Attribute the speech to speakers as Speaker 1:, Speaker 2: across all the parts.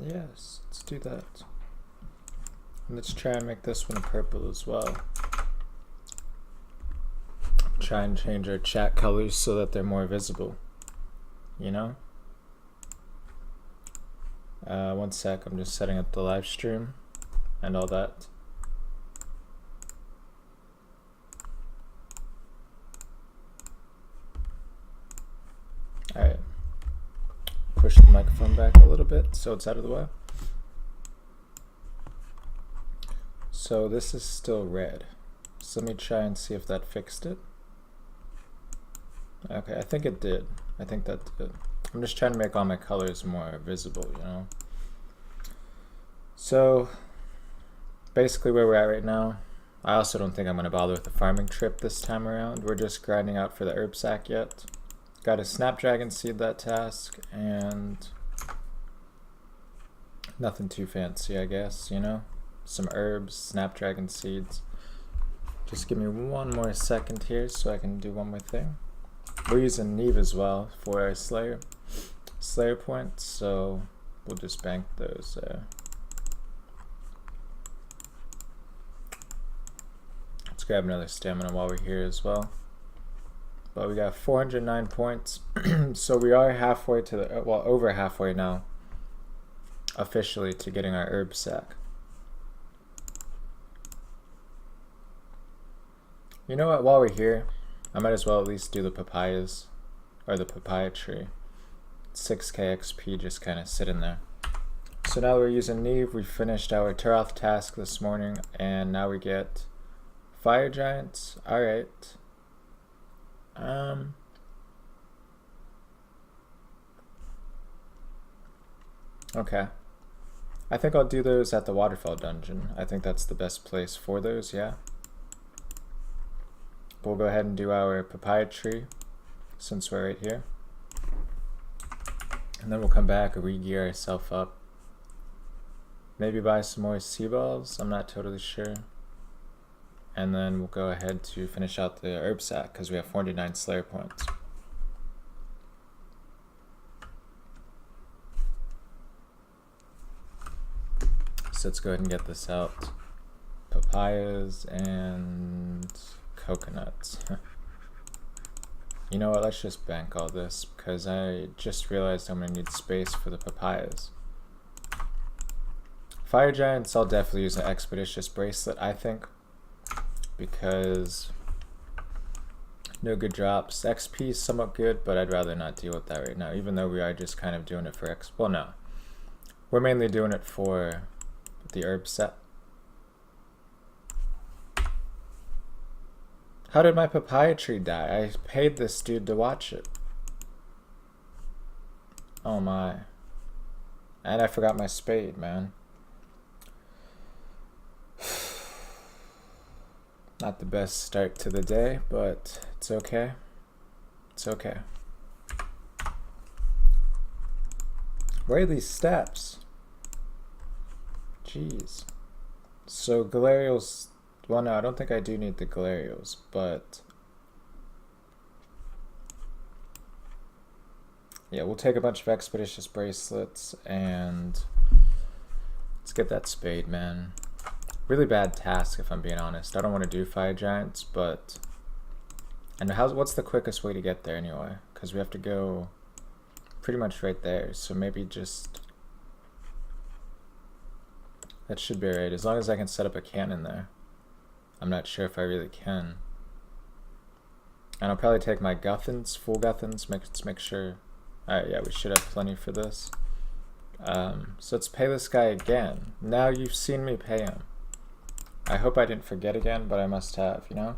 Speaker 1: Yes, let's do that. Let's try and make this one purple as well. Try and change our chat colors so that they're more visible. You know? One sec, I'm just setting up the live stream and all that. Alright. Push the microphone back a little bit so it's out of the way. So this is still red. So let me try and see if that fixed it. Okay, I think it did. I think that did. I'm just trying to make all my colors more visible, you know? So basically where we're at right now, I also don't think I'm going to bother with the farming trip this time around. We're just grinding out for the herb sack yet. Got to snapdragon seed that task, and nothing too fancy, I guess, you know? Some herbs, snapdragon seeds. Just give me one more second here so I can do one more thing. We're using Neve as well for our Slayer points, so we'll just bank those there. Let's grab another stamina while we're here as well. But we got 409 points, so we are halfway to the, well, over halfway now, officially, to getting our herb sack. You know what, while we're here, I might as well at least do the papayas, or the papaya tree. 6k XP just kind of sitting there. So now we're using Neve. We finished our Turoth task this morning, and now we get fire giants. Alright. Okay. I think I'll do those at the waterfall dungeon. I think that's the best place for those, yeah. We'll go ahead and do our papaya tree since we're right here. And then we'll come back and re-gear ourselves up. Maybe buy some more sea balls, I'm not totally sure. And then we'll go ahead to finish out the herb sack because we have 49 Slayer points. So let's go ahead and get this out. Papayas and coconuts. You know what, let's just bank all this because I just realized I'm gonna need space for the papayas. Fire giants, I'll definitely use an expeditious bracelet, I think, because no good drops. XP is somewhat good, but I'd rather not deal with that right now, even though we are just kind of doing it for well, no, we're mainly doing it for the herb set. How did my papaya tree die? I paid this dude to watch it. Oh my. And I forgot my spade, man. Not the best start to the day, but it's okay. It's okay. Where are these steps? Jeez. So Galarials, well no, I don't think I do need the Galarials, but yeah, we'll take a bunch of expeditious bracelets and let's get that spade, man. Really bad task if I'm being honest. I don't want to do fire giants, but and what's the quickest way to get there anyway? Because we have to go pretty much right there, so maybe just that should be right, as long as I can set up a cannon there. I'm not sure if I really can. And I'll probably take my Guthans, full Guthans, let's make sure. Alright, yeah, we should have plenty for this. So let's pay this guy again. Now you've seen me pay him. I hope I didn't forget again, but I must have, you know?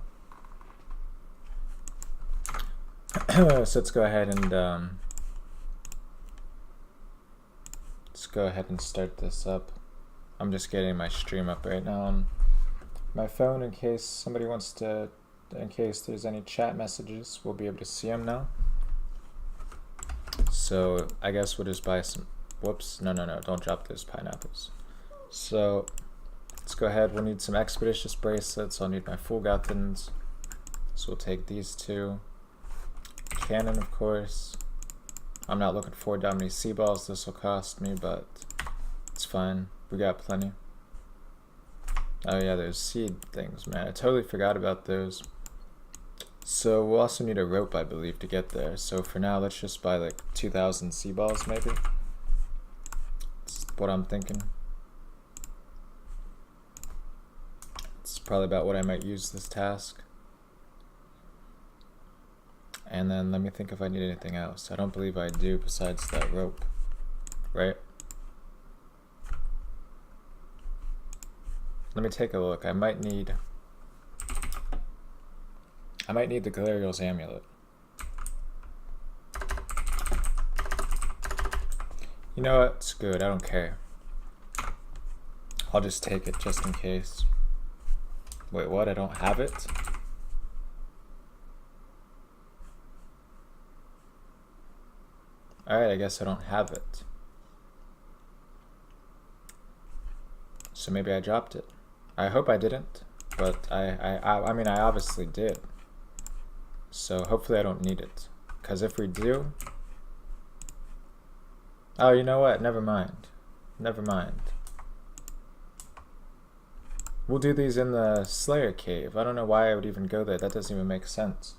Speaker 1: So let's go ahead and start this up. I'm just getting my stream up right now on my phone in case somebody wants to, in case there's any chat messages, we'll be able to see them now. So I guess we'll just buy some, whoops, no, don't drop those pineapples. So let's go ahead, we'll need some expeditious bracelets, I'll need my full Guthans. So we'll take these two. Cannon, of course. I'm not looking forward to how many sea balls this will cost me, but fine. We got plenty. Oh yeah, there's seed things, man. I totally forgot about those. So we'll also need a rope, I believe, to get there. So for now, let's just buy like 2,000 sea balls, maybe. That's what I'm thinking. It's probably about what I might use this task. And then let me think if I need anything else. I don't believe I do besides that rope, right? Let me take a look. I might need the Galerial's amulet. You know what? It's good. I don't care. I'll just take it just in case. Wait, what? I don't have it? Alright, I guess I don't have it. So maybe I dropped it. I hope I didn't, but I mean, I obviously did. So hopefully I don't need it. Because if we do... Oh, you know what? Never mind. Never mind. We'll do these in the Slayer cave. I don't know why I would even go there. That doesn't even make sense.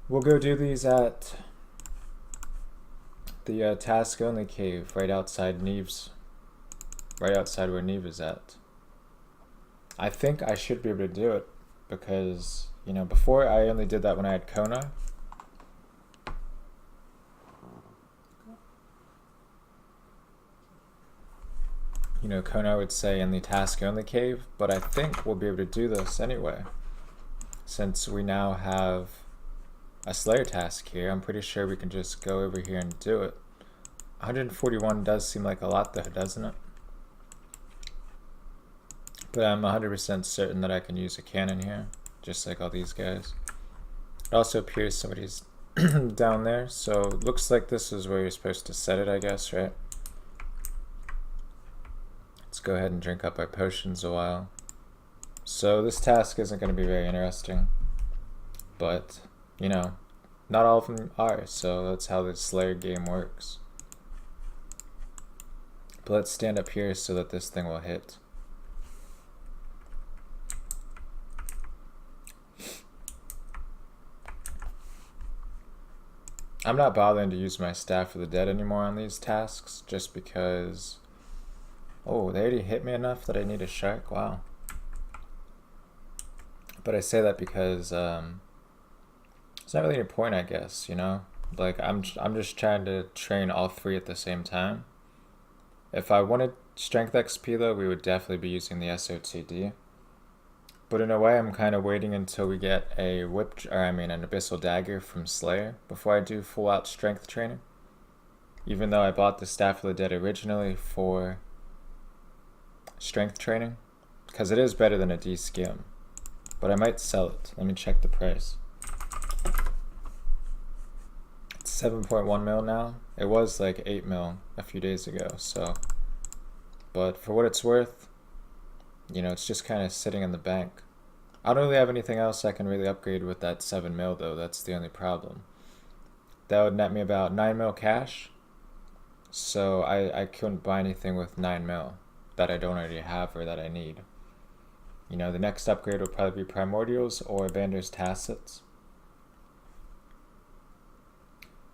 Speaker 1: We'll go do these at the task only cave right outside Neve's. Right outside where Neve is at. I think I should be able to do it because, you know, before I only did that when I had Kona. You know, Kona would say in the task only cave, but I think we'll be able to do this anyway. Since we now have a Slayer task here, I'm pretty sure we can just go over here and do it. 141 does seem like a lot though, doesn't it? But I'm 100% certain that I can use a cannon here, just like all these guys. It also appears somebody's down there, so it looks like this is where you're supposed to set it, I guess, right? Let's go ahead and drink up our potions a while. So this task isn't going to be very interesting, but, you know, not all of them are, so that's how the Slayer game works. But let's stand up here so that this thing will hit. I'm not bothering to use my Staff of the Dead anymore on these tasks, just because... Oh, they already hit me enough that I need a shark? Wow. But I say that because, it's not really any point, I guess, you know? Like, I'm just trying to train all three at the same time. If I wanted strength XP, though, we would definitely be using the SOTD. But in a way, I'm kind of waiting until we get an Abyssal Dagger from Slayer before I do full-out strength training. Even though I bought the Staff of the Dead originally for strength training, because it is better than a D-skim. But I might sell it. Let me check the price. It's 7.1 mil now. It was like 8 mil a few days ago, so. But for what it's worth, you know, it's just kind of sitting in the bank. I don't really have anything else I can really upgrade with that 7 mil though. That's the only problem. That would net me about 9 mil cash. So I couldn't buy anything with 9 mil that I don't already have or that I need. You know, the next upgrade will probably be Primordials or Bander's Tacets.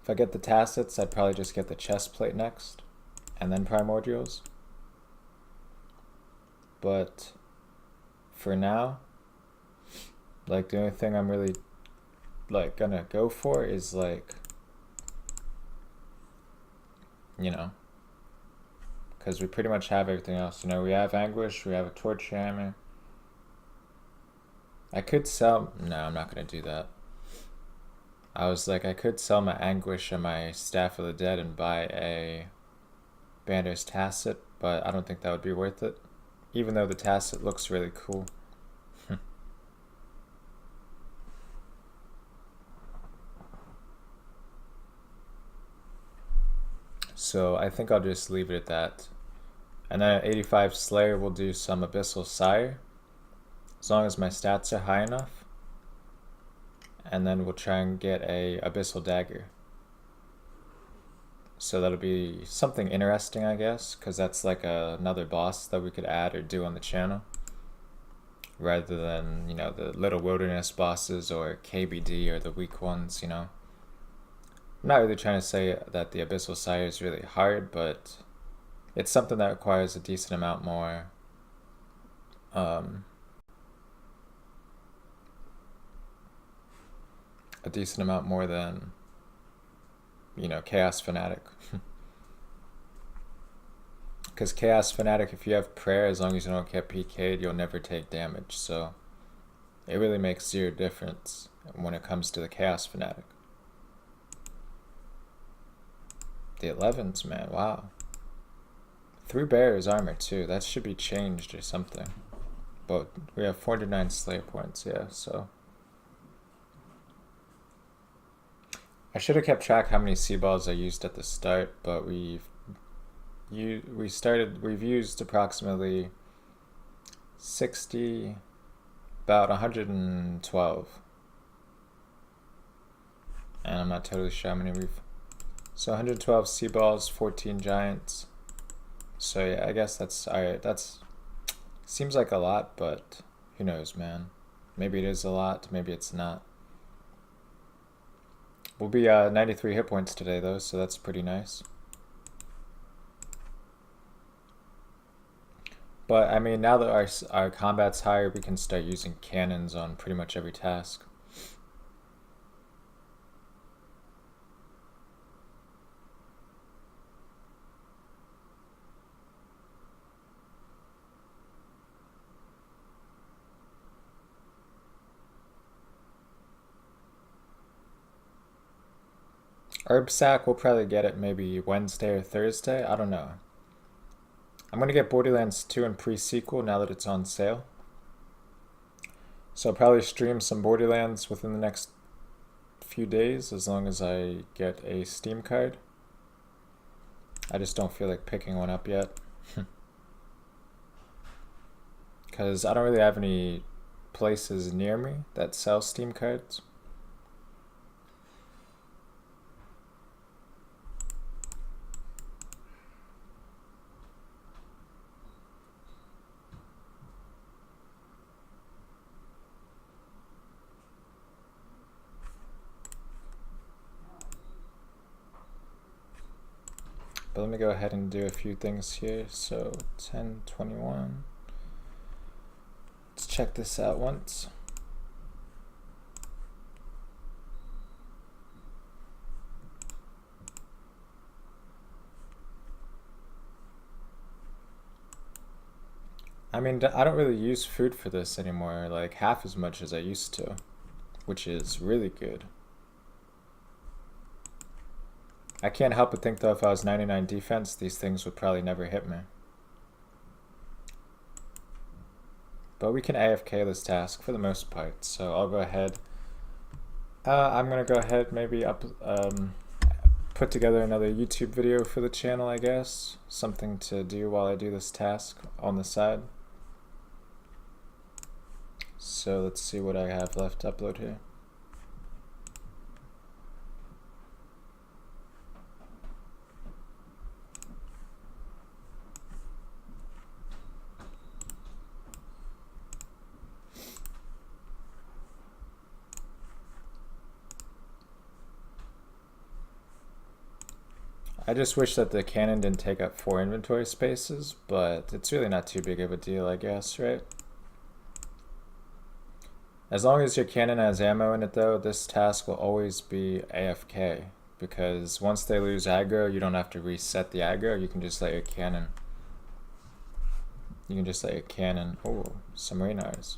Speaker 1: If I get the Tacets, I'd probably just get the chest plate next, and then Primordials. But for now, like, the only thing I'm really like gonna go for is like, you know, because we pretty much have everything else. You know, we have Anguish, we have a Torch Hammer. I could sell... No, I'm not going to do that. I was like, I could sell my Anguish and my Staff of the Dead and buy a Bander's Tacet, but I don't think that would be worth it. Even though the Tacet looks really cool. So I think I'll just leave it at that. And then at 85 Slayer, we'll do some Abyssal Sire. As long as my stats are high enough. And then we'll try and get a Abyssal Dagger. So that'll be something interesting, I guess, because that's like another boss that we could add or do on the channel, rather than, you know, the little wilderness bosses or KBD or the weak ones, you know. I'm not really trying to say that the Abyssal Sire is really hard, but it's something that requires a decent amount more than, you know, Chaos Fanatic. Because Chaos Fanatic, if you have prayer, as long as you don't get PK'd, you'll never take damage. So it really makes zero difference when it comes to the Chaos Fanatic. The 11s, man, wow. 3 bearers armor too, that should be changed or something. But we have 409 Slayer points, yeah, so. I should have kept track how many sea balls I used at the start, but we've used approximately 60, about 112. And I'm not totally sure how many we've. So 112 sea balls, 14 giants. So yeah, I guess that's alright. That's seems like a lot, but who knows, man. Maybe it is a lot, maybe it's not. We'll be 93 hit points today though, so that's pretty nice. But I mean, now that our combat's higher, we can start using cannons on pretty much every task. Herb Sack, we'll probably get it maybe Wednesday or Thursday. I don't know. I'm going to get Borderlands 2 and pre-sequel now that it's on sale. So I'll probably stream some Borderlands within the next few days as long as I get a Steam card. I just don't feel like picking one up yet. Because I don't really have any places near me that sell Steam cards. But let me go ahead and do a few things here. So 1021. Let's check this out once. I mean, I don't really use food for this anymore, like half as much as I used to, which is really good. I can't help but think though, if I was 99 defense, these things would probably never hit me. But we can AFK this task for the most part, so I'll go ahead. I'm gonna go ahead, maybe put together another YouTube video for the channel, I guess. Something to do while I do this task on the side. So let's see what I have left to upload here. I just wish that the cannon didn't take up 4 inventory spaces, but it's really not too big of a deal, I guess, right? As long as your cannon has ammo in it though, this task will always be AFK, because once they lose aggro, you don't have to reset the aggro, you can just let your cannon. Oh, some Raynars.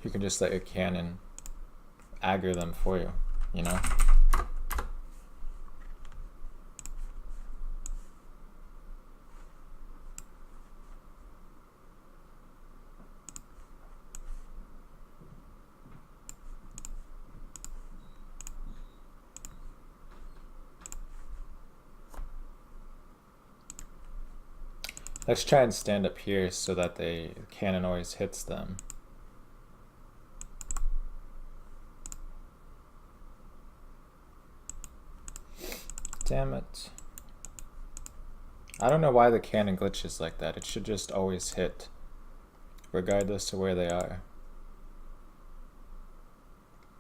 Speaker 1: You can just let your cannon aggro them for you, you know? Let's try and stand up here so that the cannon always hits them. Damn it. I don't know why the cannon glitches like that. It should just always hit, regardless of where they are.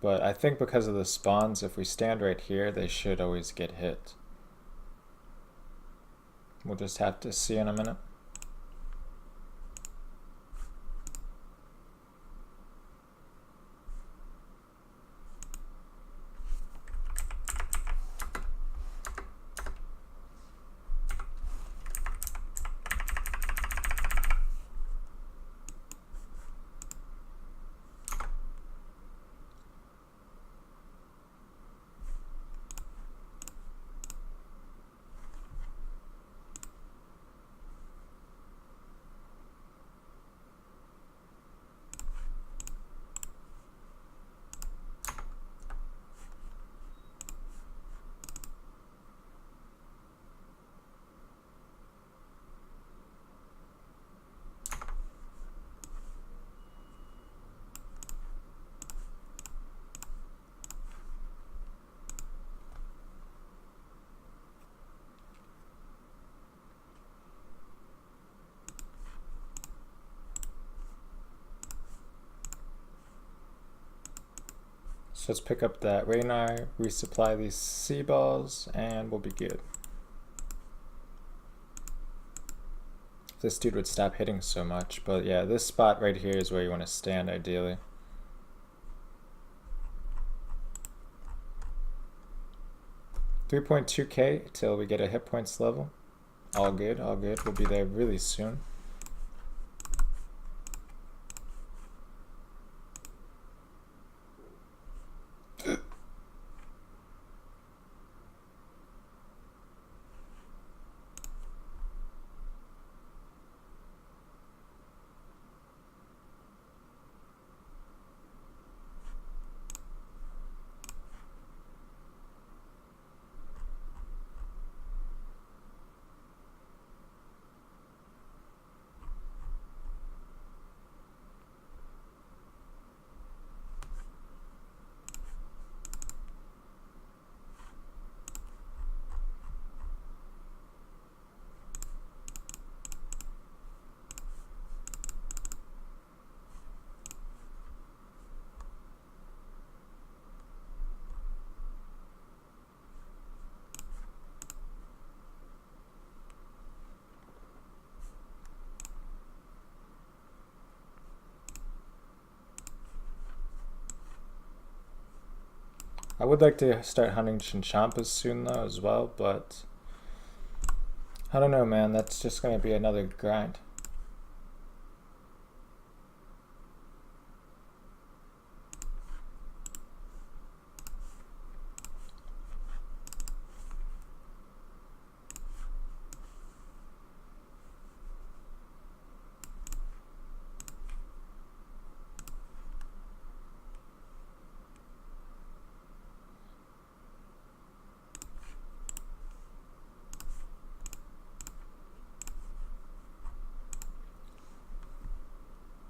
Speaker 1: But I think because of the spawns, if we stand right here, they should always get hit. We'll just have to see in a minute. So let's pick up that Raynar, resupply these sea balls, and we'll be good. If this dude would stop hitting so much, but yeah, this spot right here is where you want to stand ideally. $3.2k till we get a hit points level. All good, all good. We'll be there really soon. I would like to start hunting Chinchampas soon though as well, but I don't know, man. That's just going to be another grind.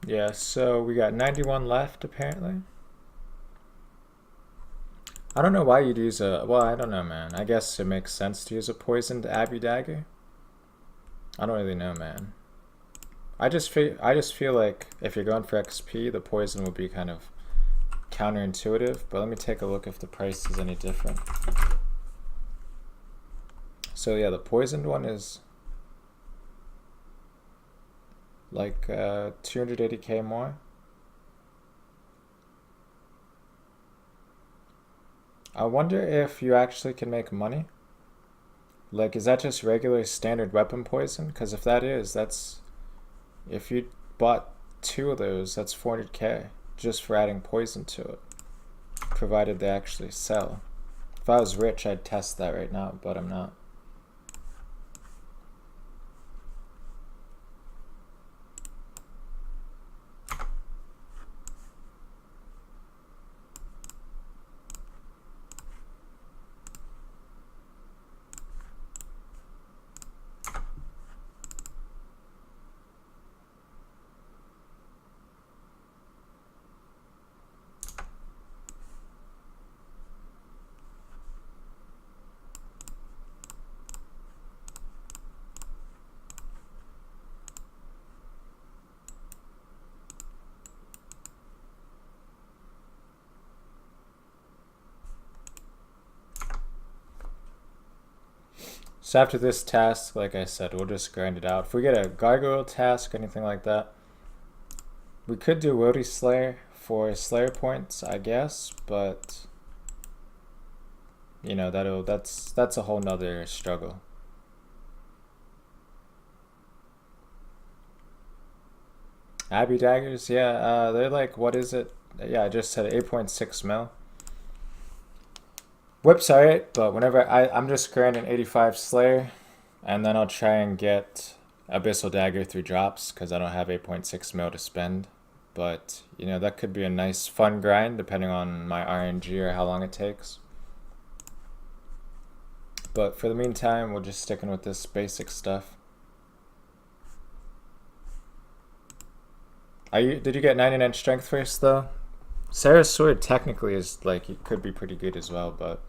Speaker 1: Yeah, so we got 91 left apparently. I don't know why you'd use a, well, I don't know, man. I guess it makes sense to use a poisoned Abbey Dagger. I don't really know, man. I just feel like if you're going for XP, the poison would be kind of counterintuitive, but let me take a look if the price is any different. So yeah, the poisoned one is like 280k more. I wonder if you actually can make money. Like, is that just regular standard weapon poison? Because if that is, that's, if you bought 2 of those, that's 400k just for adding poison to it, provided they actually sell. If I was rich, I'd test that right now, but I'm not. So after this task, like I said, we'll just grind it out. If we get a gargoyle task, anything like that, we could do Woody Slayer for Slayer points, I guess, but you know, that's a whole nother struggle. Abbey daggers, yeah, they're like, what is it? Yeah, I just said 8.6 mil. Whip's alright, but whenever I'm just grinding 85 Slayer, and then I'll try and get Abyssal Dagger through drops, because I don't have 8.6 mil to spend. But, you know, that could be a nice fun grind, depending on my RNG or how long it takes. But for the meantime, we're just sticking with this basic stuff. Did you get 99 strength first, though? Sarah's sword technically is, like, it could be pretty good as well, but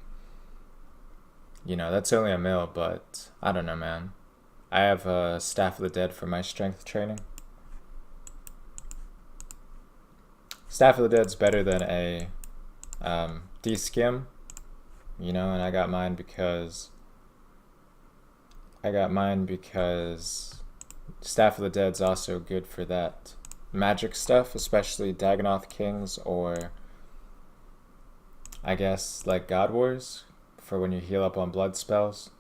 Speaker 1: you know, that's only a mil, but I don't know, man. I have a Staff of the Dead for my strength training. Staff of the Dead's better than a D-skim, you know, and I got mine because Staff of the Dead's also good for that magic stuff, especially Dagonoth Kings, or I guess like God Wars, for when you heal up on blood spells,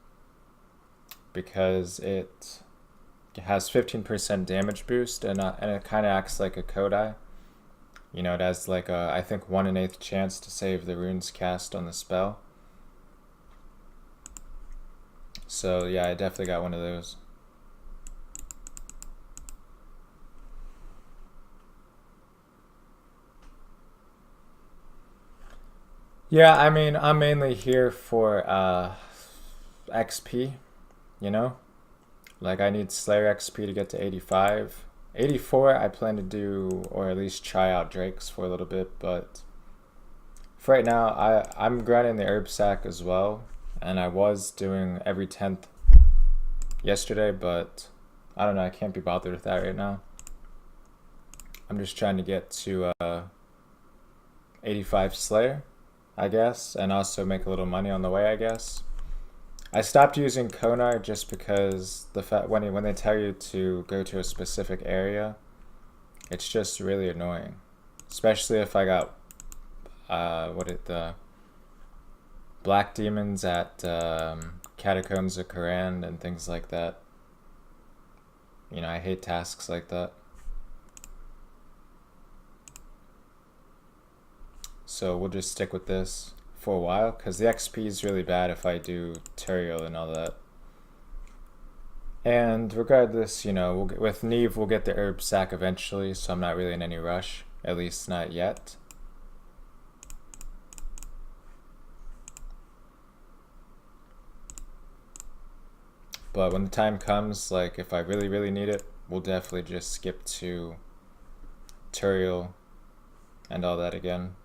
Speaker 1: because it has 15% damage boost, and it kind of acts like a Kodai. You know, it has like a, I think, 1 in 8th chance to save the runes cast on the spell. So yeah, I definitely got one of those. Yeah, I mean, I'm mainly here for XP, you know? Like, I need Slayer XP to get to 85. 84, I plan to do, or at least try out Drakes for a little bit, but for right now, I'm grinding the herb sack as well, and I was doing every 10th yesterday, but I don't know, I can't be bothered with that right now. I'm just trying to get to 85 Slayer, I guess, and also make a little money on the way, I guess. I stopped using Konar just because the fact when they tell you to go to a specific area, it's just really annoying. Especially if I got the black demons at Catacombs of Koran and things like that. You know, I hate tasks like that. So we'll just stick with this for a while, because the XP is really bad if I do Turiel and all that. And regardless, you know, with Neve we'll get the herb sack eventually, so I'm not really in any rush, at least not yet. But when the time comes, like if I really need it, we'll definitely just skip to Turiel and all that again.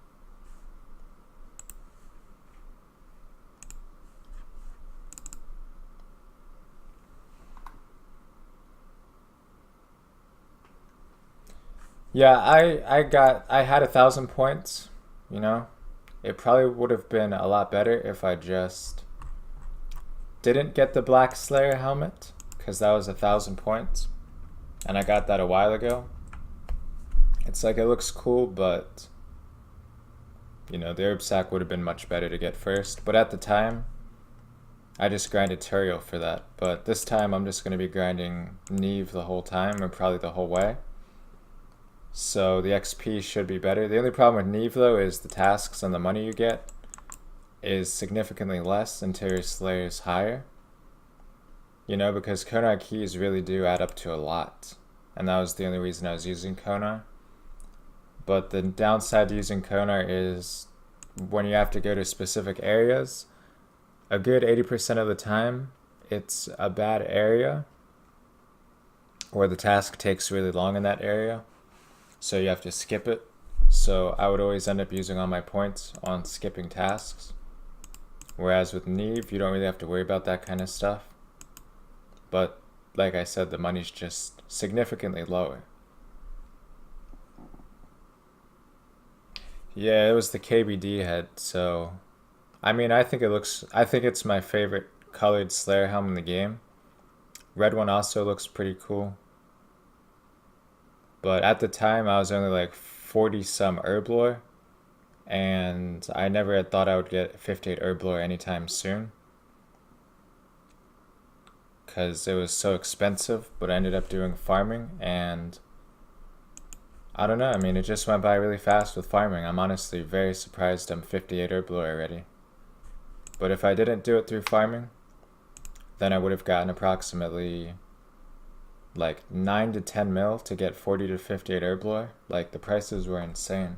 Speaker 1: Yeah, I had 1,000 points, you know. It probably would have been a lot better if I just didn't get the Black Slayer helmet, because that was 1,000 points, and I got that a while ago. It's like, it looks cool, but you know, the herb sack would have been much better to get first. But at the time, I just grinded Turiel for that. But this time I'm just going to be grinding Neve the whole time, or probably the whole way. So the XP should be better. The only problem with Neve though is the tasks and the money you get is significantly less until your Slayer is higher. You know, because Konar keys really do add up to a lot. And that was the only reason I was using Konar. But the downside to using Konar is when you have to go to specific areas, a good 80% of the time it's a bad area, or the task takes really long in that area, so you have to skip it. So I would always end up using all my points on skipping tasks. Whereas with Neve, you don't really have to worry about that kind of stuff. But like I said, the money's just significantly lower. Yeah, it was the KBD head, so I mean, I think it's my favorite colored Slayer helm in the game. Red one also looks pretty cool. But at the time, I was only like 40 some herb lore, and I never had thought I would get 58 herb lore anytime soon, because it was so expensive. But I ended up doing farming, and I don't know, I mean, it just went by really fast with farming. I'm honestly very surprised I'm 58 herb lore already. But if I didn't do it through farming, then I would have gotten approximately like 9 to 10 mil to get 40 to 58 herb lore. Like, the prices were insane.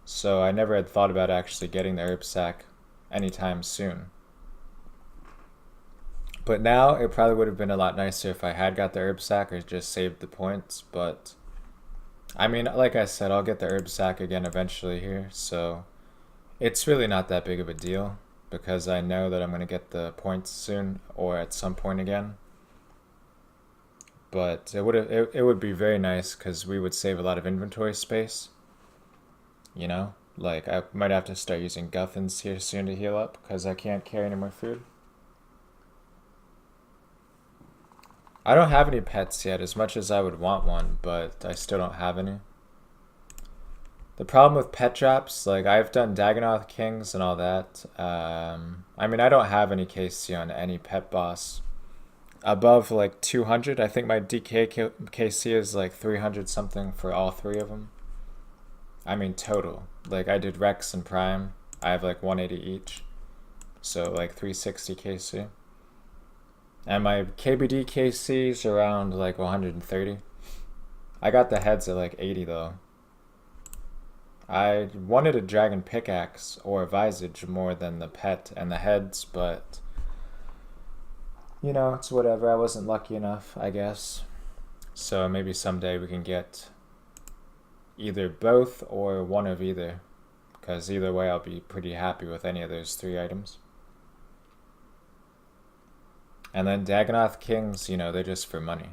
Speaker 1: So I never had thought about actually getting the herb sack anytime soon. But now it probably would have been a lot nicer if I had got the herb sack or just saved the points. But I mean, like I said, I'll get the herb sack again eventually here, so it's really not that big of a deal because I know that I'm going to get the points soon or at some point again. But it would be very nice because we would save a lot of inventory space. You know, like I might have to start using guffins here soon to heal up because I can't carry any more food. I don't have any pets yet, as much as I would want one, but I still don't have any. The problem with pet drops, like I've done Dagonoth Kings and all that. I mean, I don't have any KC on any pet boss. Above like 200, I think my DK KC is like 300 something for all three of them. I mean total. Like I did Rex and Prime. I have like 180 each. So like 360 KC. And my KBD KC is around like 130. I got the heads at like 80 though. I wanted a dragon pickaxe or a visage more than the pet and the heads, but you know, it's whatever. I wasn't lucky enough, I guess. So maybe someday we can get either both or one of either, because either way I'll be pretty happy with any of those three items. And then Dagonoth Kings, you know, they're just for money.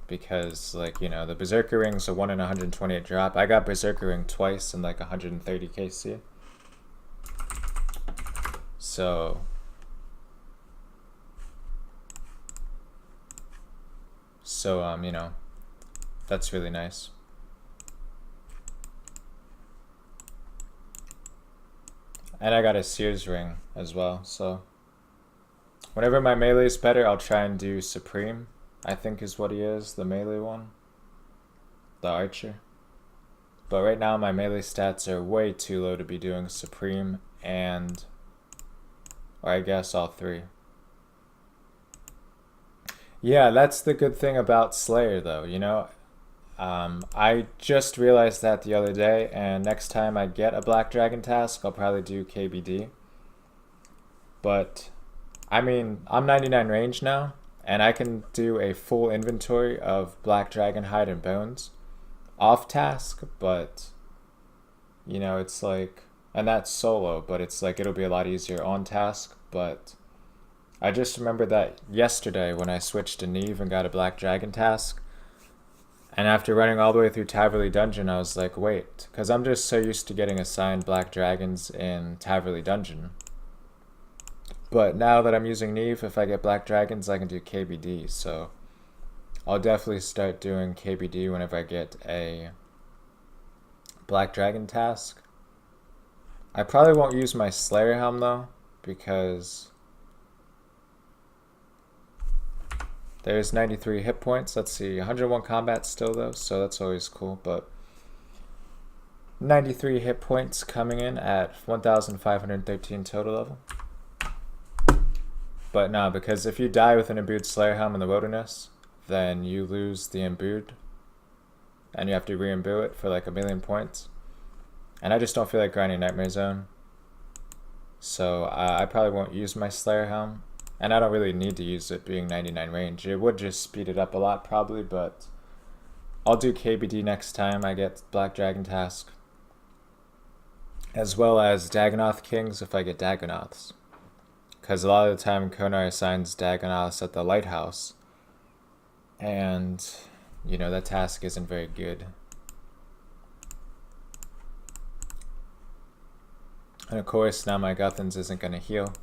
Speaker 1: Because, like, you know, the Berserker Ring's a 1 in 128 drop. I got Berserker Ring twice in like 130 KC. So you know, that's really nice. And I got a Sears ring as well, so whenever my melee is better, I'll try and do Supreme, I think is what he is, the melee one. The archer. But right now my melee stats are way too low to be doing Supreme and, or I guess all three. Yeah, that's the good thing about Slayer though, you know. I just realized that the other day, and next time I get a Black Dragon task, I'll probably do KBD. But, I mean, I'm 99 range now, and I can do a full inventory of Black Dragon hide and bones off task, but, you know, it's like, and that's solo, but it's like it'll be a lot easier on task, but I just remembered that yesterday when I switched to Neve and got a Black Dragon task. And after running all the way through Taverley Dungeon, I was like, wait, because I'm just so used to getting assigned Black Dragons in Taverley Dungeon. But now that I'm using Neve, if I get Black Dragons, I can do KBD. So I'll definitely start doing KBD whenever I get a Black Dragon task. I probably won't use my Slayer Helm though, because there's 93 hit points. Let's see, 101 combat still though, so that's always cool. But 93 hit points coming in at 1,513 total level. But no, because if you die with an imbued Slayer Helm in the wilderness, then you lose the imbued, and you have to re-imbue it for like 1,000,000 points. And I just don't feel like grinding Nightmare Zone, so I probably won't use my Slayer Helm. And I don't really need to use it being 99 range. It would just speed it up a lot probably, but I'll do KBD next time I get Black Dragon task. As well as Dagonoth Kings if I get Dagonoths. Because a lot of the time Konar assigns Dagonoths at the lighthouse. And, you know, that task isn't very good. And of course, now my Guthans isn't going to heal.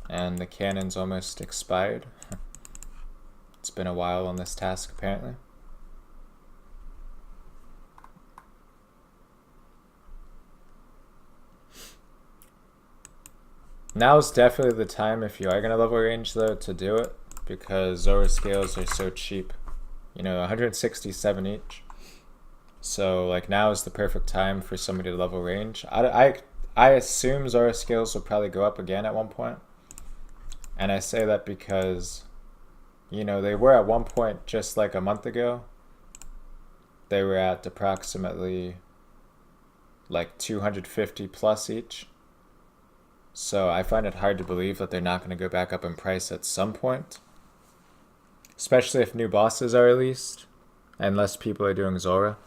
Speaker 1: And the cannon's almost expired. It's been a while on this task, apparently. Now's definitely the time, if you are going to level range, though, to do it. Because Zora scales are so cheap. You know, 167 each. So, like, now is the perfect time for somebody to level range. I assume Zora scales will probably go up again at one point. And I say that because, you know, they were at one point just like a month ago. They were at approximately like 250 plus each. So I find it hard to believe that they're not going to go back up in price at some point. Especially if new bosses are released and less people are doing Zora.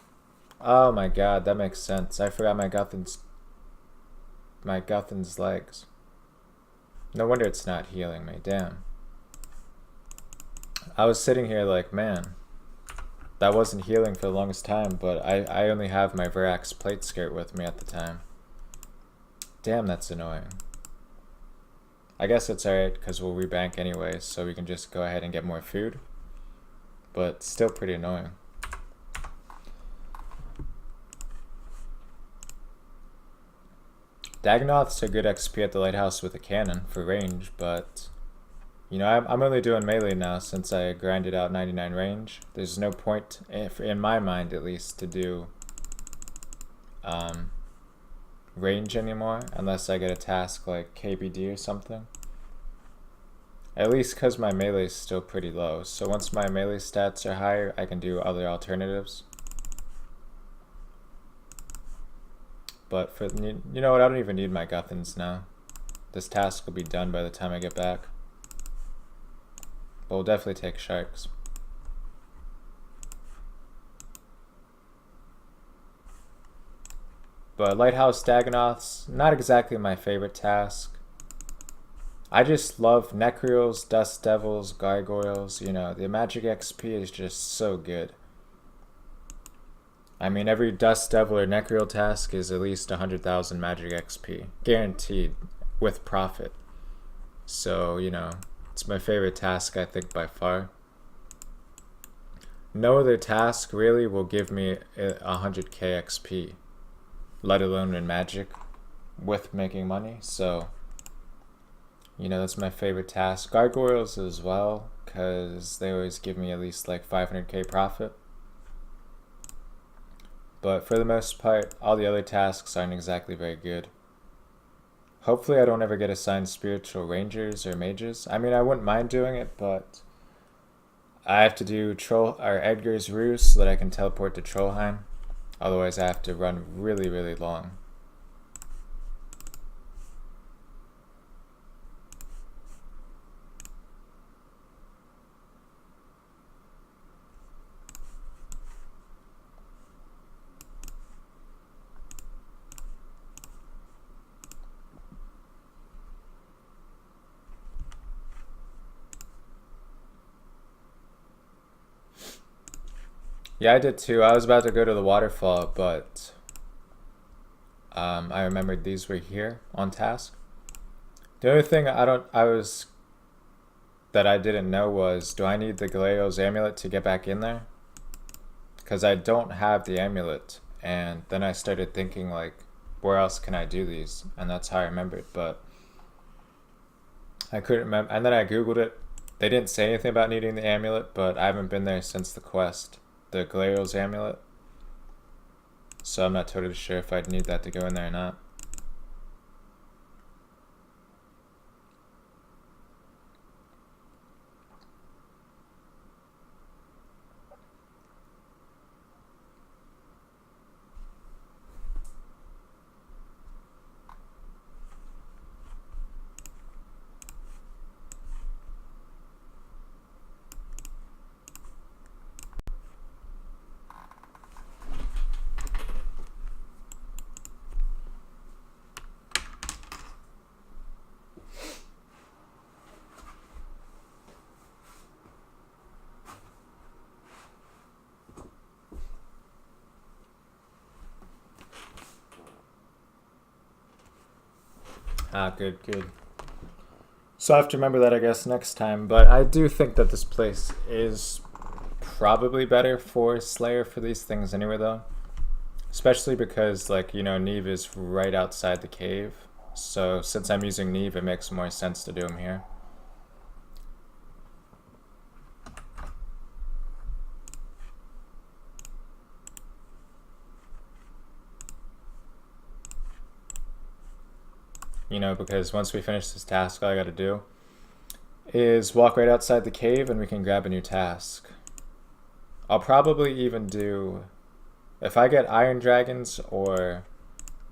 Speaker 1: Oh my god, that makes sense. I forgot my Guthan's legs. No wonder it's not healing me, damn. I was sitting here like, man, that wasn't healing for the longest time, but I only have my Verax plate skirt with me at the time. Damn, that's annoying. I guess it's alright, because we'll rebank anyways, so we can just go ahead and get more food. But still pretty annoying. Dagonoths are good XP at the lighthouse with a cannon for range, but you know, I'm only doing melee now since I grinded out 99 range. There's no point, in my mind at least, to do range anymore unless I get a task like KBD or something. At least because my melee is still pretty low. So once my melee stats are higher, I can do other alternatives. But for, you know what, I don't even need my Guthans now. This task will be done by the time I get back. But we'll definitely take sharks. But Lighthouse Dagonoths, not exactly my favorite task. I just love Necreals, Dust Devils, Gargoyles, you know, the magic XP is just so good. I mean, every Dust Devil or Necreal task is at least 100,000 magic XP. Guaranteed, with profit. So, you know, it's my favorite task, I think, by far. No other task really will give me 100k XP, let alone in magic, with making money. So, you know, that's my favorite task. Gargoyles as well, because they always give me at least like 500k profit. But for the most part, all the other tasks aren't exactly very good. Hopefully I don't ever get assigned spiritual rangers or mages. I mean, I wouldn't mind doing it, but I have to do Edgar's Ruse so that I can teleport to Trollheim. Otherwise I have to run really, really long. Yeah, I did too. I was about to go to the waterfall, but I remembered these were here on task. The only thing that I didn't know was, do I need the Galeo's amulet to get back in there? Because I don't have the amulet, and then I started thinking like, where else can I do these? And that's how I remembered, but I couldn't remember. And then I googled it. They didn't say anything about needing the amulet, but I haven't been there since the quest. The Galeo's amulet. So I'm not totally sure if I'd need that to go in there or not. Ah, good, good. So I have to remember that, I guess, next time. But I do think that this place is probably better for Slayer for these things anyway, though. Especially because, like, you know, Neve is right outside the cave. So since I'm using Neve, it makes more sense to do him here. You know, because once we finish this task, all I gotta do is walk right outside the cave and we can grab a new task. I'll probably even do, if I get iron dragons or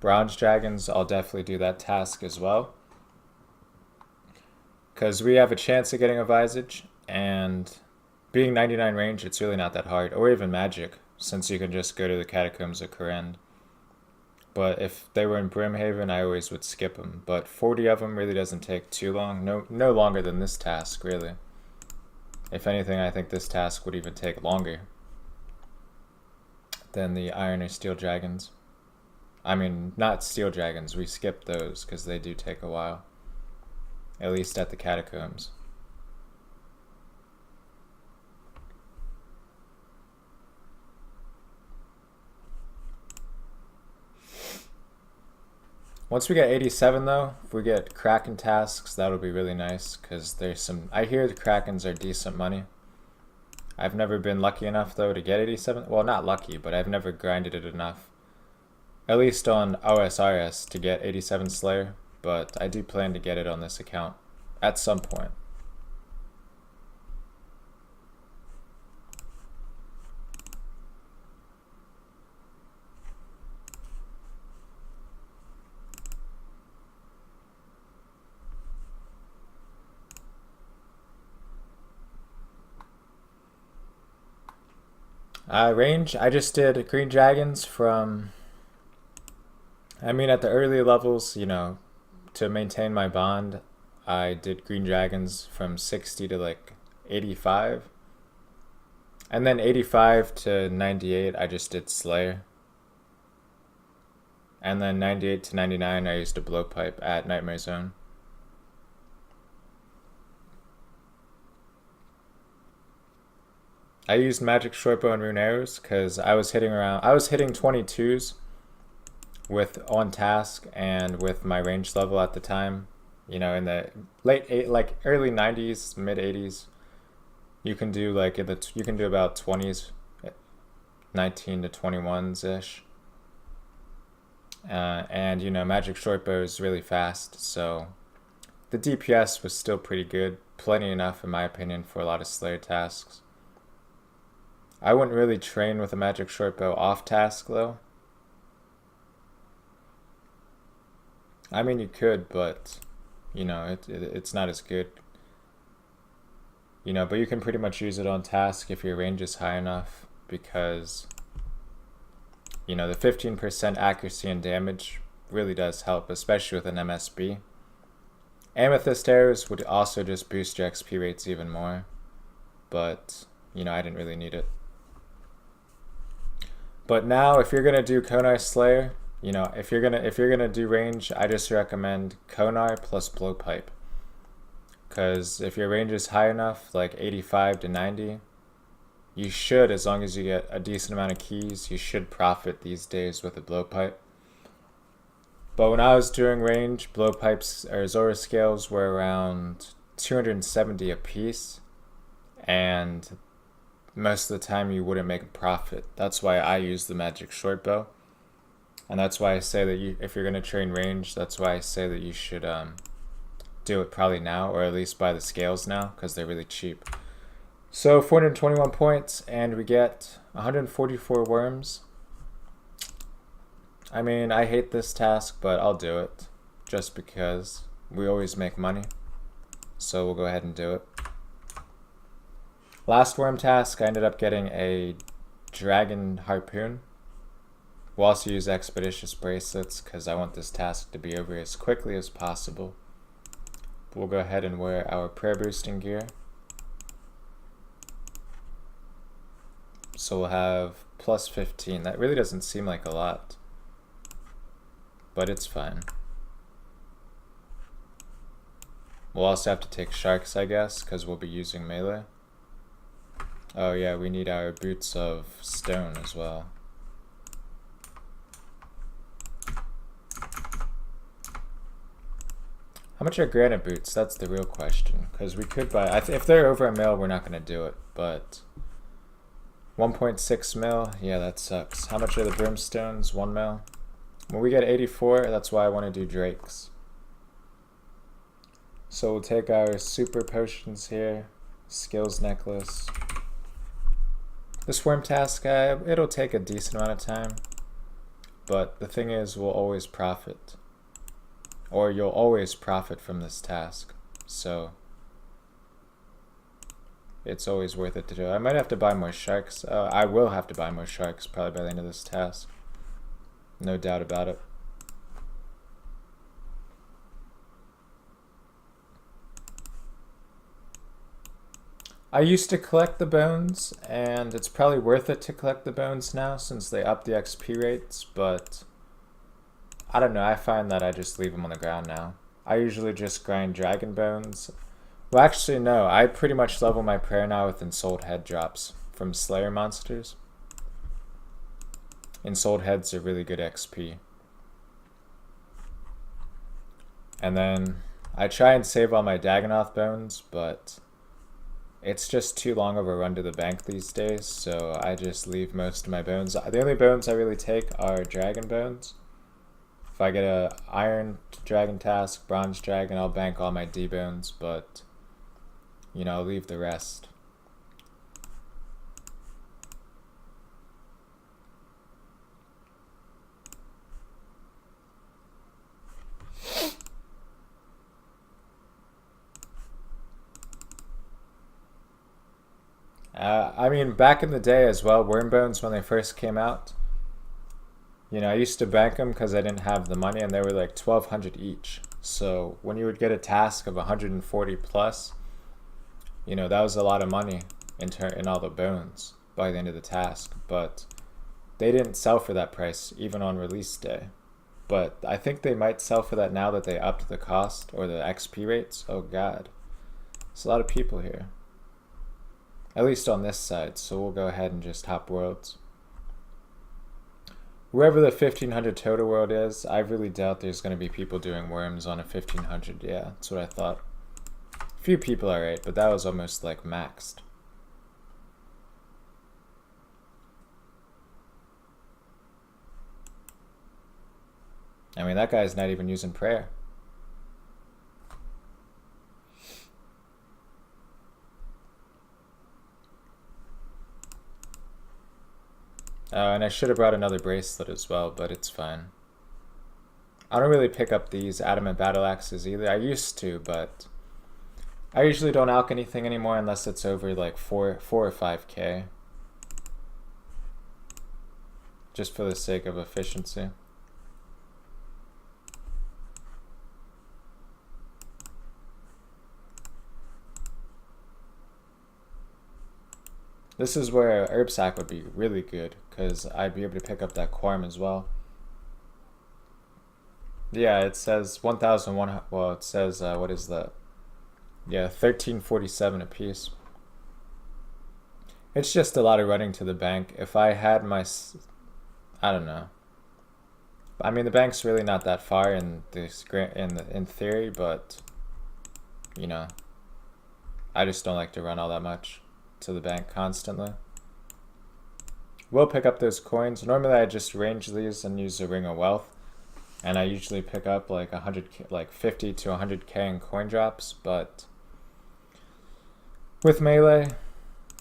Speaker 1: bronze dragons, I'll definitely do that task as well. Because we have a chance of getting a Visage, and being 99 range, it's really not that hard. Or even magic, since you can just go to the Catacombs of Kourend. But if they were in Brimhaven, I always would skip them. But 40 of them really doesn't take too long. No longer than this task, really. If anything, I think this task would even take longer than the Iron or Steel Dragons. I mean, not Steel Dragons. We skipped those because they do take a while. At least at the Catacombs. Once we get 87 though, if we get Kraken tasks, that'll be really nice, because there's some, I hear the Krakens are decent money. I've never been lucky enough though to get 87, well not lucky, but I've never grinded it enough. At least on Osrs to get 87 Slayer, but I do plan to get it on this account at some point. Range, I just did green dragons from, I mean at the early levels, you know, to maintain my bond, I did green dragons from 60 to like 85. And then 85 to 98, I just did Slayer. And then 98 to 99, I used a blowpipe at Nightmare Zone. I used magic shortbow and rune arrows because I was hitting 22s with on task and with my range level at the time. You know, in the early 90s, mid 80s, you can do like you can do about 20s, 19 to 21s ish. And you know, magic shortbow is really fast, so the DPS was still pretty good, plenty enough in my opinion for a lot of Slayer tasks. I wouldn't really train with a magic shortbow off task though. I mean, you could, but you know, it's not as good. You know, but you can pretty much use it on task if your range is high enough, because you know, the 15% accuracy and damage really does help, especially with an MSB. Amethyst arrows would also just boost your XP rates even more, but you know, I didn't really need it. But now, if you're gonna do Konar Slayer, you know, if you're gonna do range, I just recommend Konar plus blowpipe. Because if your range is high enough, like 85 to 90, you should, as long as you get a decent amount of keys, you should profit these days with a blowpipe. But when I was doing range, blowpipes or Zora scales were around 270 a piece, and most of the time you wouldn't make a profit. That's why I use the magic shortbow, and that's why I say that if you're gonna train range, that's why I say that you should do it probably now, or at least buy the scales now, because they're really cheap. So 421 points, and we get 144 worms. I mean, I hate this task, but I'll do it, just because we always make money. So we'll go ahead and do it. Last worm task, I ended up getting a dragon harpoon. We'll also use expeditious bracelets because I want this task to be over as quickly as possible. We'll go ahead and wear our prayer boosting gear. So we'll have plus 15. That really doesn't seem like a lot, but it's fine. We'll also have to take sharks, I guess, because we'll be using melee. Oh yeah, we need our boots of stone as well. How much are granite boots? That's the real question. Because we could buy... if they're over a mil, we're not going to do it. But 1.6 mil? Yeah, that sucks. How much are the brimstones? 1 mil? When we get 84, that's why I want to do drakes. So we'll take our super potions here. Skills necklace. This worm task, it'll take a decent amount of time. But the thing is, we'll always profit. Or you'll always profit from this task. So it's always worth it to do. I might have to buy more sharks. I will have to buy more sharks probably by the end of this task. No doubt about it. I used to collect the bones, and it's probably worth it to collect the bones now since they up the XP rates, but I don't know, I find that I just leave them on the ground now. I usually just grind dragon bones. Well, actually, no, I pretty much level my prayer now with ensouled head drops from Slayer monsters. Ensouled heads are really good XP. And then I try and save all my Dagonoth bones, but it's just too long of a run to the bank these days, so I just leave most of my bones. The only bones I really take are dragon bones. If I get a iron dragon task, bronze dragon, I'll bank all my D bones, but you know, I'll leave the rest. I mean, back in the day as well, worm bones when they first came out, you know, I used to bank them because I didn't have the money, and they were like 1,200 each. So when you would get a task of 140 plus, you know, that was a lot of money in all the bones by the end of the task. But they didn't sell for that price even on release day. But I think they might sell for that now that they upped the cost or the XP rates. Oh god, there's a lot of people here. At least on this side, so we'll go ahead and just hop worlds. Wherever the 1500 total world is, I really doubt there's going to be people doing worms on a 1500. Yeah, that's what I thought. A few people are right, but that was almost like maxed. I mean, that guy's not even using prayer. And I should have brought another bracelet as well, but it's fine. I don't really pick up these adamant battle axes either. I used to, but I usually don't alch anything anymore unless it's over like 4 or 5k. Just for the sake of efficiency. This is where herb sack would be really good, because I'd be able to pick up that quorum as well. Yeah, it says 1,001, well, it says, what is that? Yeah, 1347 a piece. It's just a lot of running to the bank. If I had my, I don't know. I mean, the bank's really not that far in theory, but, you know, I just don't like to run all that much to the bank constantly. We'll pick up those coins. Normally I just range these and use a ring of wealth, and I usually pick up like 100, like 50 to 100k in coin drops, but with melee,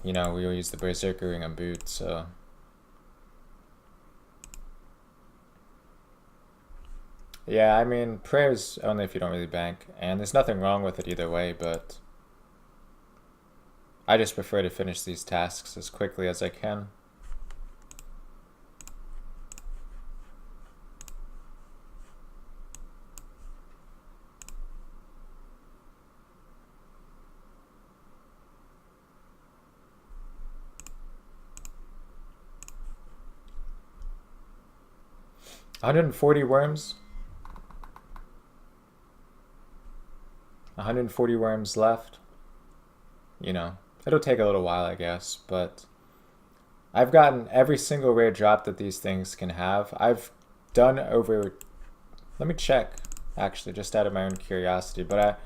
Speaker 1: you know, we will use the berserker ring and boot, so yeah, I mean, prayer's only if you don't really bank, and there's nothing wrong with it either way, but I just prefer to finish these tasks as quickly as I can. $140 worms? 140 worms left. You know, it'll take a little while, I guess, but I've gotten every single rare drop that these things can have. I've done over, let me check, actually, just out of my own curiosity, but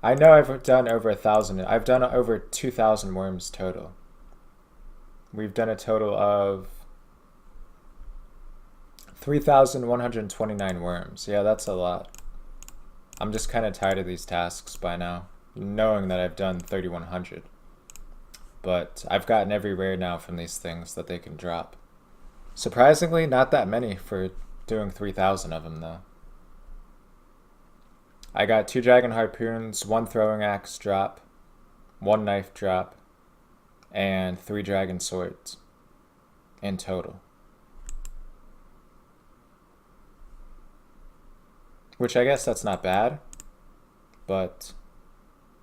Speaker 1: I know I've done over 1,000. I've done over 2,000 worms total. We've done a total of 3,129 worms. Yeah, that's a lot. I'm just kind of tired of these tasks by now, knowing that I've done 3,100. But I've gotten every rare now from these things that they can drop. Surprisingly, not that many for doing 3,000 of them, though. I got 2 dragon harpoons, 1 throwing axe drop, 1 knife drop, and 3 dragon swords in total. Which I guess that's not bad, but,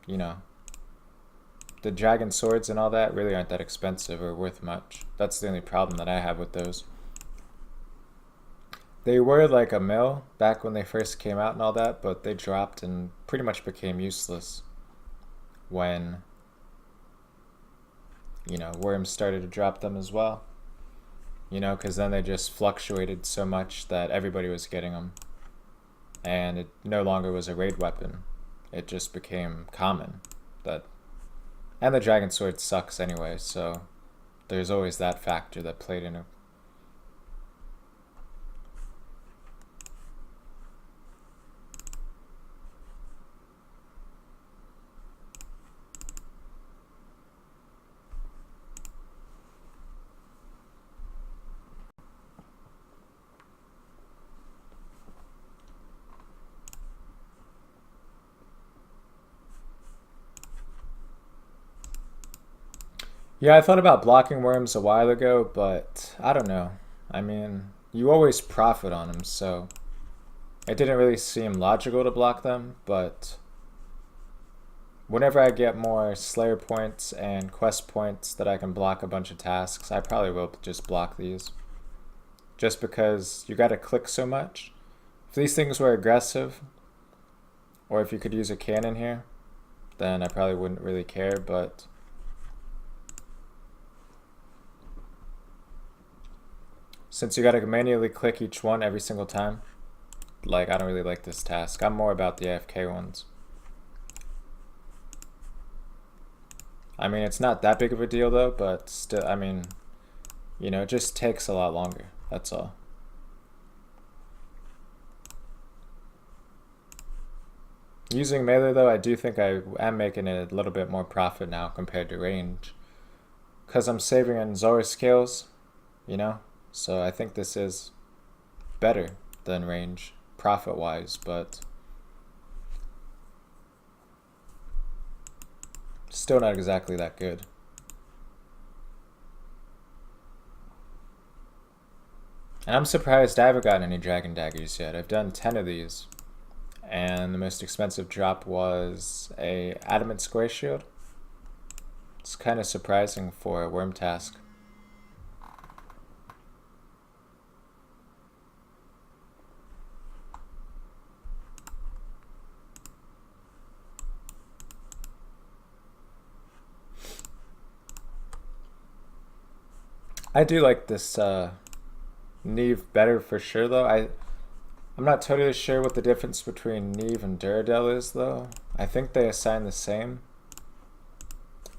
Speaker 1: you know, the dragon swords and all that really aren't that expensive or worth much. That's the only problem that I have with those. They were like a mill back when they first came out and all that, but they dropped and pretty much became useless when, you know, worms started to drop them as well. You know, because then they just fluctuated so much that everybody was getting them. And it no longer was a raid weapon. It just became common. And the dragon sword sucks anyway, so there's always that factor that played in it. Yeah, I thought about blocking worms a while ago, but I don't know. I mean, you always profit on them, so it didn't really seem logical to block them, but whenever I get more Slayer points and quest points that I can block a bunch of tasks, I probably will just block these. Just because you gotta click so much. If these things were aggressive, or if you could use a cannon here, then I probably wouldn't really care, but since you gotta manually click each one every single time, like, I don't really like this task. I'm more about the AFK ones. I mean, it's not that big of a deal though, but still, I mean, you know, it just takes a lot longer, that's all. Using melee though, I do think I am making it a little bit more profit now compared to range. Because I'm saving in Zora skills, you know? So I think this is better than range, profit-wise, but still not exactly that good. And I'm surprised I haven't gotten any dragon daggers yet. I've done 10 of these, and the most expensive drop was a adamant square shield. It's kind of surprising for a worm task. I do like this Neve better for sure though. I'm not totally sure what the difference between Neve and Duradel is though. I think they assign the same,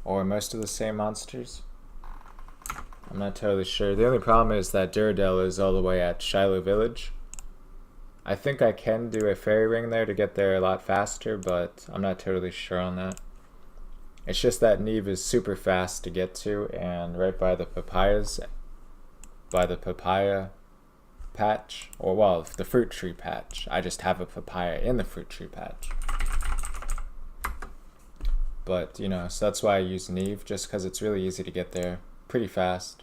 Speaker 1: or most of the same monsters. I'm not totally sure. The only problem is that Duradel is all the way at Shiloh Village. I think I can do a fairy ring there to get there a lot faster, but I'm not totally sure on that. It's just that Neve is super fast to get to, and right by the papayas, by the papaya patch, or well, the fruit tree patch. I just have a papaya in the fruit tree patch. But, you know, so that's why I use Neve, just because it's really easy to get there pretty fast.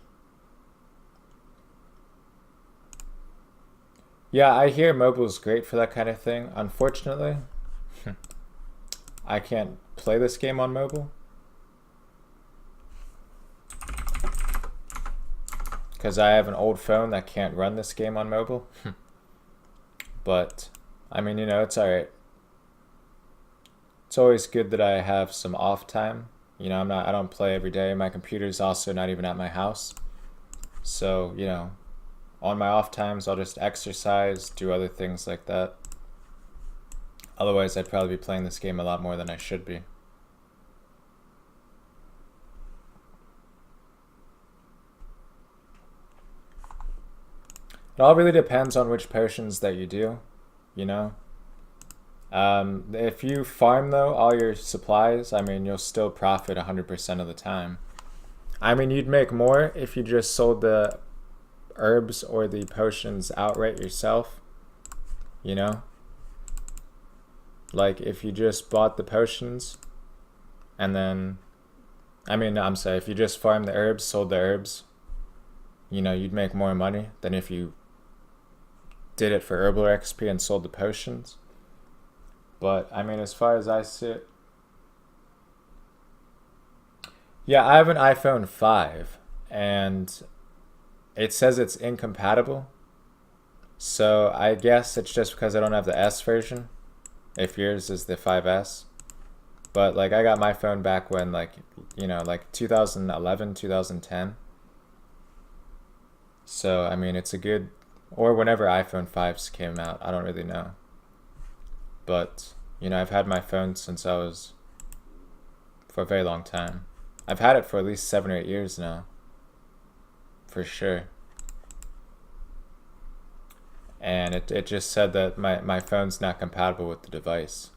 Speaker 1: Yeah, I hear mobile's great for that kind of thing. Unfortunately, I can't play this game on mobile because I have an old phone that can't run this game on mobile. But I mean, you know, it's alright. It's always good that I have some off time. You know, I don't play every day. My computer's also not even at my house. So, you know, on my off times, I'll just exercise, do other things like that. Otherwise, I'd probably be playing this game a lot more than I should be. It all really depends on which potions that you do, you know? If you farm, though, all your supplies, I mean, you'll still profit 100% of the time. I mean, you'd make more if you just sold the herbs or the potions outright yourself, you know? Like, if you just bought the potions and then... I mean, I'm sorry, if you just farmed the herbs, sold the herbs, you know, you'd make more money than if you did it for herbal XP and sold the potions. But, I mean, as far as I see it... Yeah, I have an iPhone 5, and it says it's incompatible. So, I guess it's just because I don't have the S version, if yours is the 5S. But, like, I got my phone back when, like, you know, like 2011, 2010. So, I mean, it's a good... Or whenever iPhone 5s came out, I don't really know. But, you know, I've had my phone since I was... for a very long time. I've had it for at least 7 or 8 years now. For sure. And it just said that my phone's not compatible with the device.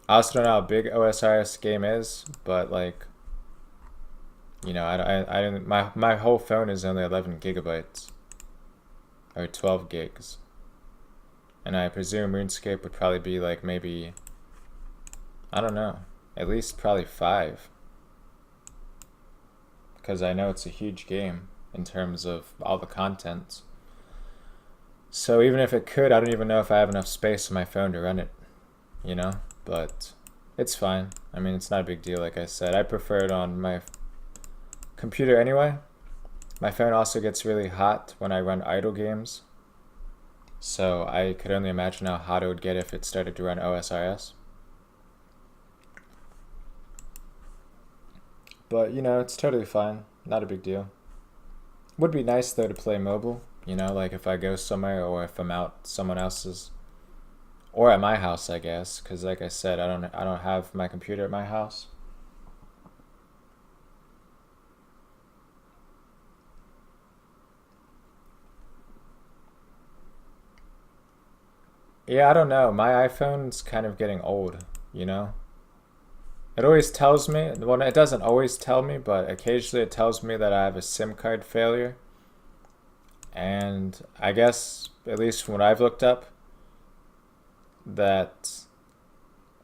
Speaker 1: I also don't know how big OSRS game is, but like... You know, I didn't... My whole phone is only 11 gigabytes. Or 12 gigs. And I presume RuneScape would probably be like maybe... I don't know. At least probably 5. Because I know it's a huge game in terms of all the content. So even if it could, I don't even know if I have enough space on my phone to run it. You know? But it's fine. I mean, it's not a big deal, like I said. I prefer it on my computer anyway. My phone also gets really hot when I run idle games. So I could only imagine how hot it would get if it started to run OSRS. But, you know, it's totally fine. Not a big deal. Would be nice, though, to play mobile. You know, like if I go somewhere or if I'm out someone else's. Or at my house, I guess. Because, like I said, I don't have my computer at my house. Yeah, I don't know. My iPhone's kind of getting old, you know? It always tells me, well, it doesn't always tell me, but occasionally it tells me that I have a SIM card failure. And I guess, at least from what I've looked up, that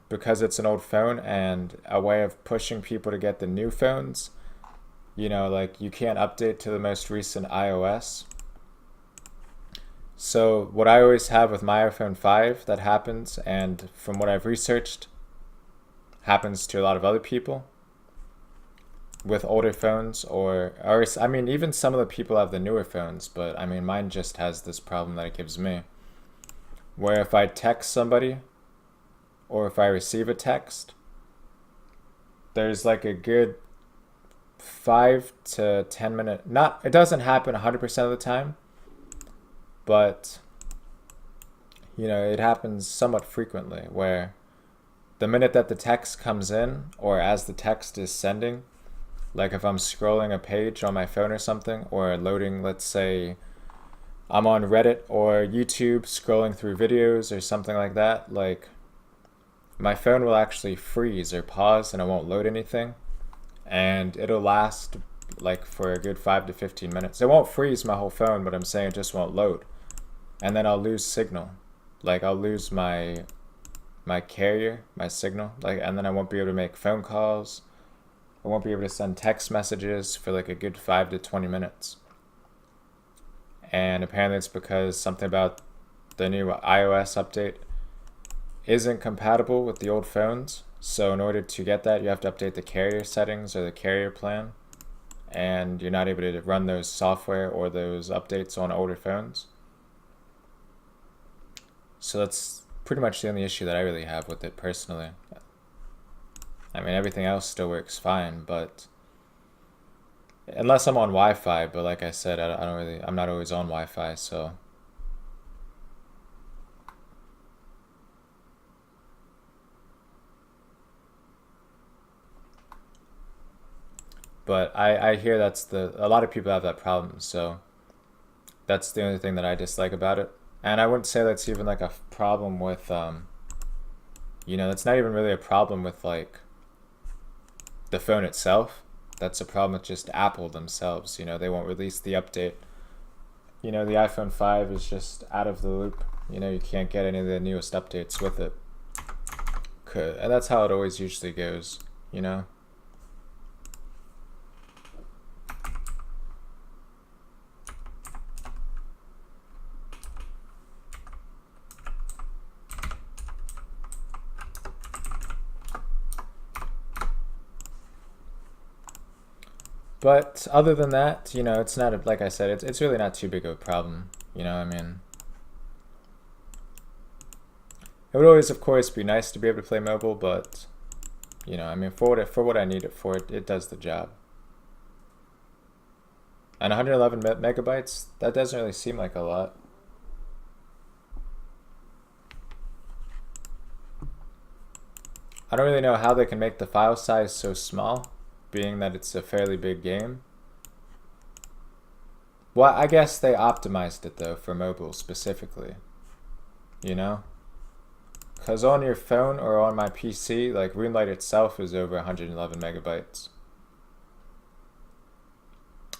Speaker 1: because it's an old phone and a way of pushing people to get the new phones, you know, like you can't update to the most recent iOS. So what I always have with my iPhone 5 that happens, and from what I've researched, happens to a lot of other people with older phones, or I mean, even some of the people have the newer phones, but I mean, mine just has this problem that it gives me, where if I text somebody, or if I receive a text, there's like a good 5 to 10 minute, it doesn't happen 100% of the time, but, you know, it happens somewhat frequently where the minute that the text comes in, or as the text is sending, like if I'm scrolling a page on my phone or something, or loading, let's say, I'm on Reddit or YouTube scrolling through videos or something like that, like my phone will actually freeze or pause and it won't load anything. And it'll last like for a good 5 to 15 minutes. It won't freeze my whole phone, but I'm saying it just won't load. And then I'll lose signal. Like I'll lose my carrier, my signal, like, and then I won't be able to make phone calls. I won't be able to send text messages for like a good 5 to 20 minutes. And apparently it's because something about the new iOS update isn't compatible with the old phones. So in order to get that, you have to update the carrier settings or the carrier plan. And you're not able to run those software or those updates on older phones. So that's pretty much the only issue that I really have with it personally. I mean, everything else still works fine, but unless I'm on Wi-Fi, but like I said, I'm not always on Wi-Fi, so. But I hear a lot of people have that problem, so that's the only thing that I dislike about it. And I wouldn't say that's even like a problem with, that's not even really a problem with like the phone itself. That's a problem with just Apple themselves. They won't release the update. The iPhone 5 is just out of the loop. You can't get any of the newest updates with it. And that's how it always usually goes, But other than that, it's not, like I said, it's really not too big of a problem. I mean, it would always, of course, be nice to be able to play mobile, but, I mean, for what I need it for, it does the job. And 111 megabytes, that doesn't really seem like a lot. I don't really know how they can make the file size so small, being that it's a fairly big game. Well, I guess they optimized it though for mobile specifically. Because on your phone or on my PC, like RuneLite itself is over 111 megabytes.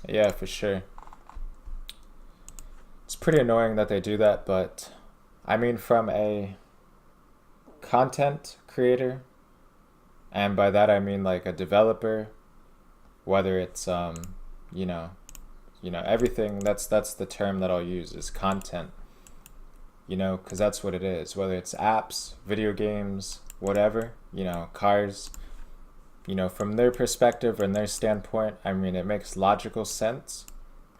Speaker 1: Yeah, for sure. It's pretty annoying that they do that, but I mean, from a content creator, and by that I mean like a developer, whether it's everything, that's the term that I'll use, is content. Because that's what it is. Whether it's apps, video games, whatever, cars, from their perspective and their standpoint, I mean, it makes logical sense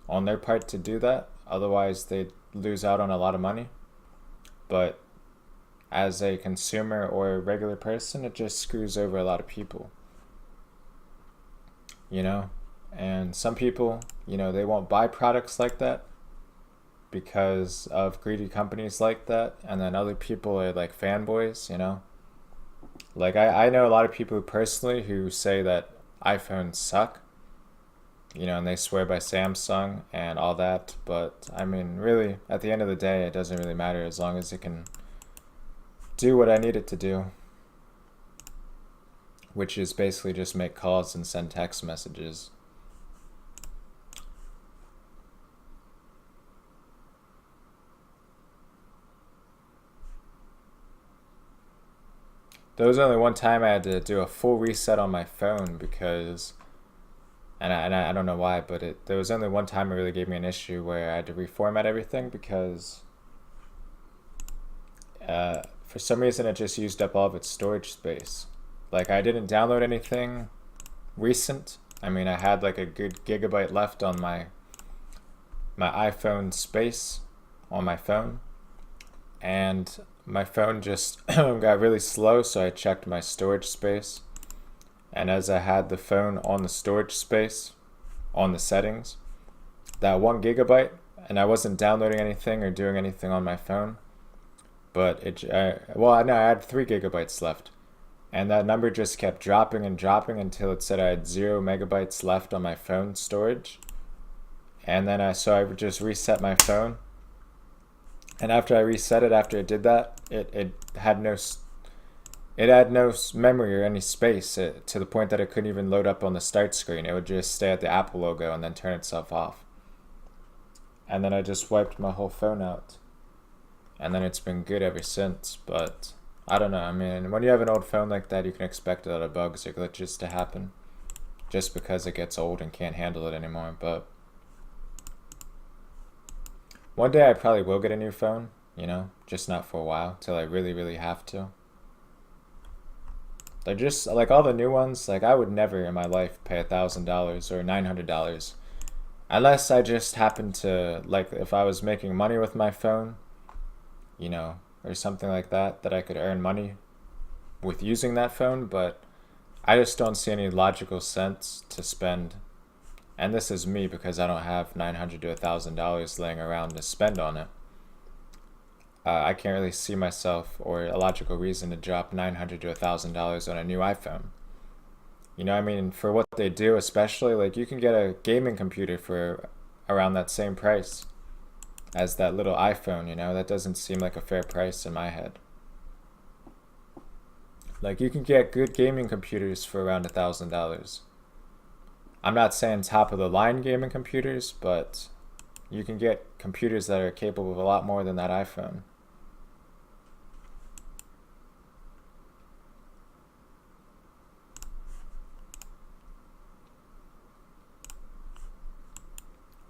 Speaker 1: on their part to do that. Otherwise, they'd lose out on a lot of money. But as a consumer or a regular person, it just screws over a lot of people. And some people, they won't buy products like that because of greedy companies like that. And then other people are like fanboys, Like I know a lot of people personally who say that iPhones suck, and they swear by Samsung and all that. But I mean, really, at the end of the day, it doesn't really matter as long as it can do what I need it to do, which is basically just make calls and send text messages. There was only one time I had to do a full reset on my phone because, and I don't know why, but there was only one time it really gave me an issue where I had to reformat everything because for some reason it just used up all of its storage space. Like I didn't download anything recent. I mean, I had like a good gigabyte left on my iPhone space on my phone, and my phone just got really slow, so I checked my storage space, and as I had the phone on the storage space on the settings, that 1 gigabyte, and I wasn't downloading anything or doing anything on my phone, but I had 3 gigabytes left, and that number just kept dropping and dropping until it said I had 0 megabytes left on my phone storage. And then I just reset my phone, and after I reset it, after it did that, it had no memory or any space, to the point that it couldn't even load up on the start screen. It would just stay at the Apple logo and then turn itself off. And then I just wiped my whole phone out, and then it's been good ever since. But I don't know, I mean, when you have an old phone like that, you can expect a lot of bugs or glitches to happen just because it gets old and can't handle it anymore. But one day I probably will get a new phone, just not for a while, till I really, really have to. They're just, like all the new ones, like I would never in my life pay $1,000 or $900. Unless I just happened to, like if I was making money with my phone, or something like that I could earn money with using that phone, but I just don't see any logical sense to spend. And this is me because I don't have $900 to $1,000 laying around to spend on it. I can't really see myself or a logical reason to drop $900 to $1,000 on a new iPhone. You know, I mean, for what they do, especially, like, you can get a gaming computer for around that same price as that little iPhone, you know? That doesn't seem like a fair price in my head. Like, you can get good gaming computers for around $1,000. I'm not saying top of the line gaming computers, but you can get computers that are capable of a lot more than that iPhone.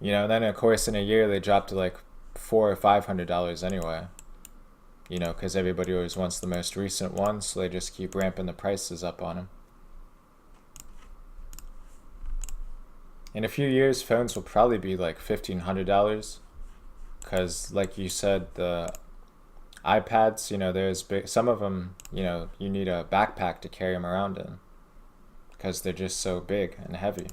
Speaker 1: You know, then of course in a year they drop to like $400 or $500 anyway. You know, because everybody always wants the most recent one, so they just keep ramping the prices up on them. In a few years, phones will probably be like $1,500, because like you said, the iPads, you know, there's big, some of them, you know, you need a backpack to carry them around in because they're just so big and heavy.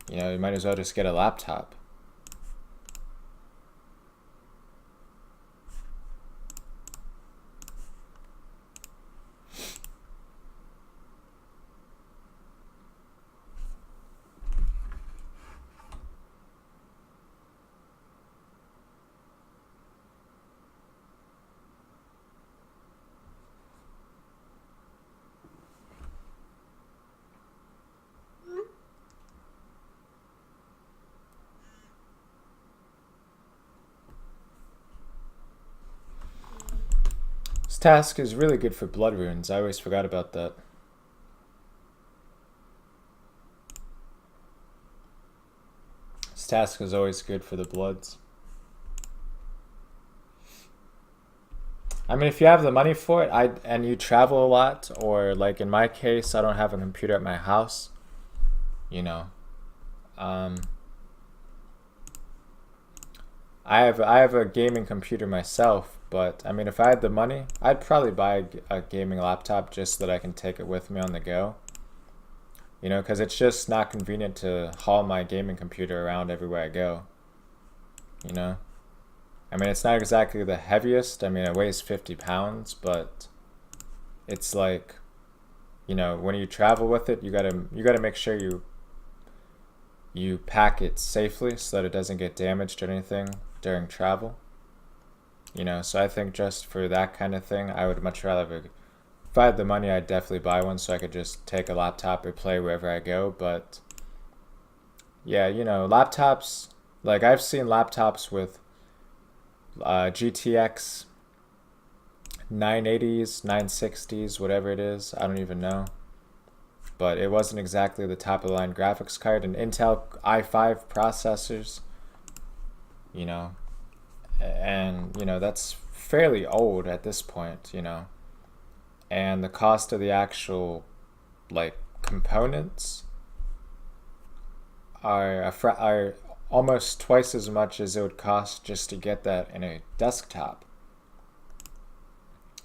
Speaker 1: You know, you might as well just get a laptop. This task is really good for blood runes. I always forgot about that. This task is always good for the bloods. I mean, if you have the money for it, and you travel a lot, or like in my case, I don't have a computer at my house, you know. I have a gaming computer myself, but I mean, if I had the money, I'd probably buy a gaming laptop just so that I can take it with me on the go. You know, because it's just not convenient to haul my gaming computer around everywhere I go. You know? I mean, it's not exactly the heaviest. I mean, it weighs 50 pounds, but it's like, you know, when you travel with it, you gotta make sure you pack it safely so that it doesn't get damaged or anything during travel. You know, so I think just for that kind of thing, I would much rather, if I had the money, I'd definitely buy one so I could just take a laptop or play wherever I go. But yeah, you know, laptops, like I've seen laptops with GTX 980s, 960s, whatever it is, I don't even know. But it wasn't exactly the top of the line graphics card, and Intel i5 processors, you know, and you know, that's fairly old at this point, you know, and the cost of the actual like components are almost twice as much as it would cost just to get that in a desktop,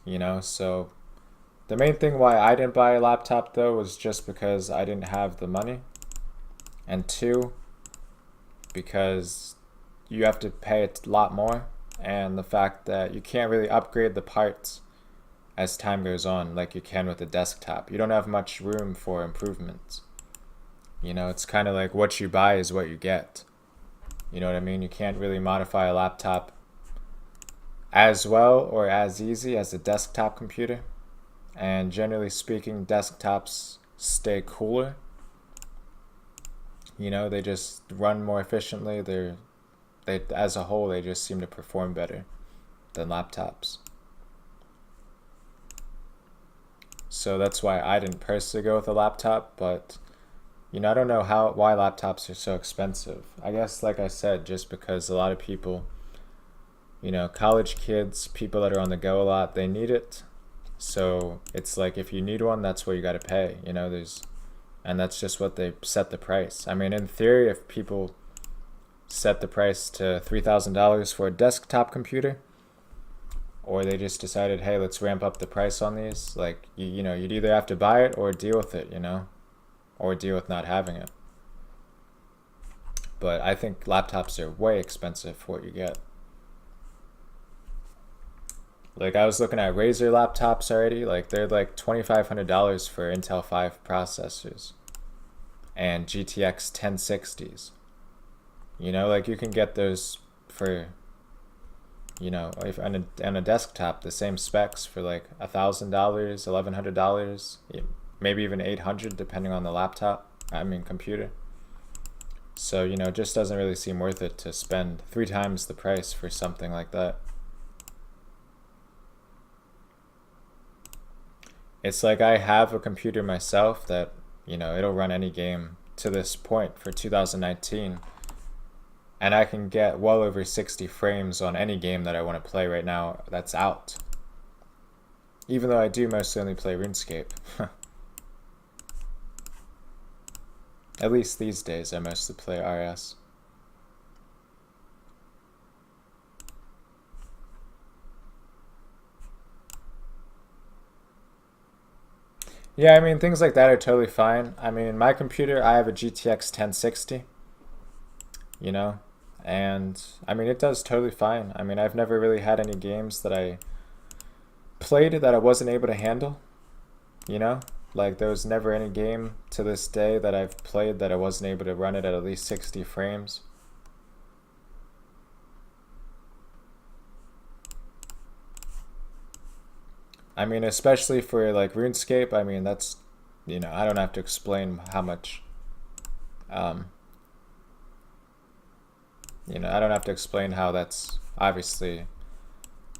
Speaker 1: you know. So the main thing why I didn't buy a laptop though was just because I didn't have the money, and two, because you have to pay a lot more, and the fact that you can't really upgrade the parts as time goes on like you can with a desktop. You don't have much room for improvements. You know, it's kind of like what you buy is what you get. You know what I mean? You can't really modify a laptop as well or as easy as a desktop computer. And generally speaking, desktops stay cooler. You know, they just run more efficiently. They as a whole, they just seem to perform better than laptops. So that's why I didn't personally go with a laptop, but you know, I don't know why laptops are so expensive. I guess, like I said, just because a lot of people, you know, college kids, people that are on the go a lot, they need it. So it's like, if you need one, that's what you got to pay. You know, and that's just what they set the price. I mean, in theory, if people set the price to $3,000 for a desktop computer, or they just decided, hey, let's ramp up the price on these. Like, you know, you'd either have to buy it or deal with it, you know, or deal with not having it. But I think laptops are way expensive for what you get. Like, I was looking at Razer laptops already. Like, they're like $2,500 for Intel 5 processors and GTX 1060s. You know, like, you can get those for, you know, if on a desktop, the same specs for like $1,000, $1,100, maybe even $800 depending on the computer. So, you know, it just doesn't really seem worth it to spend 3 times the price for something like that. It's like I have a computer myself that, you know, it'll run any game to this point for 2019. And I can get well over 60 frames on any game that I want to play right now that's out. Even though I do mostly only play Runescape. At least these days I mostly play RS. Yeah, I mean, things like that are totally fine. I mean, my computer, I have a GTX 1060, you know, and I mean, it does totally fine. I mean, I've never really had any games that I played that I wasn't able to handle, you know, like there was never any game to this day that I've played that I wasn't able to run it at least 60 frames. I mean, especially for like RuneScape, I mean, that's, you know, I don't have to explain how much, you know, I don't have to explain how that's obviously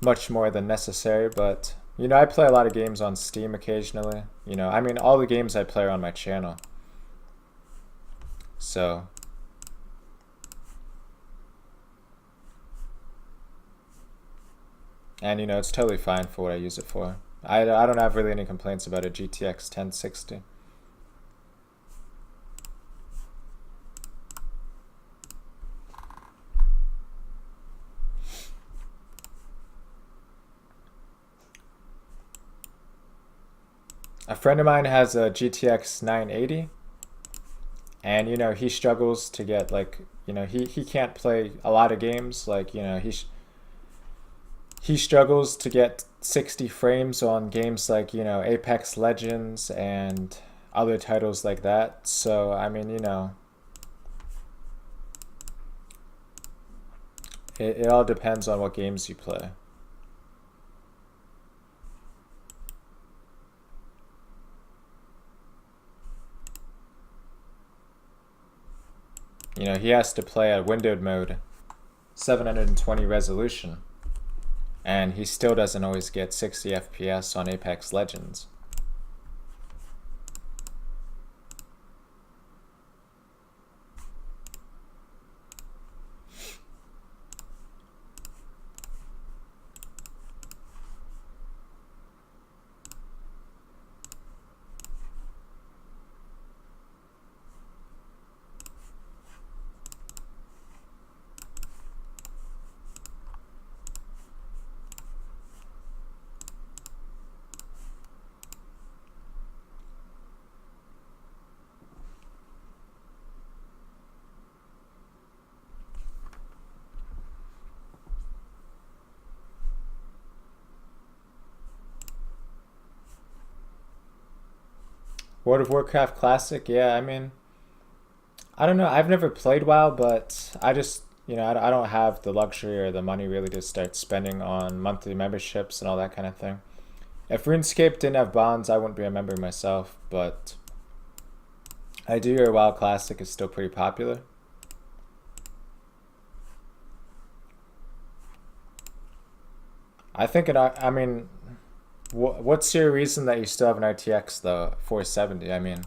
Speaker 1: much more than necessary, but, you know, I play a lot of games on Steam occasionally, you know, I mean, all the games I play are on my channel. So, and, you know, it's totally fine for what I use it for. I don't have really any complaints about a GTX 1060. A friend of mine has a GTX 980, and, you know, he struggles to get, like, you know, he can't play a lot of games. Like, you know, he struggles to get 60 frames on games like, you know, Apex Legends and other titles like that. So, I mean, you know, it all depends on what games you play. You know, he has to play at windowed mode, 720 resolution, and he still doesn't always get 60 FPS on Apex Legends. World of Warcraft Classic, yeah, I mean, I don't know. I've never played WoW, but I just, you know, I don't have the luxury or the money really to start spending on monthly memberships and all that kind of thing. If RuneScape didn't have bonds, I wouldn't be a member myself, but I do hear WoW Classic is still pretty popular. I think I mean, what's your reason that you still have an RTX though, 470? I mean,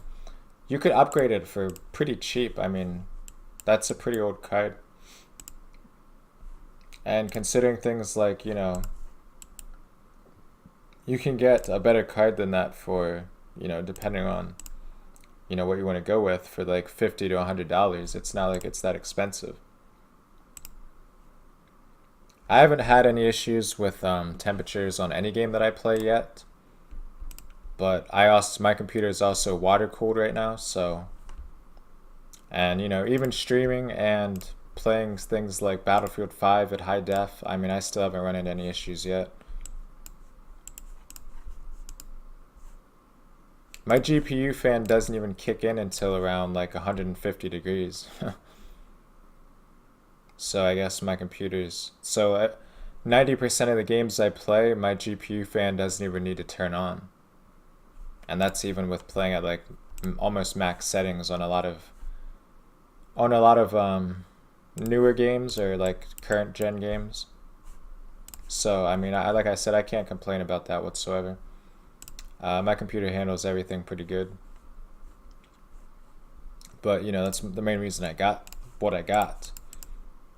Speaker 1: you could upgrade it for pretty cheap. I mean, that's a pretty old card. And considering things like, you know, you can get a better card than that for, you know, depending on, you know, what you want to go with for like $50 to $100. It's not like it's that expensive. I haven't had any issues with temperatures on any game that I play yet, but my computer is also water cooled right now, so, and you know, even streaming and playing things like Battlefield 5 at high def, I mean, I still haven't run into any issues yet. My GPU fan doesn't even kick in until around like 150 degrees. So I guess my computer's... So 90% of the games I play, my GPU fan doesn't even need to turn on. And that's even with playing at like almost max settings on a lot of newer games or like current gen games. So I mean, like I said, I can't complain about that whatsoever. My computer handles everything pretty good. But you know, that's the main reason I got what I got.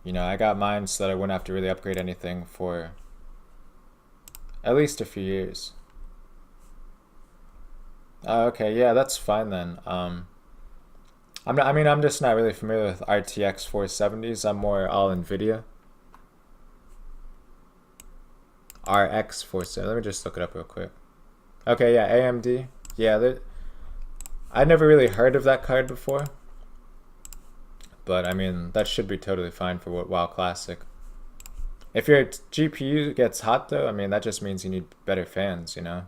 Speaker 1: You know, I got mine so that I wouldn't have to really upgrade anything for at least a few years. Okay, yeah, that's fine then. I'm just not really familiar with RTX 470s. I'm more all NVIDIA. RX 470. Let me just look it up real quick. Okay, yeah, AMD. Yeah, I never really heard of that card before. But I mean, that should be totally fine for WoW Classic. If your GPU gets hot though, I mean, that just means you need better fans, you know?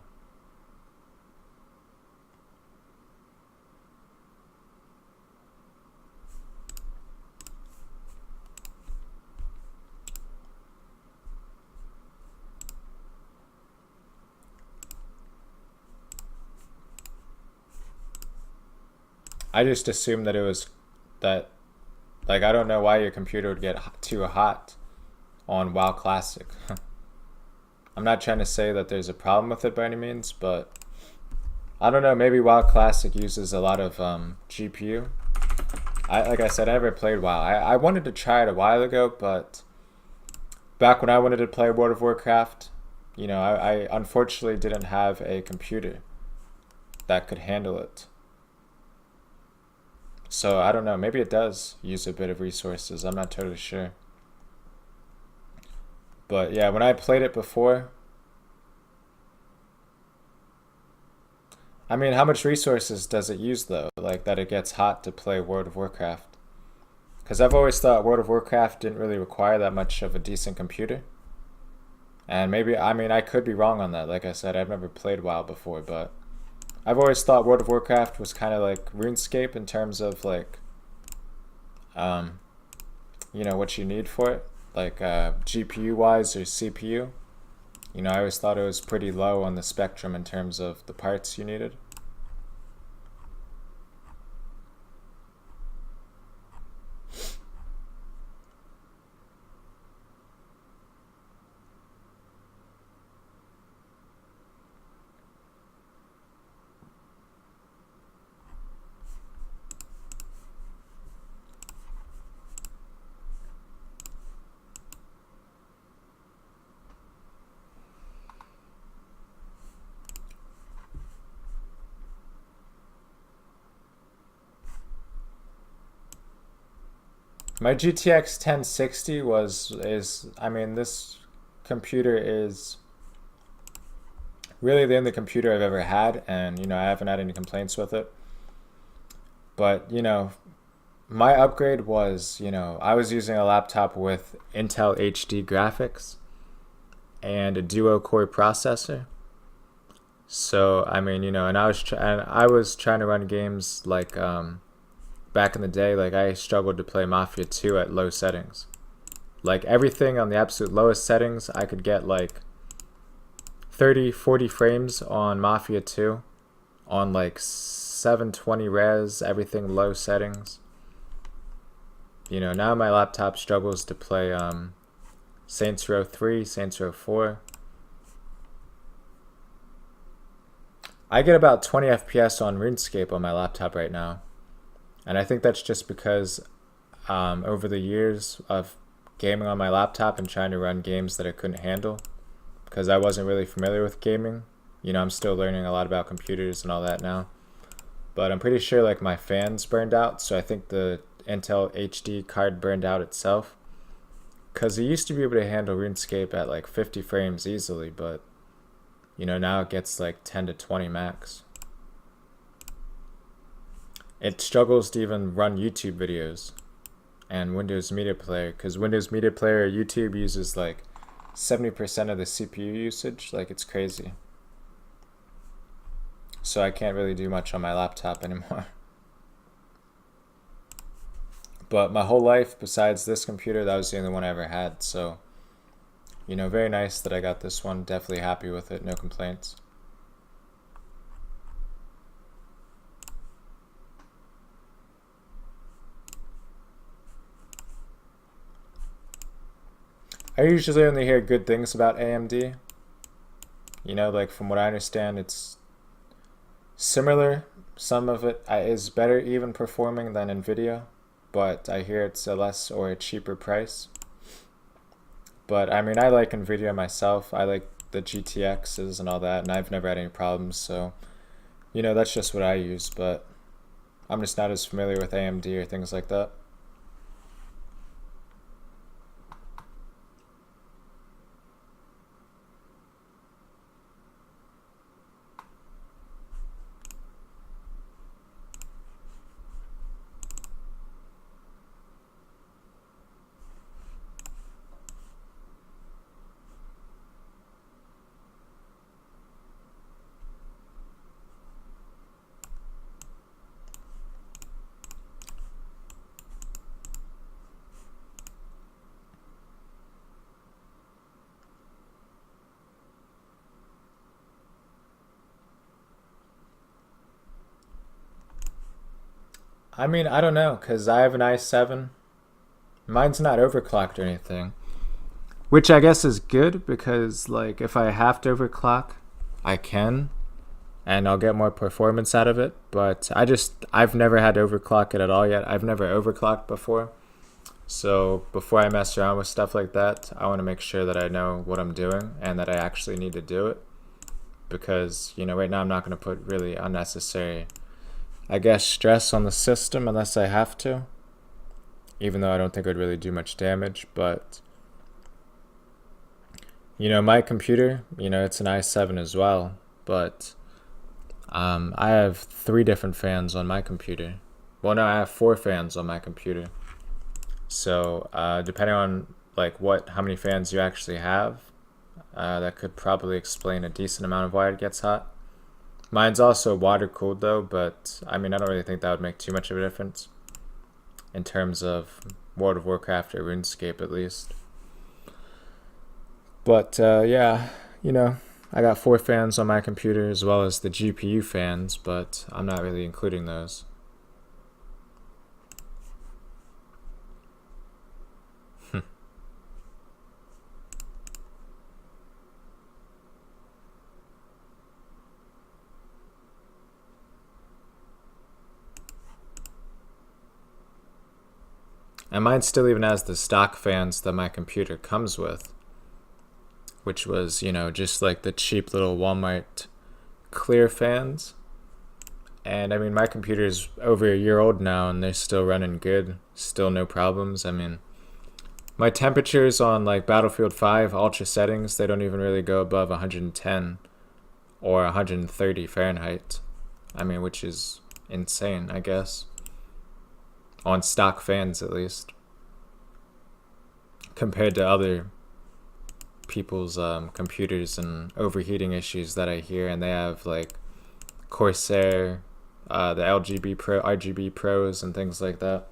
Speaker 1: I just assumed that it was that, like, I don't know why your computer would get too hot on WoW Classic. I'm not trying to say that there's a problem with it by any means, but I don't know, maybe WoW Classic uses a lot of GPU. Like I said, I never played WoW. I wanted to try it a while ago, but back when I wanted to play World of Warcraft, you know, I unfortunately didn't have a computer that could handle it. So I don't know, maybe it does use a bit of resources. I'm not totally sure. But yeah, when I played it before, I mean, how much resources does it use though? Like that it gets hot to play World of Warcraft? Because I've always thought World of Warcraft didn't really require that much of a decent computer. And maybe, I mean, I could be wrong on that. Like I said, I've never played WoW before, but I've always thought World of Warcraft was kind of like RuneScape in terms of like, you know, what you need for it, like GPU wise or CPU. You know, I always thought it was pretty low on the spectrum in terms of the parts you needed. My GTX 1060 I mean, this computer is really the only computer I've ever had, and you know, I haven't had any complaints with it. But, you know, my upgrade was, you know, I was using a laptop with Intel HD graphics and a duo core processor. So, I mean, you know, and I was trying to run games like back in the day, like I struggled to play Mafia 2 at low settings. Like everything on the absolute lowest settings, I could get like 30, 40 frames on Mafia 2 on like 720 res, everything low settings. You know, now my laptop struggles to play Saints Row 3, Saints Row 4. I get about 20 FPS on RuneScape on my laptop right now. And I think that's just because over the years of gaming on my laptop and trying to run games that I couldn't handle, because I wasn't really familiar with gaming. You know, I'm still learning a lot about computers and all that now. But I'm pretty sure like my fans burned out, so I think the Intel HD card burned out itself. Because it used to be able to handle RuneScape at like 50 frames easily, but you know, now it gets like 10 to 20 max. It struggles to even run YouTube videos and Windows Media Player, because Windows Media Player YouTube uses like 70% of the CPU usage. Like, it's crazy. So I can't really do much on my laptop anymore. But my whole life, besides this computer, that was the only one I ever had. So, you know, very nice that I got this one. Definitely happy with it. No complaints. I usually only hear good things about AMD. You know, like from what I understand, it's similar. Some of it is better even performing than NVIDIA, but I hear it's a less or a cheaper price. But I mean, I like NVIDIA myself. I like the GTXs and all that, and I've never had any problems. So, you know, that's just what I use, but I'm just not as familiar with AMD or things like that. I mean, I don't know, because I have an i7. Mine's not overclocked or anything. Which I guess is good, because like if I have to overclock, I can. And I'll get more performance out of it. But I've never had to overclock it at all yet. I've never overclocked before. So before I mess around with stuff like that, I want to make sure that I know what I'm doing and that I actually need to do it. Because, you know, right now I'm not going to put really unnecessary, I guess, stress on the system unless I have to. Even though I don't think it would really do much damage. But, you know, my computer, you know, it's an i7 as well. But I have 3 different fans on my computer. Well, no, I have 4 fans on my computer. So depending on like how many fans you actually have, that could probably explain a decent amount of why it gets hot. Mine's also water cooled though, but I mean, I don't really think that would make too much of a difference in terms of World of Warcraft or RuneScape at least. But yeah, you know, I got 4 fans on my computer as well as the GPU fans, but I'm not really including those. And mine still even has the stock fans that my computer comes with, which was, you know, just like the cheap little Walmart clear fans. And I mean, my computer is over a year old now and they're still running good, still no problems. I mean, my temperatures on like Battlefield 5 ultra settings, they don't even really go above 110 or 130 Fahrenheit. I mean, which is insane, I guess. On stock fans at least, compared to other people's computers and overheating issues that I hear, and they have like Corsair, the RGB Pros and things like that.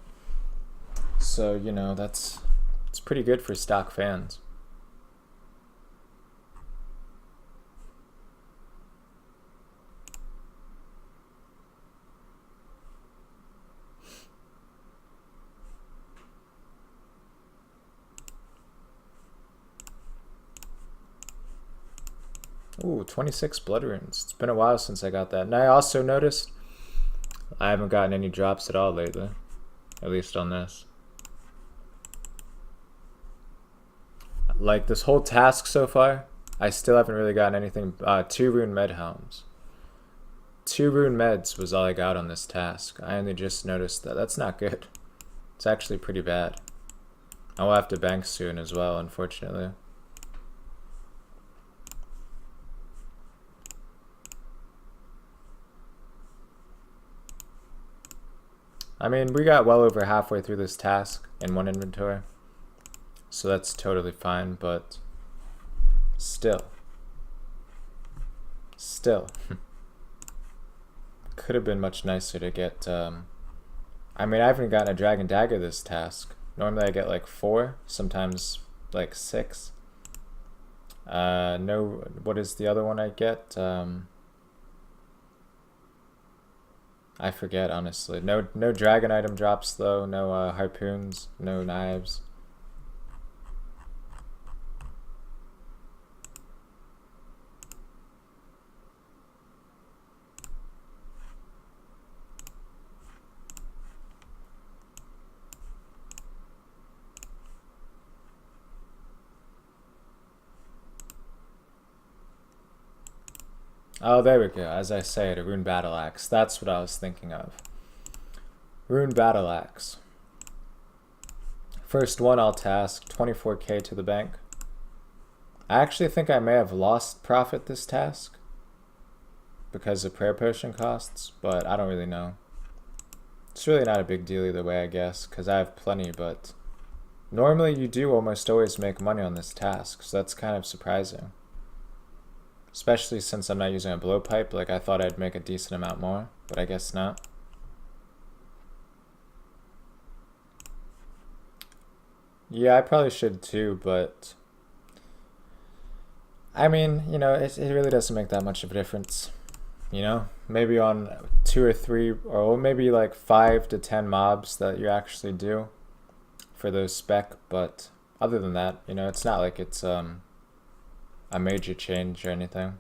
Speaker 1: So, you know, it's pretty good for stock fans. Ooh, 26 blood runes. It's been a while since I got that. And I also noticed I haven't gotten any drops at all lately. At least on this. Like this whole task so far, I still haven't really gotten anything. 2 rune med helms. 2 rune meds was all I got on this task. I only just noticed that. That's not good. It's actually pretty bad. I will have to bank soon as well, unfortunately. I mean, we got well over halfway through this task in one inventory, so that's totally fine, but still. Could have been much nicer to get, I mean, I haven't gotten a dragon dagger this task. Normally I get like 4, sometimes like 6. No, what is the other one I get? I forget, honestly. No dragon item drops though, no harpoons, no knives. Oh, there we go. As I say, a rune battle axe. That's what I was thinking of. Rune battle axe. First one I'll task, 24k to the bank. I actually think I may have lost profit this task because of prayer potion costs, but I don't really know. It's really not a big deal either way, I guess, because I have plenty, but normally you do almost always make money on this task, so that's kind of surprising. Especially since I'm not using a blowpipe, like I thought I'd make a decent amount more, but I guess not. Yeah, I probably should too, but I mean, you know, it really doesn't make that much of a difference. You know, maybe on 2 or 3, or maybe like 5 to 10 mobs that you actually do for those spec, but other than that, you know, it's not like it's a major change or anything.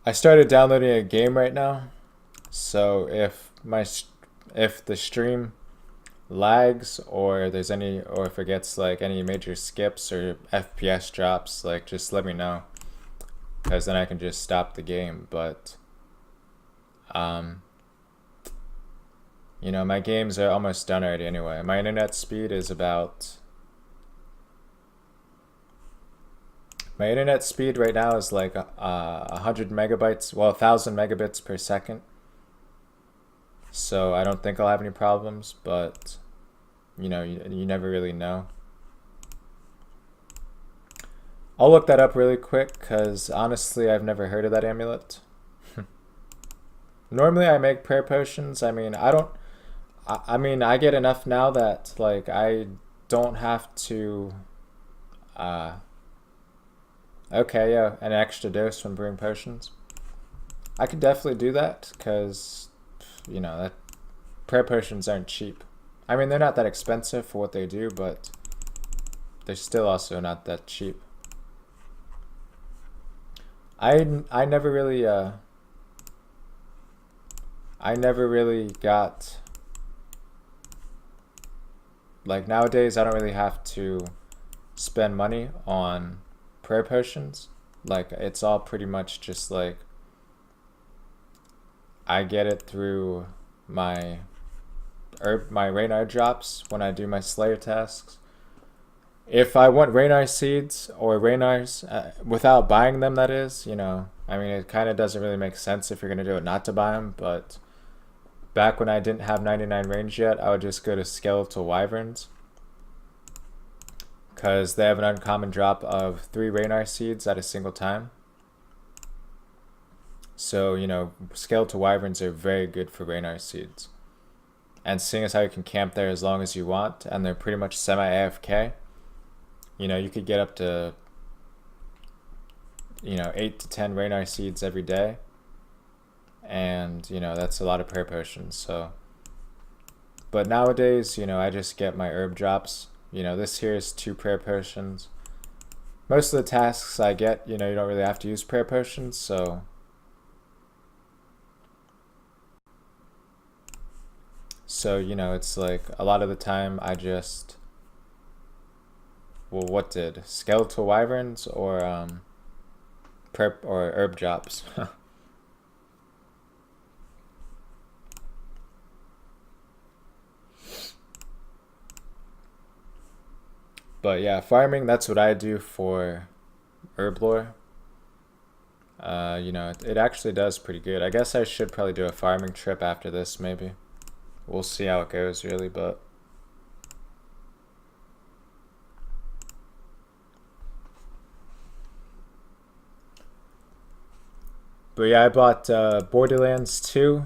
Speaker 1: I started downloading a game right now, so if the stream lags or there's or if it gets like any major skips or FPS drops, like just let me know, because then I can just stop the game. But you know, my games are almost done already anyway. My internet speed is about my internet speed right now is like 100 megabytes, well, 1,000 megabits per second. So I don't think I'll have any problems, but you know, you never really know. I'll look that up really quick, because honestly I've never heard of that amulet. Normally I make prayer potions. I mean, I get enough now that like I don't have to okay, yeah, an extra dose when brewing potions. I could definitely do that, because you know, that prayer potions aren't cheap. I mean, they're not that expensive for what they do, but they're still also not that cheap. I never really got, like, nowadays I don't really have to spend money on prayer potions. Like, it's all pretty much just like I get it through my Raynar drops when I do my Slayer tasks. If I want Raynar seeds or Raynars without buying them, that is, you know, I mean, it kind of doesn't really make sense if you're going to do it not to buy them, but back when I didn't have 99 range yet, I would just go to Skeletal Wyverns, because they have an uncommon drop of 3 Raynar seeds at a single time. So, you know, Skeletal Wyverns are very good for Raynar seeds. And seeing as how you can camp there as long as you want, and they're pretty much semi-AFK, you know, you could get up to, you know, 8 to 10 Raynar seeds every day. And, you know, that's a lot of prayer potions, so. But nowadays, you know, I just get my herb drops. You know, this here is 2 prayer potions. Most of the tasks I get, you know, you don't really have to use prayer potions, so So, you know, it's like a lot of the time I just, well, what did? Skeletal wyverns or prep or herb drops? But yeah, farming, that's what I do for herb lore. You know, it actually does pretty good. I guess I should probably do a farming trip after this, maybe. We'll see how it goes, really, but... But yeah, I bought Borderlands 2,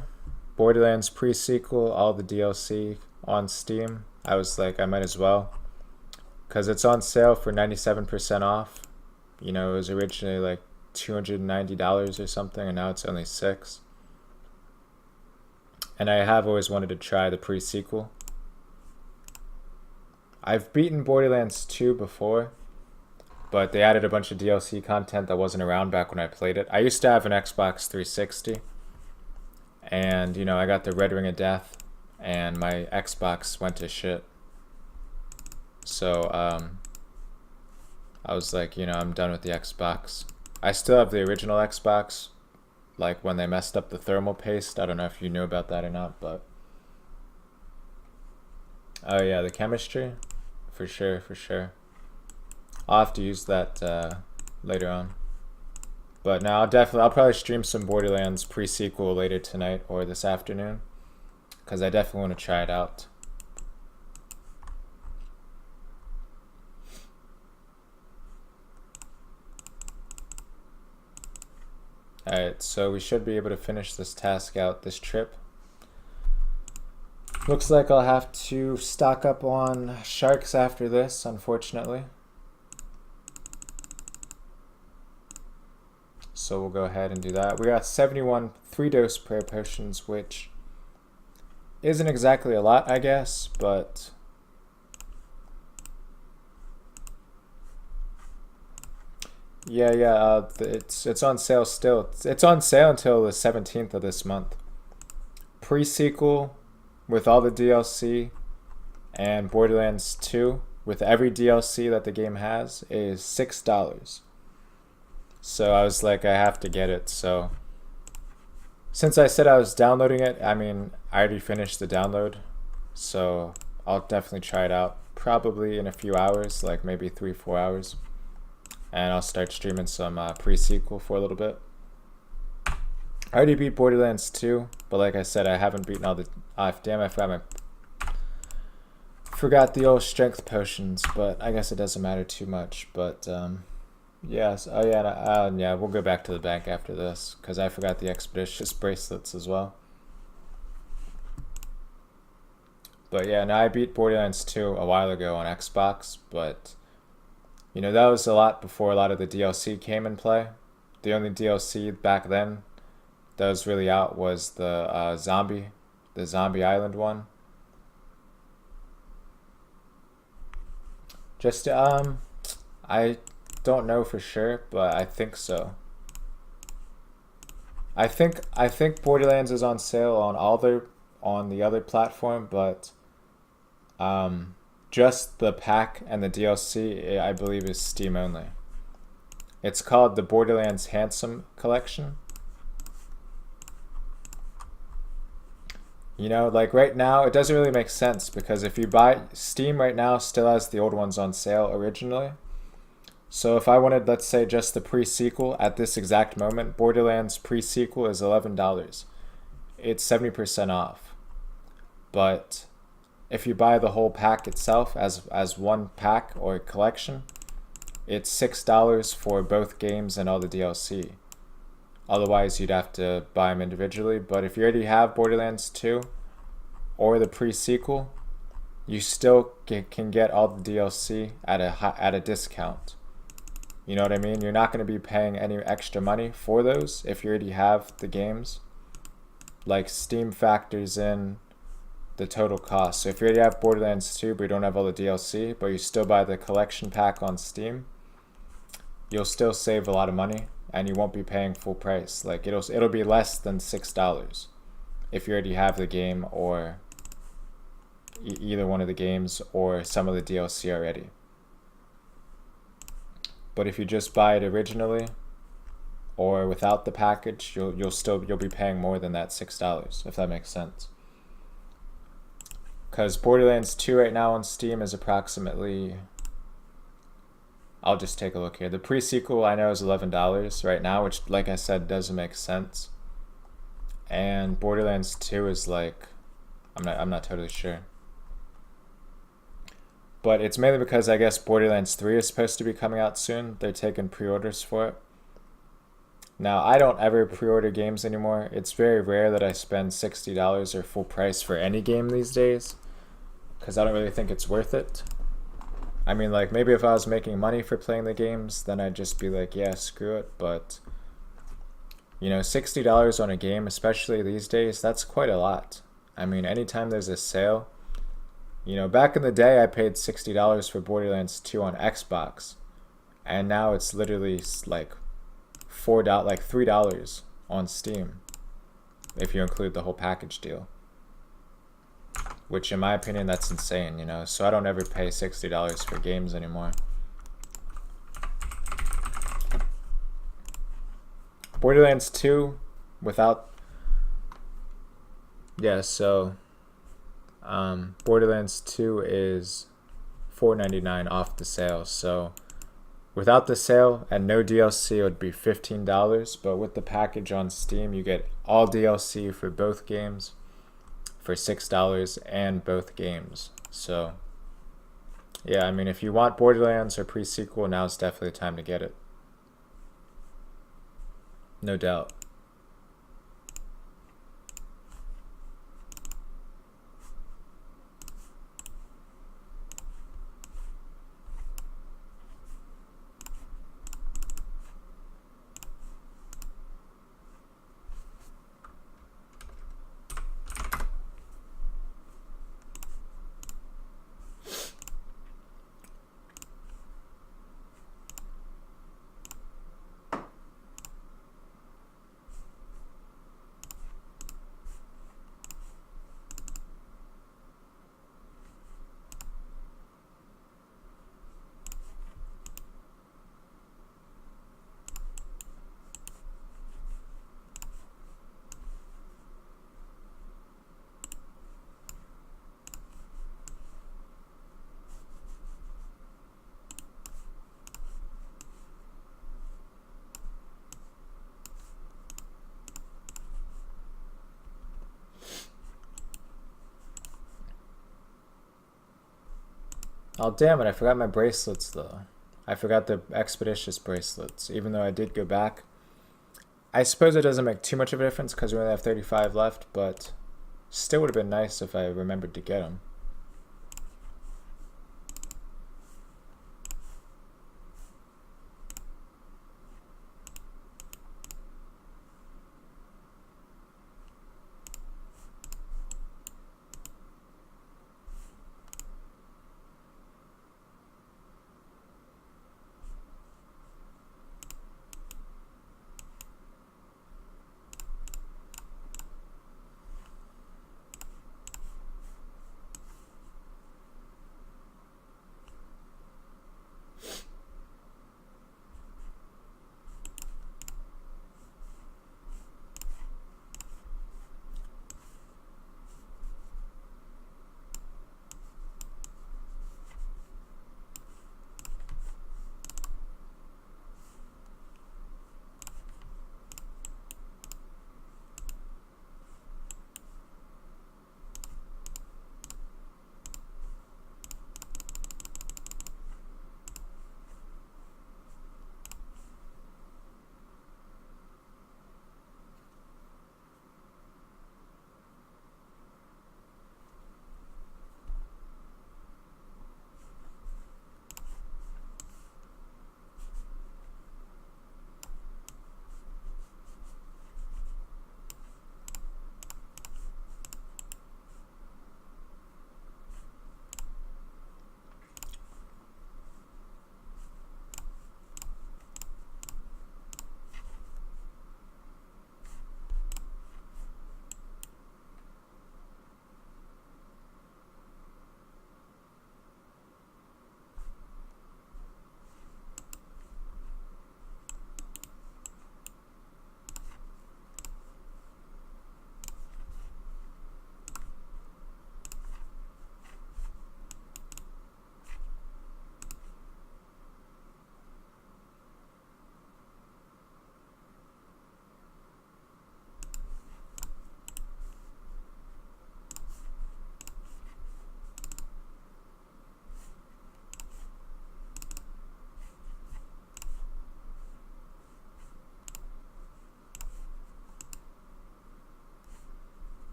Speaker 1: Borderlands pre-sequel, all the DLC on Steam. I was like, I might as well. Because it's on sale for 97% off. You know, it was originally like $290 or something, and now it's only $6. And I have always wanted to try the pre-sequel. I've beaten Borderlands 2 before, but they added a bunch of DLC content that wasn't around back when I played it. I used to have an Xbox 360, and, you know, I got the Red Ring of Death, and my Xbox went to shit. So, I was like, you know, I'm done with the Xbox. I still have the original Xbox, like when they messed up the thermal paste. I don't know if you knew about that or not, but... Oh yeah, the chemistry? For sure, for sure. I'll have to use that later on. But now I'll probably stream some Borderlands pre-sequel later tonight or this afternoon, because I definitely want to try it out. Alright, so we should be able to finish this task out this trip. Looks like I'll have to stock up on sharks after this, unfortunately. So we'll go ahead and do that. We got 71 3-dose prayer potions, which isn't exactly a lot, I guess, but... Yeah, it's on sale still. It's on sale until the 17th of this month. Pre-sequel with all the DLC and Borderlands 2 with every DLC that the game has is $6. So I was like, I have to get it. So since I said I was downloading it, I mean, I already finished the download. So I'll definitely try it out. Probably in a few hours, like maybe 3-4 hours. And I'll start streaming some pre-sequel for a little bit. I already beat Borderlands 2, but like I said, I haven't beaten all the... damn, I forgot the old strength potions, but I guess it doesn't matter too much. But, yes. Oh, yeah, yeah, we'll go back to the bank after this, because I forgot the expeditious bracelets as well. But yeah, now I beat Borderlands 2 a while ago on Xbox, but... You know, that was a lot before a lot of the DLC came in play. The only DLC back then that was really out was the Zombie Island one. Just, I don't know for sure, but I think so. I think Borderlands is on sale on the other platform, but, just the pack and the DLC, I believe, is Steam only. It's called the Borderlands Handsome Collection. You know, like right now, it doesn't really make sense because if you buy Steam right now, still has the old ones on sale originally. So if I wanted, let's say, just the pre-sequel at this exact moment, Borderlands pre-sequel is $11. It's 70% off. But if you buy the whole pack itself as one pack or collection, it's $6 for both games and all the DLC. Otherwise, you'd have to buy them individually. But if you already have Borderlands 2 or the pre-sequel, you still can get all the DLC at a discount. You know what I mean? You're not going to be paying any extra money for those if you already have the games. Like Steam factors in the total cost. So if you already have Borderlands 2 but you don't have all the DLC, but you still buy the collection pack on Steam, you'll still save a lot of money and you won't be paying full price. Like it'll be less than $6 if you already have the game or either one of the games or some of the DLC already. But if you just buy it originally or without the package, you'll be paying more than that $6, if that makes sense. Because Borderlands 2 right now on Steam is approximately, I'll just take a look here. The pre-sequel I know is $11 right now, which, like I said, doesn't make sense. And Borderlands 2 is like, I'm not totally sure. But it's mainly because I guess Borderlands 3 is supposed to be coming out soon. They're taking pre-orders for it. Now, I don't ever pre-order games anymore. It's very rare that I spend $60 or full price for any game these days, because I don't really think it's worth it. I mean, like, maybe if I was making money for playing the games, then I'd just be like, yeah, screw it. But, you know, $60 on a game, especially these days, that's quite a lot. I mean, anytime there's a sale, you know, back in the day, I paid $60 for Borderlands 2 on Xbox, and now it's literally like $3 on Steam, if you include the whole package deal. Which, in my opinion, that's insane, you know. So I don't ever pay $60 for games anymore. Borderlands 2 without, yeah. So Borderlands 2 is $4.99 off the sale. So without the sale and no DLC, it would be $15. But with the package on Steam, you get all DLC for both games for $6 and both games. So yeah, I mean, if you want Borderlands or pre-sequel, now's definitely the time to get it. No doubt. Oh, damn it, I forgot my bracelets, though. I forgot the Expeditious bracelets, even though I did go back. I suppose it doesn't make too much of a difference because we only have 35 left, but still would have been nice if I remembered to get them.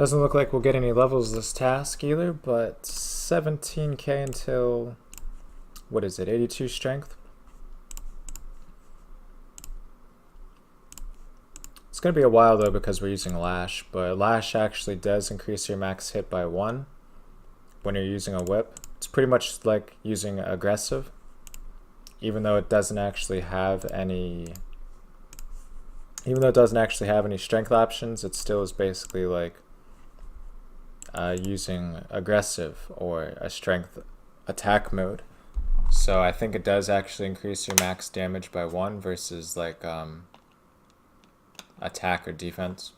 Speaker 1: Doesn't look like we'll get any levels this task either, but 17k until, what is it, 82 strength? It's going to be a while though because we're using Lash, but Lash actually does increase your max hit by 1 when you're using a whip. It's pretty much like using Aggressive, even though it doesn't actually have any strength options. It still is basically like using Aggressive or a strength attack mode. So I think it does actually increase your max damage by 1 versus like attack or defense.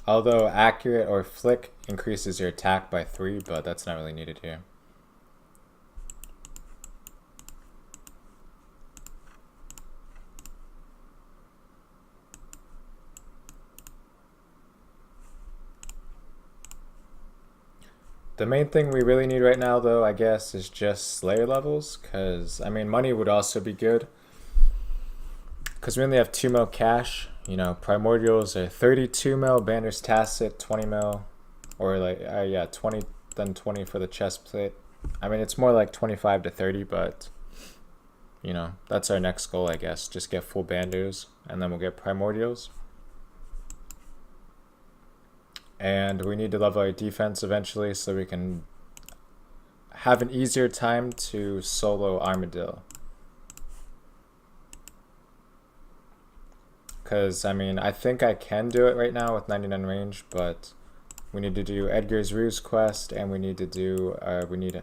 Speaker 1: Although accurate or flick increases your attack by 3, but that's not really needed here. The main thing we really need right now, though, I guess, is just Slayer levels, because, I mean, money would also be good. Because we only have 2 mil cash. You know, Primordials are 32 mil, Banner's Tacit 20 mil, or like, yeah, 20, then 20 for the chest plate. I mean, it's more like 25 to 30, but, you know, that's our next goal, I guess. Just get full Banders, and then we'll get Primordials. And we need to level our defense eventually so we can have an easier time to solo Armadillo. Because, I mean, I think I can do it right now with 99 range, but we need to do Edgar's Ruse quest, and we need to do, we need a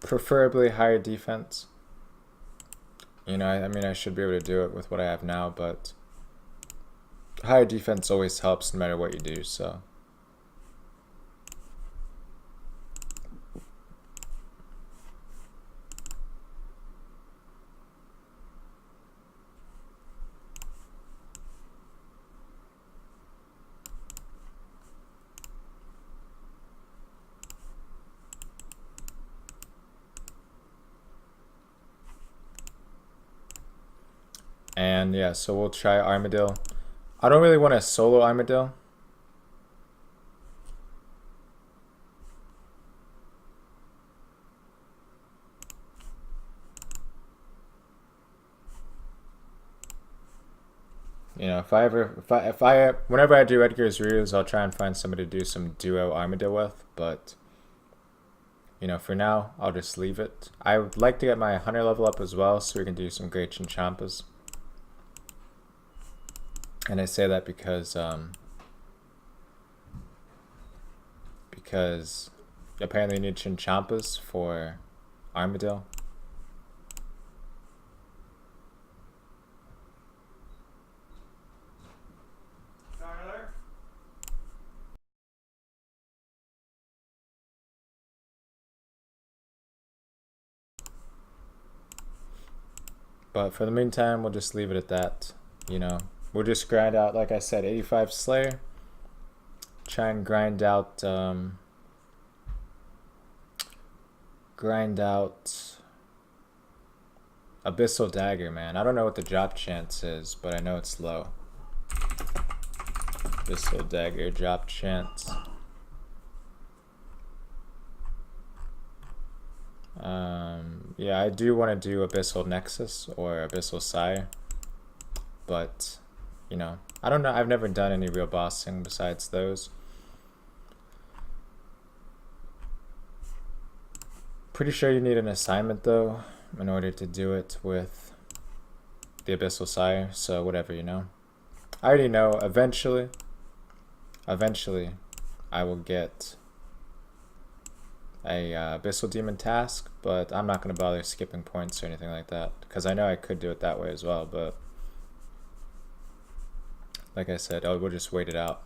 Speaker 1: preferably higher defense. You know, I mean, I should be able to do it with what I have now, but higher defense always helps no matter what you do, so. And yeah, so we'll try Armadillo. I don't really want to solo Armadillo. You know, whenever I do Edgar's Ruse, I'll try and find somebody to do some duo Armadillo with, but you know, for now, I'll just leave it. I would like to get my Hunter level up as well, so we can do some great Chinchampas. And I say that because apparently you need Chinchampas for Armadillo. But for the meantime, we'll just leave it at that. You know, we'll just grind out, like I said, 85 Slayer. Try and grind out Abyssal Dagger, man. I don't know what the drop chance is, but I know it's low. Abyssal Dagger drop chance. Yeah, I do want to do Abyssal Nexus or Abyssal Sire, but you know, I don't know. I've never done any real bossing besides those. Pretty sure you need an assignment though in order to do it with the Abyssal Sire, so whatever, you know. I already know eventually I will get a Abyssal Demon task, but I'm not going to bother skipping points or anything like that, because I know I could do it that way as well, but like I said, we'll just wait it out.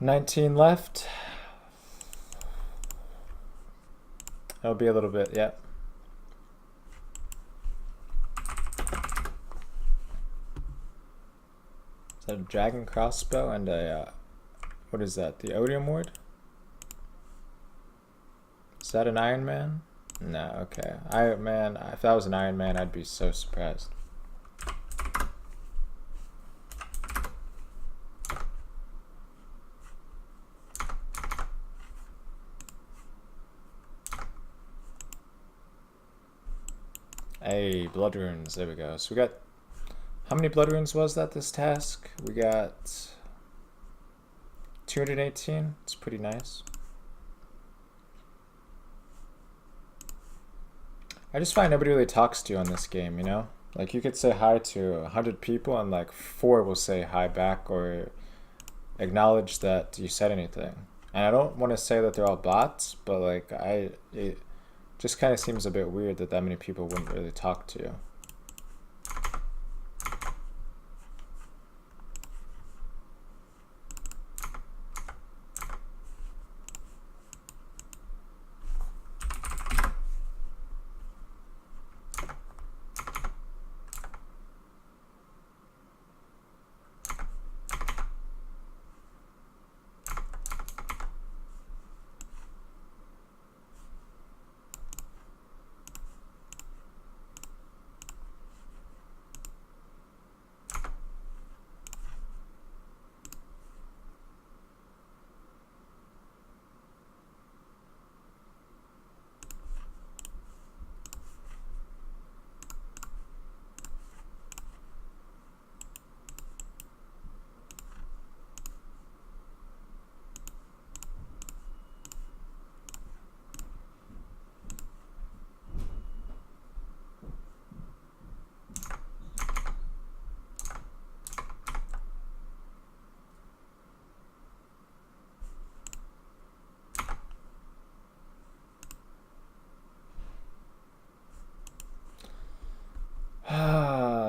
Speaker 1: 19 left. It'll be a little bit, yeah. Is that a dragon crossbow and a, what is that, the Odium Ward? Is that an Iron Man? No, okay. Iron Man, if that was an Iron Man, I'd be so surprised. Hey, blood runes, there we go. So we got, how many blood runes was that this task? We got 218, it's pretty nice. I just find nobody really talks to you on this game, you know? Like, you could say hi to 100 people and like 4 will say hi back or acknowledge that you said anything. And I don't want to say that they're all bots, but like, it just kind of seems a bit weird that many people wouldn't really talk to you.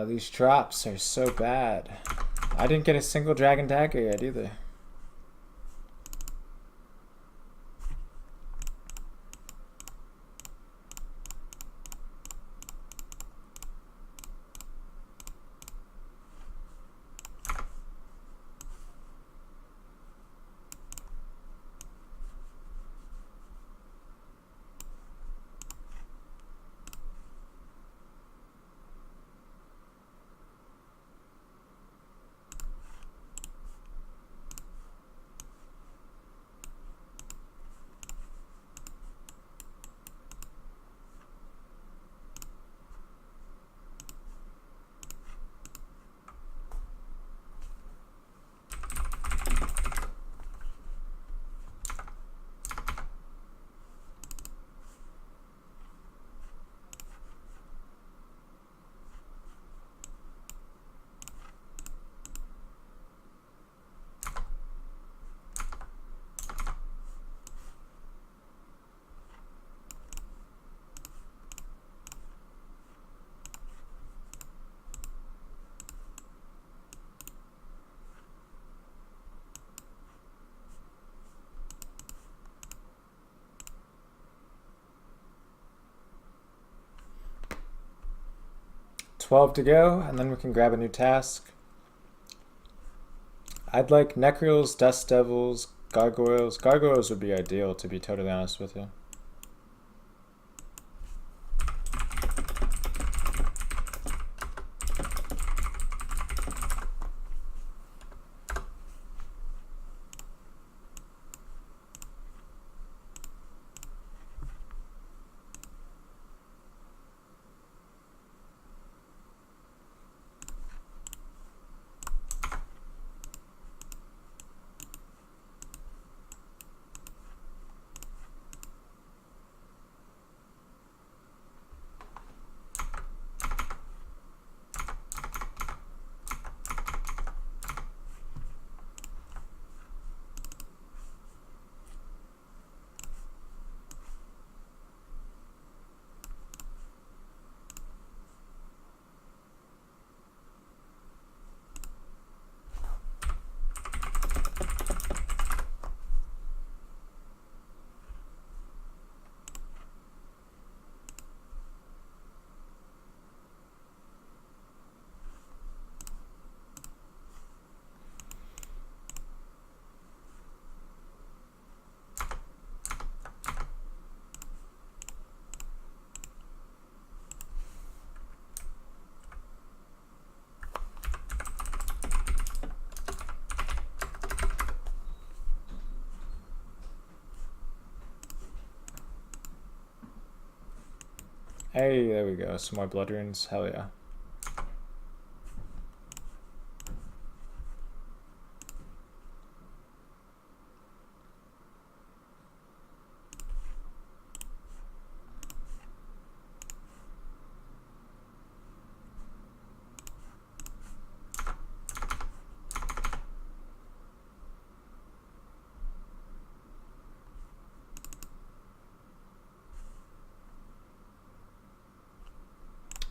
Speaker 1: These drops are so bad. I didn't get a single dragon dagger yet either. $12 to go, and then we can grab a new task. I'd like Necryls, Dust Devils, Gargoyles. Gargoyles would be ideal, to be totally honest with you. Hey, there we go. Some more blood runes. Hell yeah.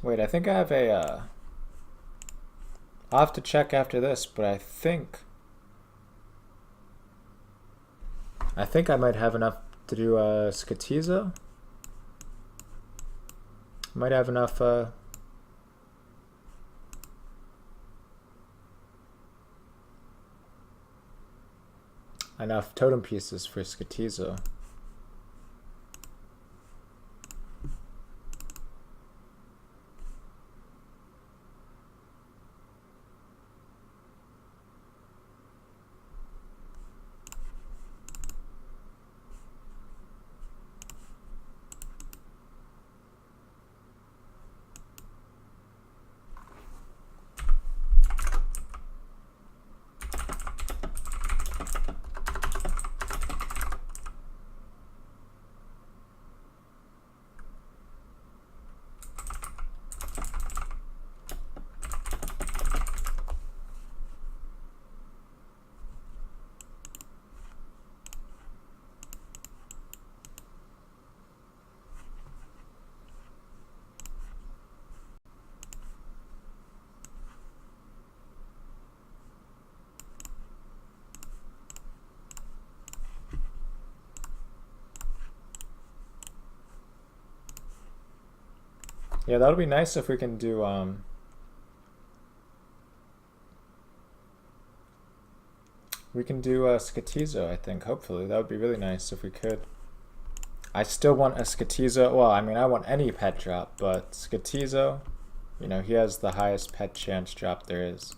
Speaker 1: Wait, I think I have a, I'll have to check after this, but I think I might have enough to do Skatizo. Might have enough enough totem pieces for Skatizo. Yeah, that'll be nice if we can do Skatizo, I think, hopefully. That would be really nice if we could. I still want a Skatizo. Well, I mean, I want any pet drop, but Skatizo, you know, he has the highest pet chance drop there is.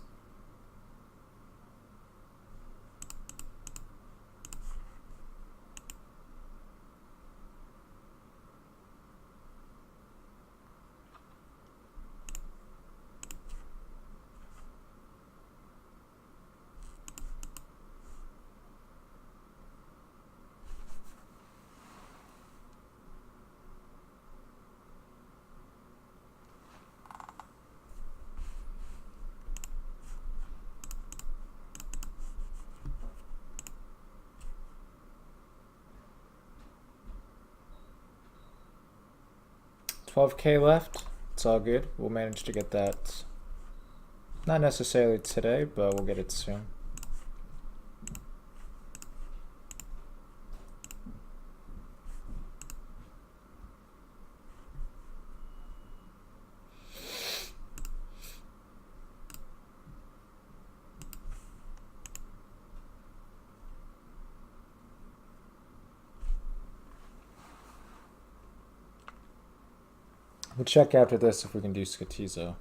Speaker 1: $12K left. It's all good. We'll manage to get that. Not necessarily today, but we'll get it soon. We'll check after this if we can do Skatizo.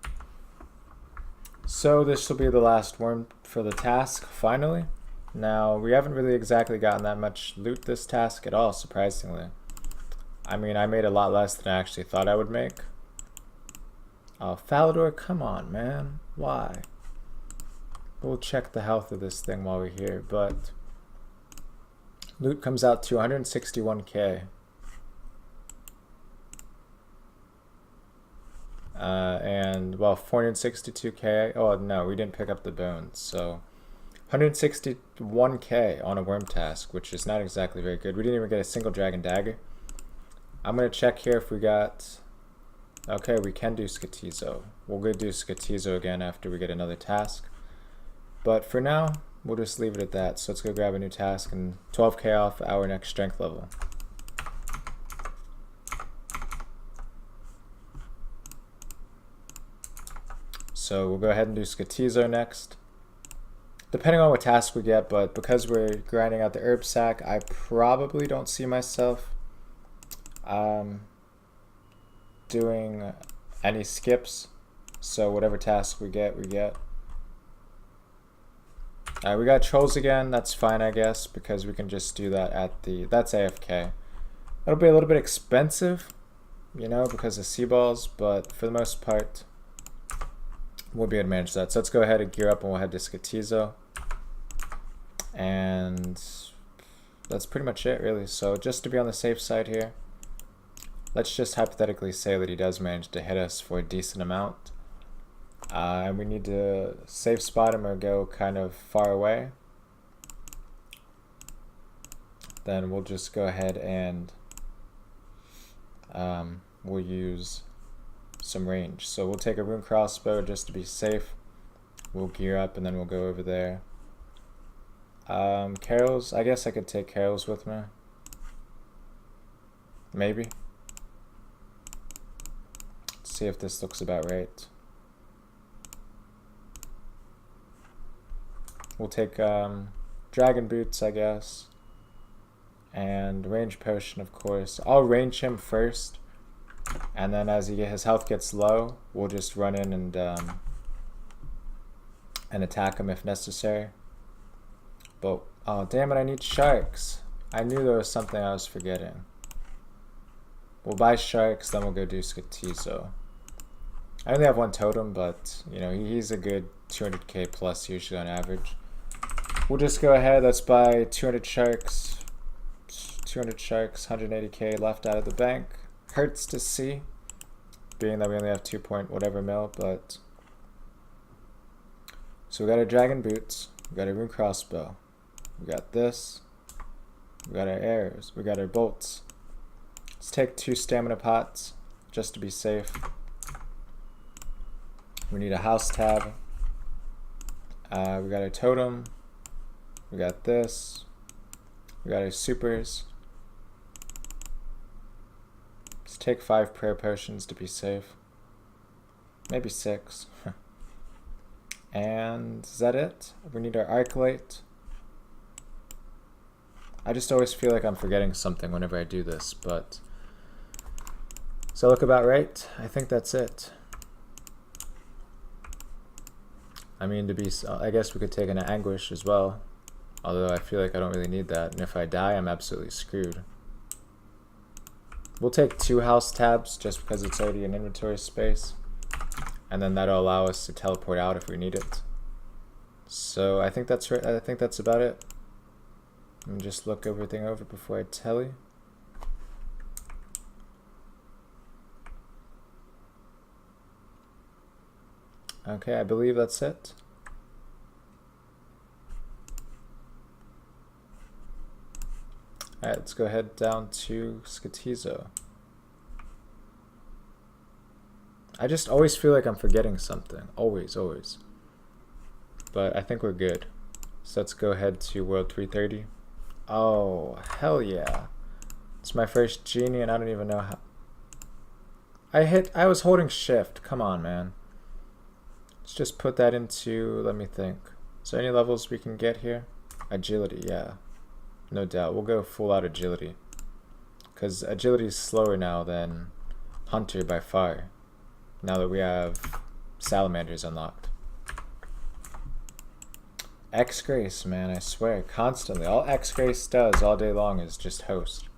Speaker 1: So this will be the last worm for the task, finally. Now, we haven't really exactly gotten that much loot this task at all, surprisingly. I mean, I made a lot less than I actually thought I would make. Oh, Falador, come on, man. Why? We'll check the health of this thing while we're here, but loot comes out to 161K. And, well, 462K. Oh, no, we didn't pick up the bones. So, 161K on a worm task, which is not exactly very good. We didn't even get a single dragon dagger. I'm going to check here if we got... Okay, we can do Skatizo. We'll go do Skatizo again after we get another task. But for now, we'll just leave it at that. So let's go grab a new task and 12K off our next strength level. So we'll go ahead and do Skatizo next. Depending on what task we get, but because we're grinding out the herb sack, I probably don't see myself doing any skips. So whatever task we get, we get. We got trolls again. That's fine, I guess, because we can just do that at the... That's AFK. It'll be a little bit expensive, you know, because of sea balls, but for the most part, we'll be able to manage that. So let's go ahead and gear up and we'll head to Skatizo. And that's pretty much it, really. So just to be on the safe side here, let's just hypothetically say that he does manage to hit us for a decent amount. And we need to safe spot him or go kind of far away. Then we'll just go ahead and we'll use some range. So we'll take a rune crossbow just to be safe. We'll gear up and then we'll go over there. Carols, I guess I could take Carols with me. Maybe. Let's see if this looks about right. We'll take dragon boots, I guess. And range potion, of course. I'll range him first. And then as his health gets low, we'll just run in and attack him if necessary. But, oh damn it, I need sharks. I knew there was something I was forgetting. We'll buy sharks, then we'll go do Skatizo. I only have one totem, but, you know, he's a good 200k plus usually on average. We'll just go ahead, let's buy 200 sharks. 200 sharks, 180k left out of the bank. Hurts to see, being that we only have 2 point whatever mil, but... So we got our dragon boots, we got our rune crossbow, we got this, we got our arrows, we got our bolts. Let's take 2 stamina pots, just to be safe. We need a house tab. We got our totem, we got this, we got our supers. Let's take 5 prayer potions to be safe. Maybe 6. And is that it? We need our Arclight. I just always feel like I'm forgetting something whenever I do this, but... Does that look about right? I think that's it. I mean, I guess we could take an Anguish as well. Although I feel like I don't really need that, and if I die, I'm absolutely screwed. We'll take 2 house tabs just because it's already an inventory space. And then that'll allow us to teleport out if we need it. So I think that's right. I think that's about it. Let me just look everything over before I tell you. Okay, I believe that's it. Alright, let's go ahead down to Skatizo. I just always feel like I'm forgetting something. Always, always. But I think we're good. So let's go ahead to World 330. Oh, hell yeah. It's my first genie and I don't even know how... I was holding shift. Come on, man. Let's just put that into, let me think. Is there any levels we can get here? Agility, yeah. No doubt. We'll go full out agility. Because agility is slower now than Hunter by far. Now that we have salamanders unlocked. X-Grace, man, I swear. Constantly. All X-Grace does all day long is just host.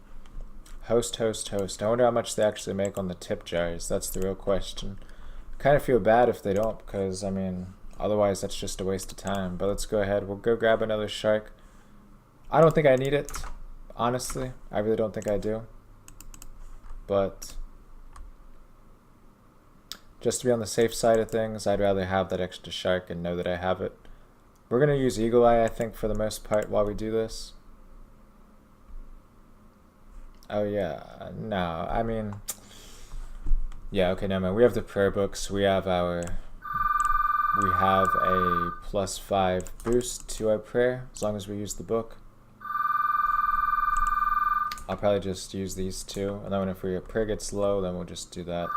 Speaker 1: Host, host, host. I wonder how much they actually make on the tip jars. That's the real question. I kind of feel bad if they don't because, I mean, otherwise that's just a waste of time. But let's go ahead. We'll go grab another shark. I don't think I need it, honestly. I really don't think I do. But just to be on the safe side of things, I'd rather have that extra shark and know that I have it. We're going to use Eagle Eye, I think, for the most part while we do this. Oh, yeah. No, I mean... Yeah, okay, never mind. We have the prayer books. We have a +5 boost to our prayer, as long as we use the book. I'll probably just use these 2, and then if our prayer gets low, then we'll just do that.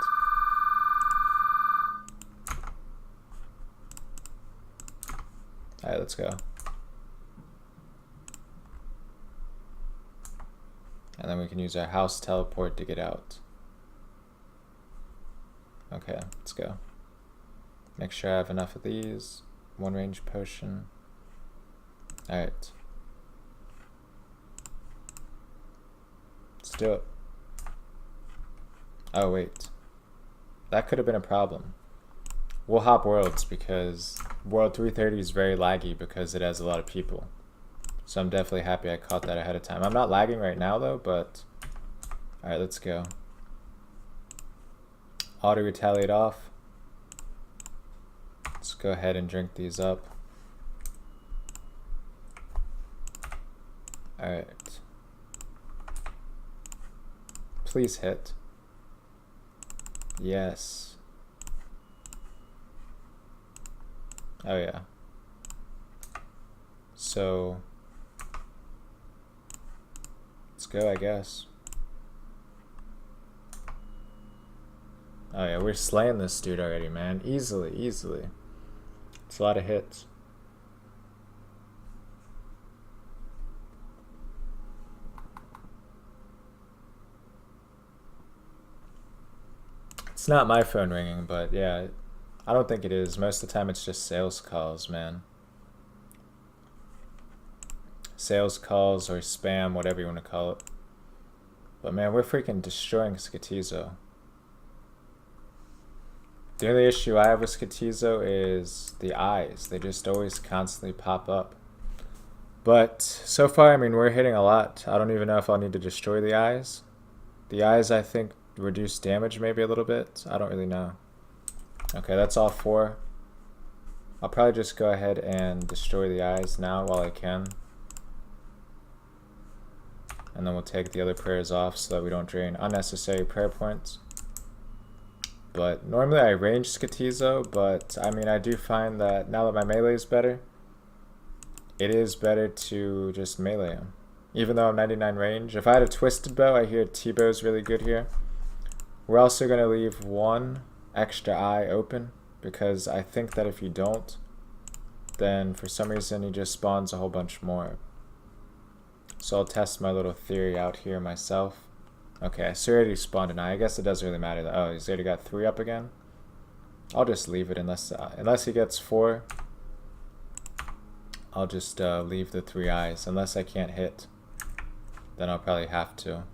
Speaker 1: Alright, let's go. And then we can use our house teleport to get out. Okay, let's go. Make sure I have enough of these. 1 range potion. Alright. Let's do it. Oh, wait. That could have been a problem. We'll hop worlds because World 330 is very laggy because it has a lot of people. So I'm definitely happy I caught that ahead of time. I'm not lagging right now though, but... Alright, let's go. Auto retaliate off. Let's go ahead and drink these up. Alright. Please hit. Yes. Oh yeah. So let's go, I guess. Oh yeah, we're slaying this dude already, man. Easily, easily. It's a lot of hits. It's not my phone ringing, but yeah, I don't think it is. Most of the time it's just sales calls, man. Sales calls or spam, whatever you want to call it. But man, we're freaking destroying Skatizo. The only issue I have with Skatizo is the eyes. They just always constantly pop up. But so far, I mean, we're hitting a lot. I don't even know if I'll need to destroy the eyes. The eyes, I think, reduce damage maybe a little bit. I don't really know. Okay, that's all 4. I'll probably just go ahead and destroy the eyes now while I can. And then we'll take the other prayers off so that we don't drain unnecessary prayer points. But normally I range Skatizo, but I mean I do find that now that my melee is better, it is better to just melee him. Even though I'm 99 range. If I had a twisted bow, I hear T-bow's really good here. We're also going to leave 1 extra eye open because I think that if you don't, then for some reason he just spawns a whole bunch more. So I'll test my little theory out here myself. Okay, so he already spawned an eye. I guess it doesn't really matter. Oh, he's already got 3 up again. I'll just leave it unless he gets 4. I'll just leave the 3 eyes unless I can't hit. Then I'll probably have to.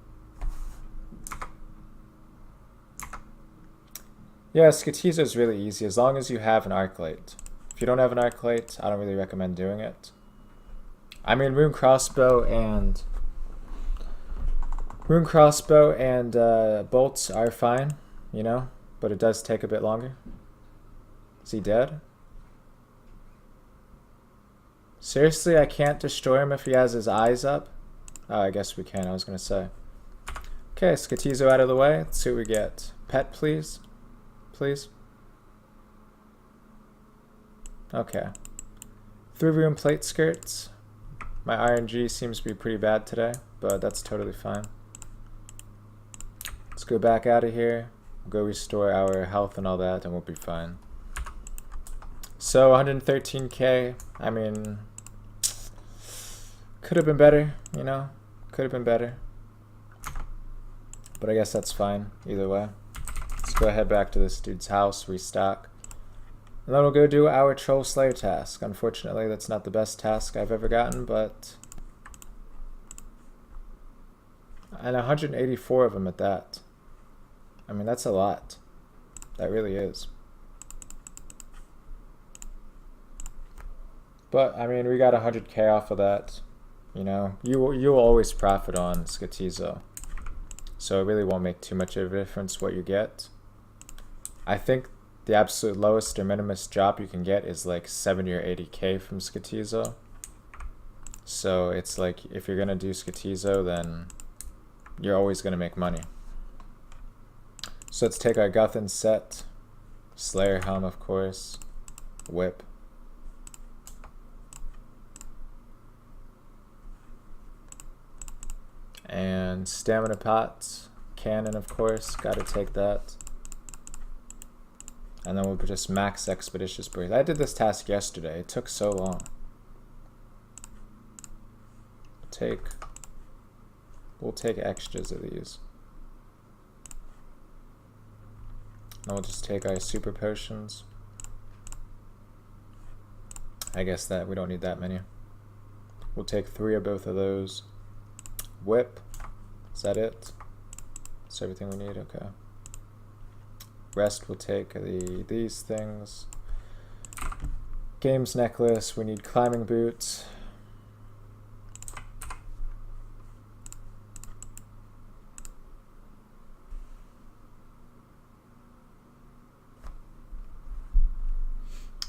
Speaker 1: Yeah, Skatizo is really easy as long as you have an arc light. If you don't have an arc light, I don't really recommend doing it. I mean, rune crossbow and bolts are fine, you know, but it does take a bit longer. Is he dead? Seriously, I can't destroy him if he has his eyes up? Oh, I guess we can, I was going to say. Okay, Skatizo out of the way. Let's see what we get. Pet, please. Please. Okay. 3 rune plate skirts. My RNG seems to be pretty bad today, but that's totally fine. Let's go back out of here. We'll go restore our health and all that, and we'll be fine. So 113k. I mean, could have been better, you know? Could have been better. But I guess that's fine, either way. Let's go ahead back to this dude's house, restock. And then we'll go do our Troll Slayer task. Unfortunately, that's not the best task I've ever gotten, but... And 184 of them at that. I mean, that's a lot. That really is. But, I mean, we got 100k off of that. You know, you will always profit on Skatizo. So it really won't make too much of a difference what you get. I think the absolute lowest or minimum drop you can get is like 70 or 80k from Skatizo. So it's like, if you're going to do Skatizo, then you're always going to make money. So let's take our Guthin set. Slayer helm, of course. Whip. And stamina pots. Cannon, of course. Gotta take that. And then we'll just max Expeditious Breeze. I did this task yesterday. It took so long. We'll take extras of these. And we'll just take our super potions. I guess that we don't need that many. We'll take 3 of both of those. Whip. Is that it? That's everything we need? Okay. Rest will take these things. Games necklace, we need climbing boots.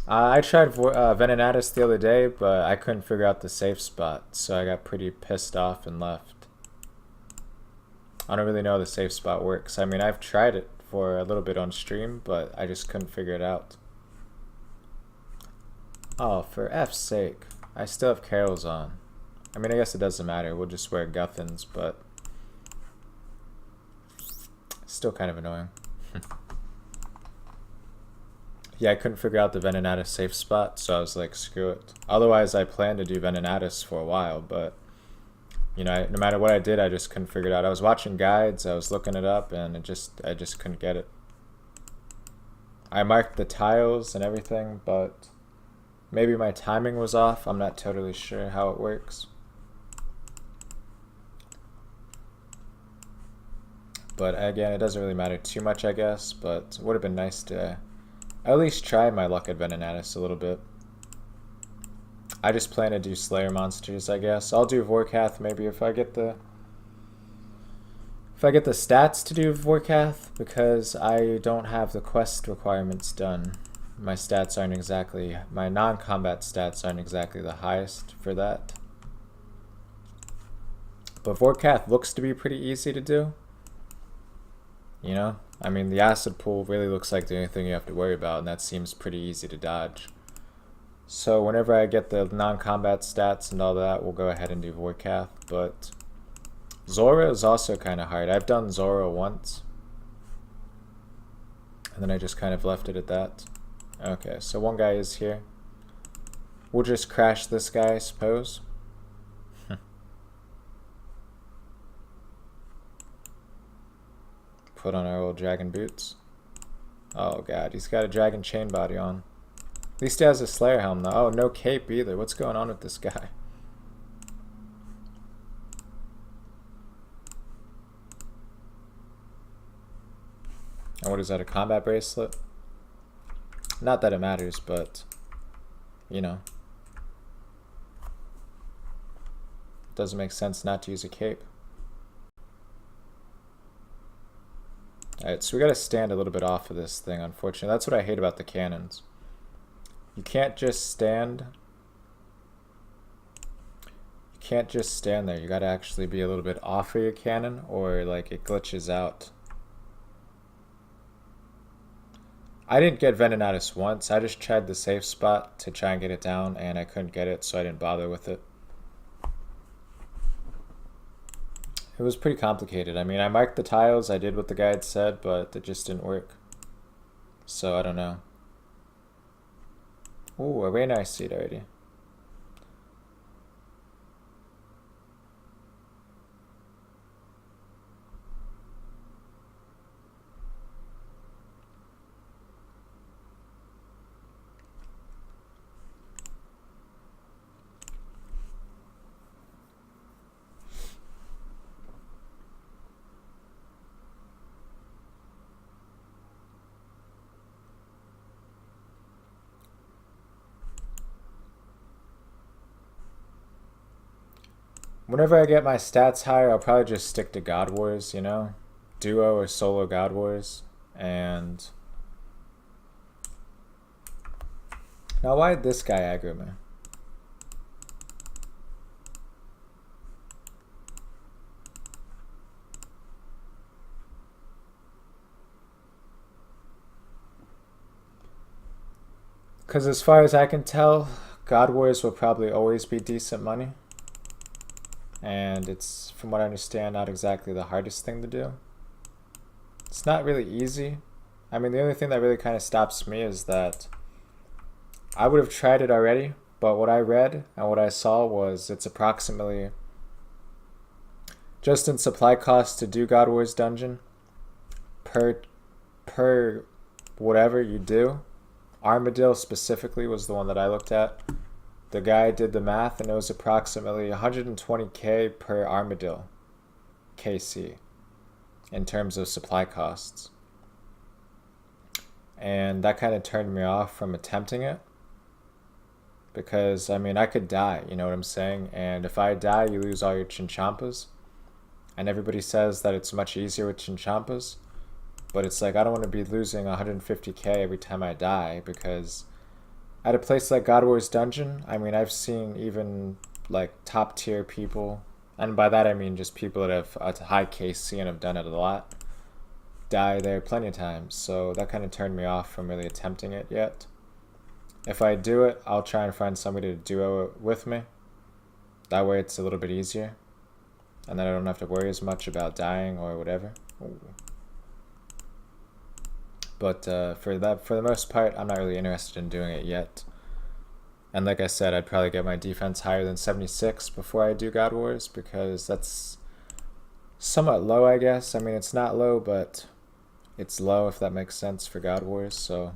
Speaker 1: I tried Venenatus the other day, but I couldn't figure out the safe spot, so I got pretty pissed off and left. I don't really know how the safe spot works. I mean, I've tried it for a little bit on stream, but I just couldn't figure it out. Oh, for F's sake. I still have Carol's on. I mean, I guess it doesn't matter. We'll just wear Guthins, but still kind of annoying. Yeah, I couldn't figure out the Venenatus safe spot, so I was like, screw it. Otherwise, I planned to do Venenatus for a while, but you know, no matter what I did, I just couldn't figure it out. I was watching guides, I was looking it up, and I just couldn't get it. I marked the tiles and everything, but maybe my timing was off. I'm not totally sure how it works. But again, it doesn't really matter too much, I guess, but it would have been nice to at least try my luck at Venenatus a little bit. I just plan to do Slayer monsters, I guess. I'll do Vorkath maybe if I get the stats to do Vorkath, because I don't have the quest requirements done. My stats aren't exactly, my non-combat stats aren't exactly the highest for that. But Vorkath looks to be pretty easy to do. You know? I mean, the acid pool really looks like the only thing you have to worry about, and that seems pretty easy to dodge. So whenever I get the non-combat stats and all that, we'll go ahead and do Vorkath. But Zora is also kind of hard. I've done Zora once, and then I just kind of left it at that. Okay, so one guy is here. We'll just crash this guy, I suppose. Put on our old dragon boots. Oh god, he's got a dragon chain body on. At least he has a Slayer helm though. Oh, no cape either. What's going on with this guy? And what is that, a combat bracelet? Not that it matters, but you know. It doesn't make sense not to use a cape. Alright, so we gotta stand a little bit off of this thing, unfortunately. That's what I hate about the cannons. You can't just stand. You can't just stand there. You gotta actually be a little bit off of your cannon, or like it glitches out. I didn't get Venenatus once. I just tried the safe spot to try and get it down, and I couldn't get it, so I didn't bother with it. It was pretty complicated. I mean, I marked the tiles, I did what the guide said, but it just didn't work. So, I don't know. Ooh, a very nice seat already. Whenever I get my stats higher, I'll probably just stick to God Wars, you know? Duo or solo God Wars. And now why'd this guy aggro me? Because as far as I can tell, God Wars will probably always be decent money. And it's, from what I understand, not exactly the hardest thing to do. It's not really easy. I mean, the only thing that really kind of stops me is that I would have tried it already, but what I read and what I saw was it's approximately, just in supply costs to do God Wars Dungeon, per whatever you do. Armadillo specifically was the one that I looked at. The guy did the math, and it was approximately 120k per Armadillo KC in terms of supply costs. And that kind of turned me off from attempting it. Because, I mean, I could die, you know what I'm saying? And if I die, you lose all your Chinchampas. And everybody says that it's much easier with Chinchampas. But it's like, I don't want to be losing 150k every time I die, because at a place like God Wars Dungeon, I mean, I've seen even like top tier people, and by that I mean just people that have a high KC and have done it a lot, die there plenty of times. So that kind of turned me off from really attempting it yet. If I do it, I'll try and find somebody to duo it with me. That way it's a little bit easier. And then I don't have to worry as much about dying or whatever. Ooh. But for the most part, I'm not really interested in doing it yet. And like I said, I'd probably get my defense higher than 76 before I do God Wars, because that's somewhat low, I guess. I mean, it's not low, but it's low, if that makes sense, for God Wars, so...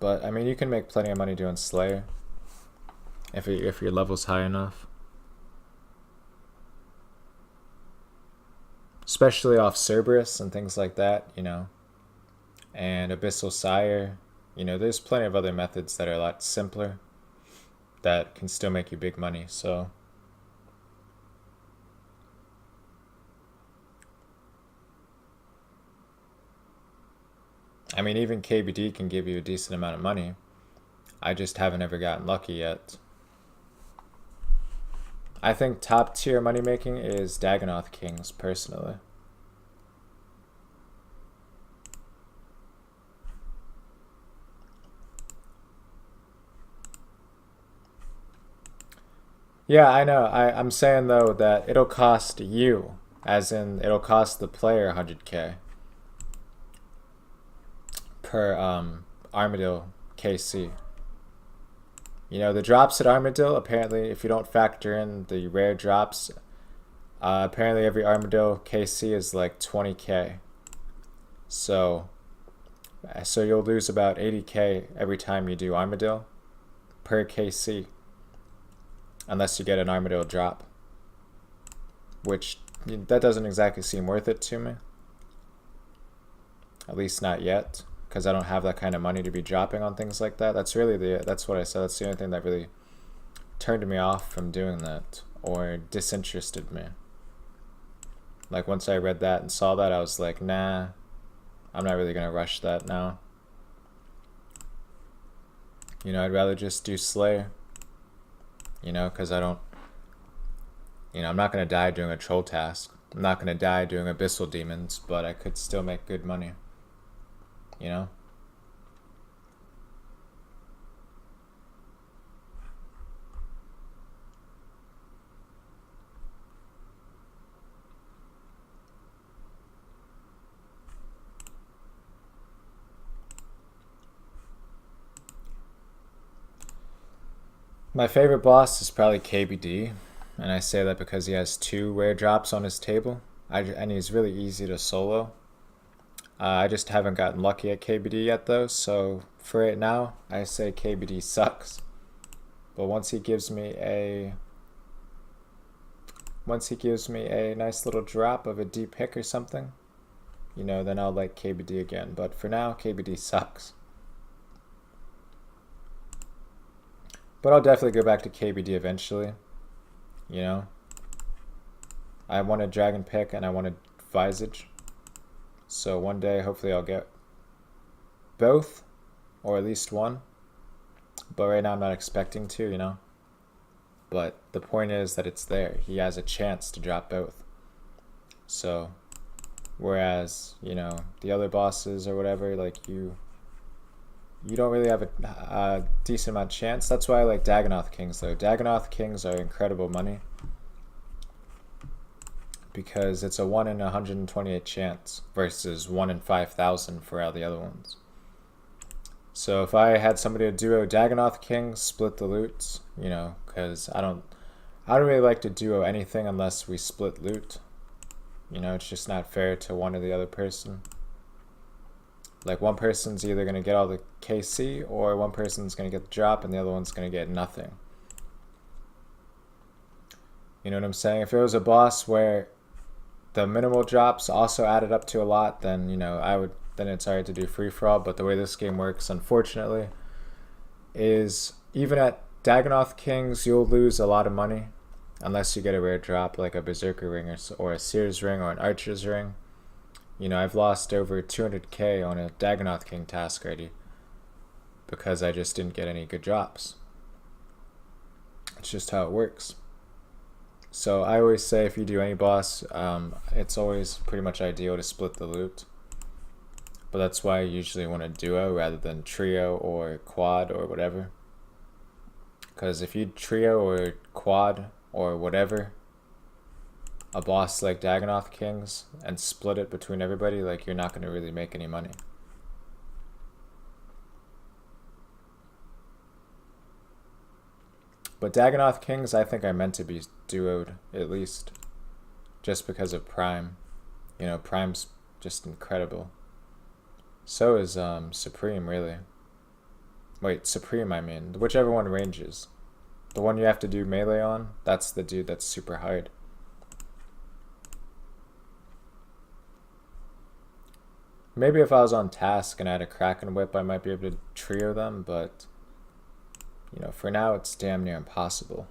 Speaker 1: But, I mean, you can make plenty of money doing Slayer if your level's high enough. Especially off Cerberus and things like that, you know. And Abyssal Sire. You know, there's plenty of other methods that are a lot simpler that can still make you big money, so... I mean, even KBD can give you a decent amount of money. I just haven't ever gotten lucky yet. I think top tier money making is Dagonoth Kings, personally. Yeah, I know. I'm saying though that it'll cost you, as in it'll cost the player 100k per Armadillo KC. You know, the drops at Armadillo, apparently, if you don't factor in the rare drops, apparently every Armadillo KC is like 20k. So you'll lose about 80k every time you do Armadillo per KC. Unless you get an Armadillo drop. Which, that doesn't exactly seem worth it to me. At least not yet. Because I don't have that kind of money to be dropping on things like that. That's what I said. That's the only thing that really turned me off from doing that, or disinterested me. Like, once I read that and saw that, I was like, nah, I'm not really gonna rush that now. You know, I'd rather just do Slayer. You know, because I don't... You know, I'm not gonna die doing a troll task. I'm not gonna die doing Abyssal Demons, but I could still make good money. You know? My favorite boss is probably KBD, and I say that because he has 2 rare drops on his table, and he's really easy to solo. I just haven't gotten lucky at KBD yet though, so for right now, I say KBD sucks. But once he gives me a nice little drop of a deep hick or something, you know, then I'll like KBD again. But for now, KBD sucks. But I'll definitely go back to KBD eventually, you know. I wanted Dragon Pick and I wanted Visage. So one day, hopefully I'll get both, or at least one. But right now I'm not expecting to, you know. But the point is that it's there. He has a chance to drop both. So, whereas, you know, the other bosses or whatever, like you don't really have a decent amount of chance. That's why I like Dagonoth Kings though. Dagonoth Kings are incredible money. Because it's a 1 in 128 chance versus 1 in 5,000 for all the other ones. So if I had somebody to duo Dagonoth King, split the loots, you know, because I don't really like to duo anything unless we split loot. You know, it's just not fair to one or the other person. Like, one person's either going to get all the KC, or one person's going to get the drop and the other one's going to get nothing. You know what I'm saying? If it was a boss where the minimal drops also added up to a lot, then then it's alright to do free for all. But the way this game works, unfortunately, is even at Dagonoth Kings, you'll lose a lot of money unless you get a rare drop like a Berserker ring or a Seer's ring or an Archer's ring. I've lost over 200k on a Dagonoth King task already because I just didn't get any good drops. It's just how it works. So I always say if you do any boss, it's always pretty much ideal to split the loot. But that's why I usually want a duo rather than trio or quad or whatever. Because if you trio or quad or whatever a boss like Dagonoth Kings and split it between everybody, like, you're not going to really make any money. But Dagonoth Kings, I think I meant to be duoed, at least. Just because of Prime. Prime's just incredible. So is Supreme, really. Wait, Supreme, I mean. Whichever one ranges. The one you have to do melee on, that's the dude that's super hard. Maybe if I was on task and I had a Kraken Whip, I might be able to trio them, but for now it's damn near impossible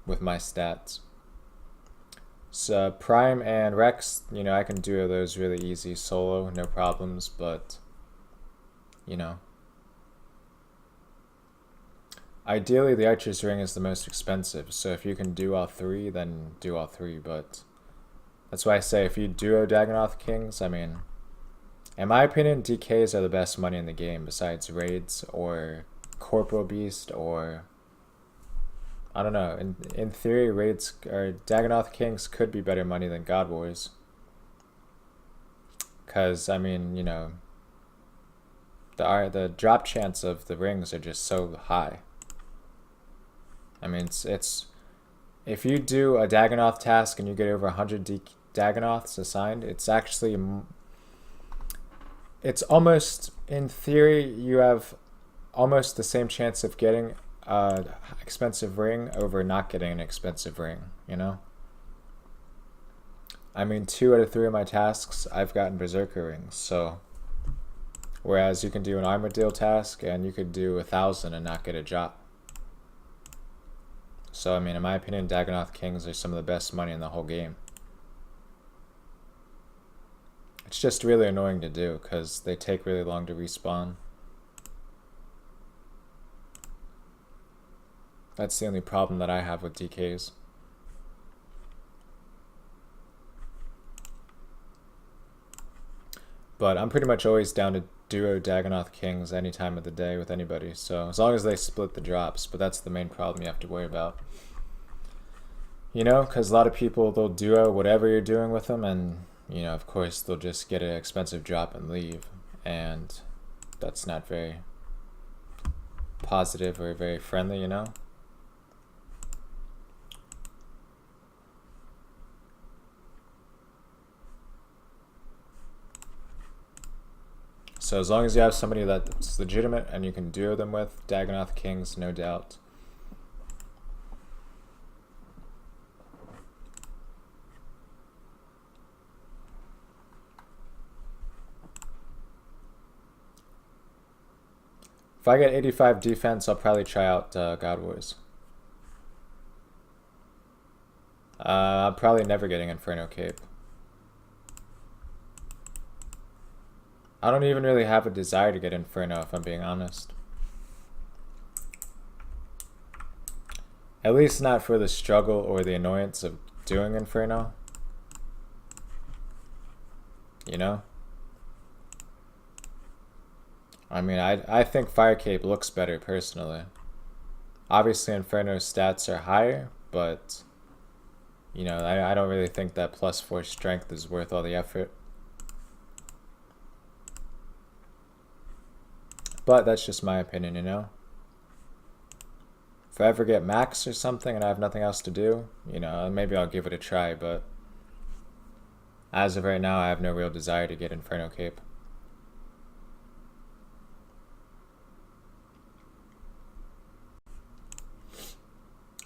Speaker 1: with my stats. So Prime and Rex, I can duo those really easy solo, no problems, but ideally the Archer's ring is the most expensive, so if you can do all three, then do all three. But that's why I say if you duo Dagonoth Kings, I mean, in my opinion, DKs are the best money in the game besides raids or Corporal Beast, or I don't know. In theory, raids or Dagonoth Kings could be better money than God Wars. Because I mean, the drop chance of the rings are just so high. I mean, it's if you do a Dagonoth task and you get over 100 Dagonoths assigned, it's almost, in theory, you have almost the same chance of getting an expensive ring over not getting an expensive ring, I mean, 2 out of 3 of my tasks, I've gotten Berserker rings, so whereas you can do an armor deal task and you could do 1,000 and not get a drop. So, I mean, in my opinion, Dagonoth Kings are some of the best money in the whole game. It's just really annoying to do because they take really long to respawn. That's the only problem that I have with DKs. But I'm pretty much always down to duo Dagonoth Kings any time of the day with anybody, so as long as they split the drops. But that's the main problem you have to worry about. Because a lot of people, they'll duo whatever you're doing with them, and of course they'll just get an expensive drop and leave, and that's not very positive or very friendly, So as long as you have somebody that's legitimate and you can duo them with, Dagonoth Kings, no doubt. If I get 85 defense, I'll probably try out God Wars. I'm probably never getting Inferno Cape. I don't even really have a desire to get Inferno, if I'm being honest. At least not for the struggle or the annoyance of doing Inferno. I mean, I think Fire Cape looks better, personally. Obviously, Inferno's stats are higher, but I don't really think that +4 strength is worth all the effort. But that's just my opinion, If I ever get max or something and I have nothing else to do, maybe I'll give it a try, but as of right now, I have no real desire to get Inferno Cape.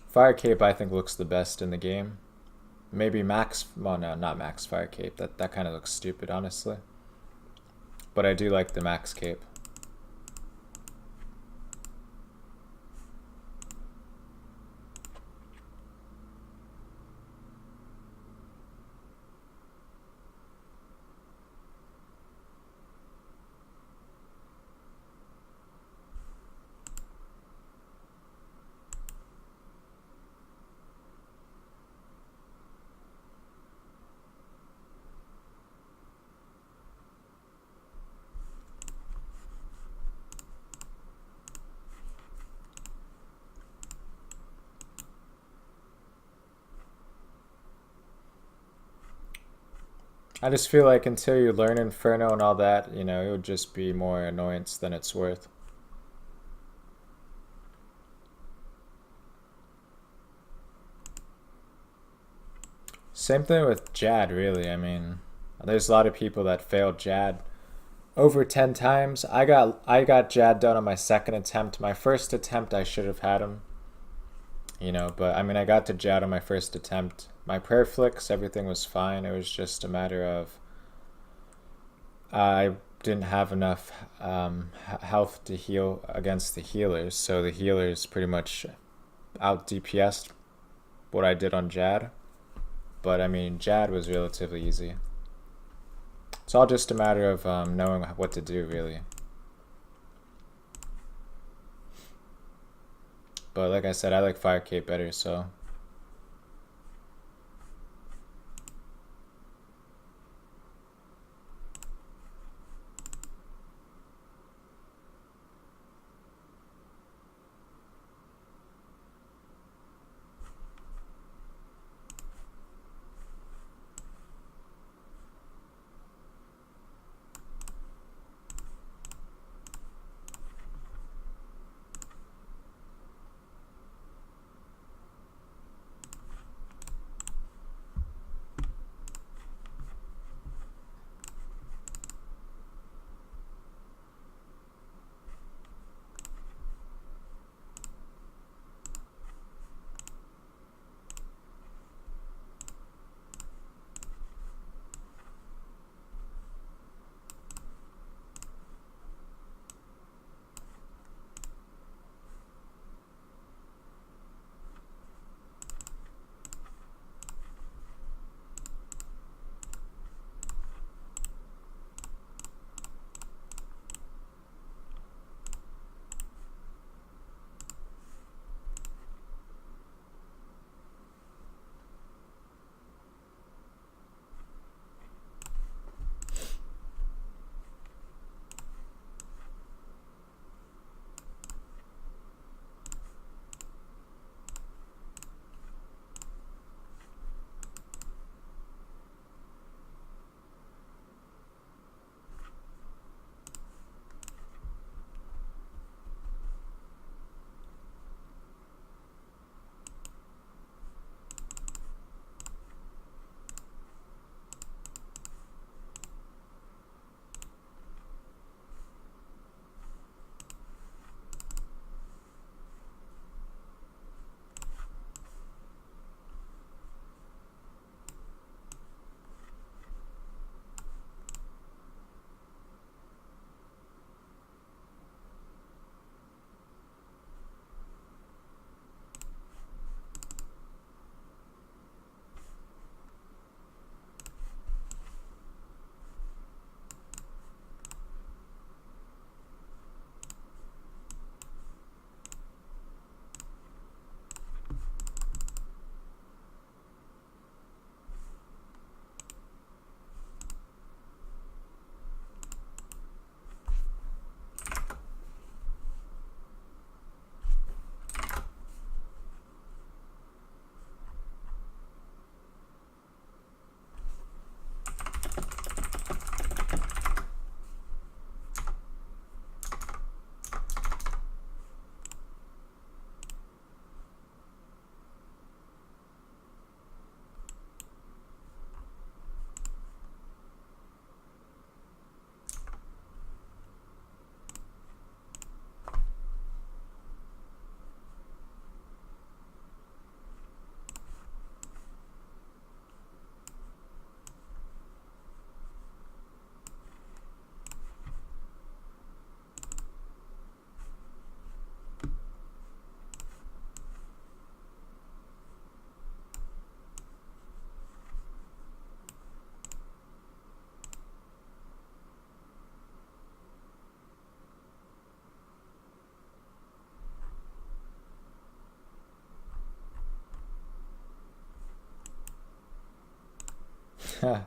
Speaker 1: Fire Cape, I think, looks the best in the game. maybe max, well no, not max fire cape. That kind of looks stupid, honestly. But I do like the max cape. I just feel like until you learn Inferno and all that, you know, it would just be more annoyance than it's worth. Same thing with Jad, really. I mean, there's a lot of people that failed Jad over 10 times. I got Jad done on my second attempt. My first attempt, I should have had him. You know, but I mean, I got to Jad on my first attempt. My prayer flicks, everything was fine. It was just a matter of I didn't have enough health to heal against the healers, so the healers pretty much out DPS'd what I did on Jad. But I mean, Jad was relatively easy. It's all just a matter of knowing what to do, really. But like I said, I like Fire Cape better, so.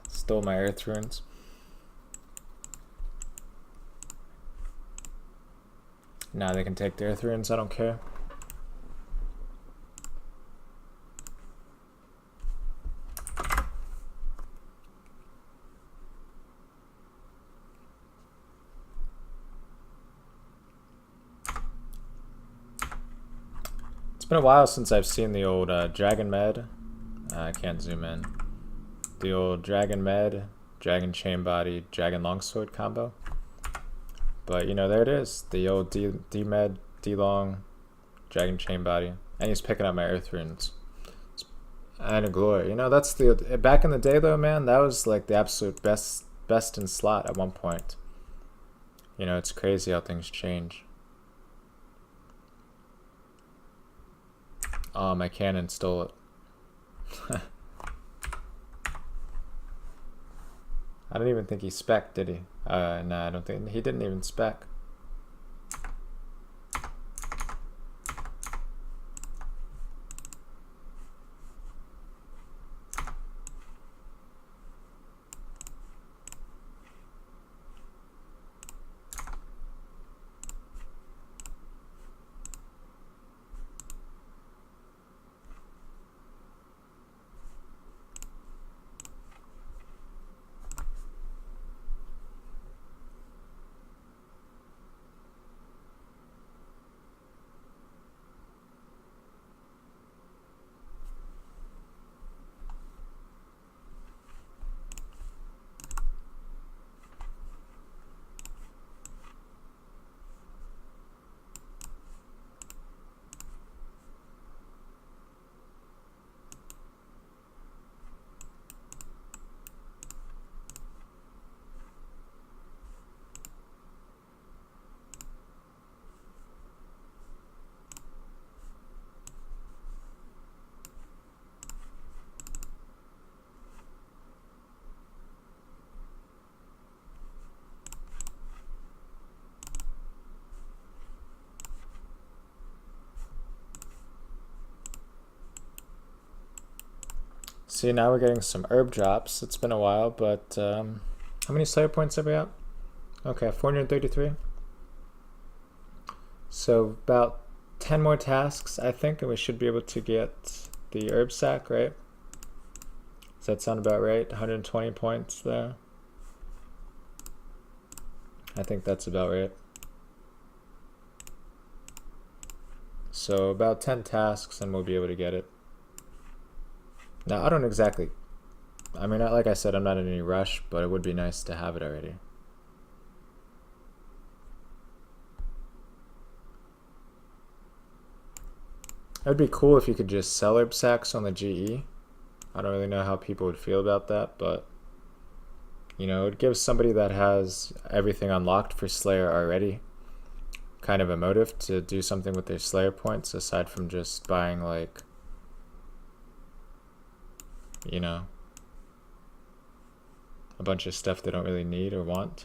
Speaker 1: Stole my earth runes. Now they can take the earth runes, I don't care. It's been a while since I've seen the old Dragon Med. I can't zoom in. The old Dragon Med, Dragon Chain Body, Dragon Longsword combo. But you know, there it is. The old D-Med, D-Long, Dragon Chain Body. And he's picking up my earth runes. And a glory. You know, that's the back in the day though, man, that was like the absolute best in slot at one point. You know, it's crazy how things change. Oh, my cannon stole it. I don't even think he spec'd, did he? No, I don't think he didn't even spec. See, now we're getting some herb drops. It's been a while, but how many Slayer points have we got? Okay, 433. So about 10 more tasks, I think, and we should be able to get the herb sack, right? Does that sound about right? 120 points there. I think that's about right. So about 10 tasks and we'll be able to get it. Now, I don't exactly, I mean, like I said, I'm not in any rush, but it would be nice to have it already. It would be cool if you could just sell herb sacks on the GE. I don't really know how people would feel about that, but you know, it gives somebody that has everything unlocked for Slayer already kind of a motive to do something with their Slayer points aside from just buying, like, you know, a bunch of stuff they don't really need or want.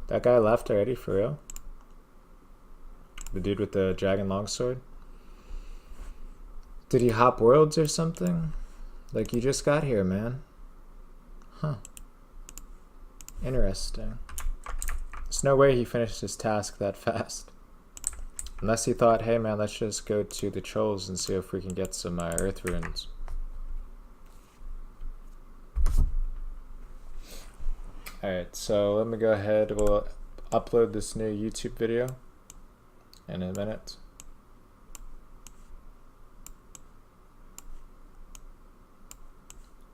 Speaker 1: That guy left already, for real? The dude with the dragon longsword? Did he hop worlds or something? Like, you just got here, man. Huh. Interesting. There's no way he finished his task that fast. Unless he thought, hey man, let's just go to the trolls and see if we can get some earth runes. Alright, so let me go ahead. We'll upload this new YouTube video in a minute.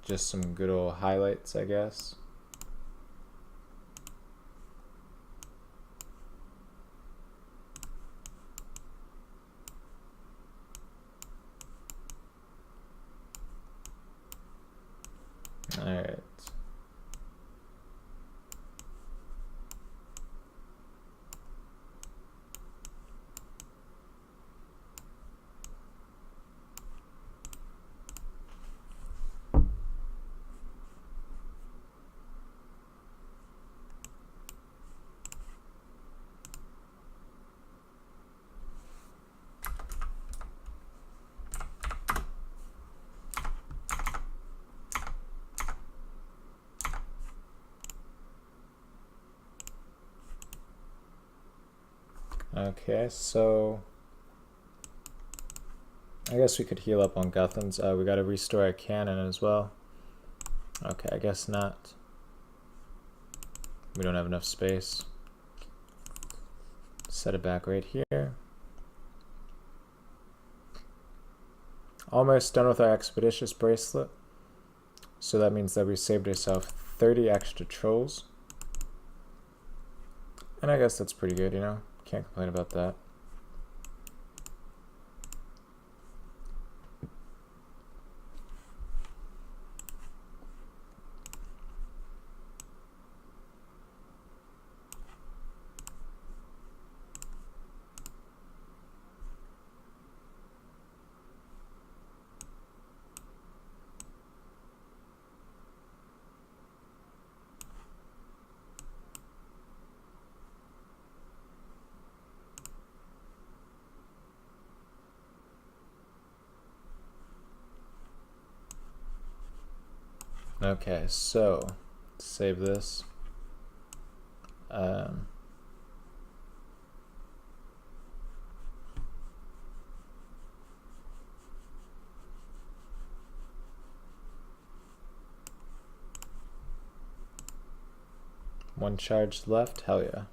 Speaker 1: Just some good old highlights, I guess. All right. Okay, so I guess we could heal up on Guthans. We gotta restore our cannon as well. Okay, I guess not. We don't have enough space. Set it back right here. Almost done with our expeditious bracelet. So that means that we saved ourselves 30 extra trolls. And I guess that's pretty good, you know? Can't complain about that. Okay, so save this. One charge left, hell yeah.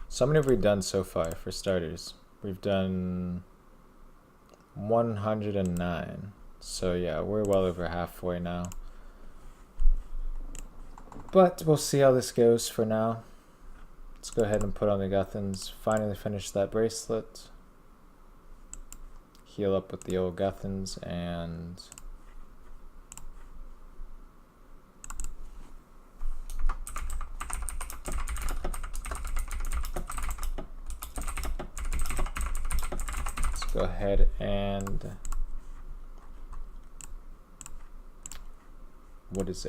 Speaker 1: So how many have we done so far for starters? We've done 109. So yeah, we're well over halfway now. But we'll see how this goes for now. Let's go ahead and put on the Guthans. Finally finish that bracelet. Heal up with the old Guthans and let's go ahead and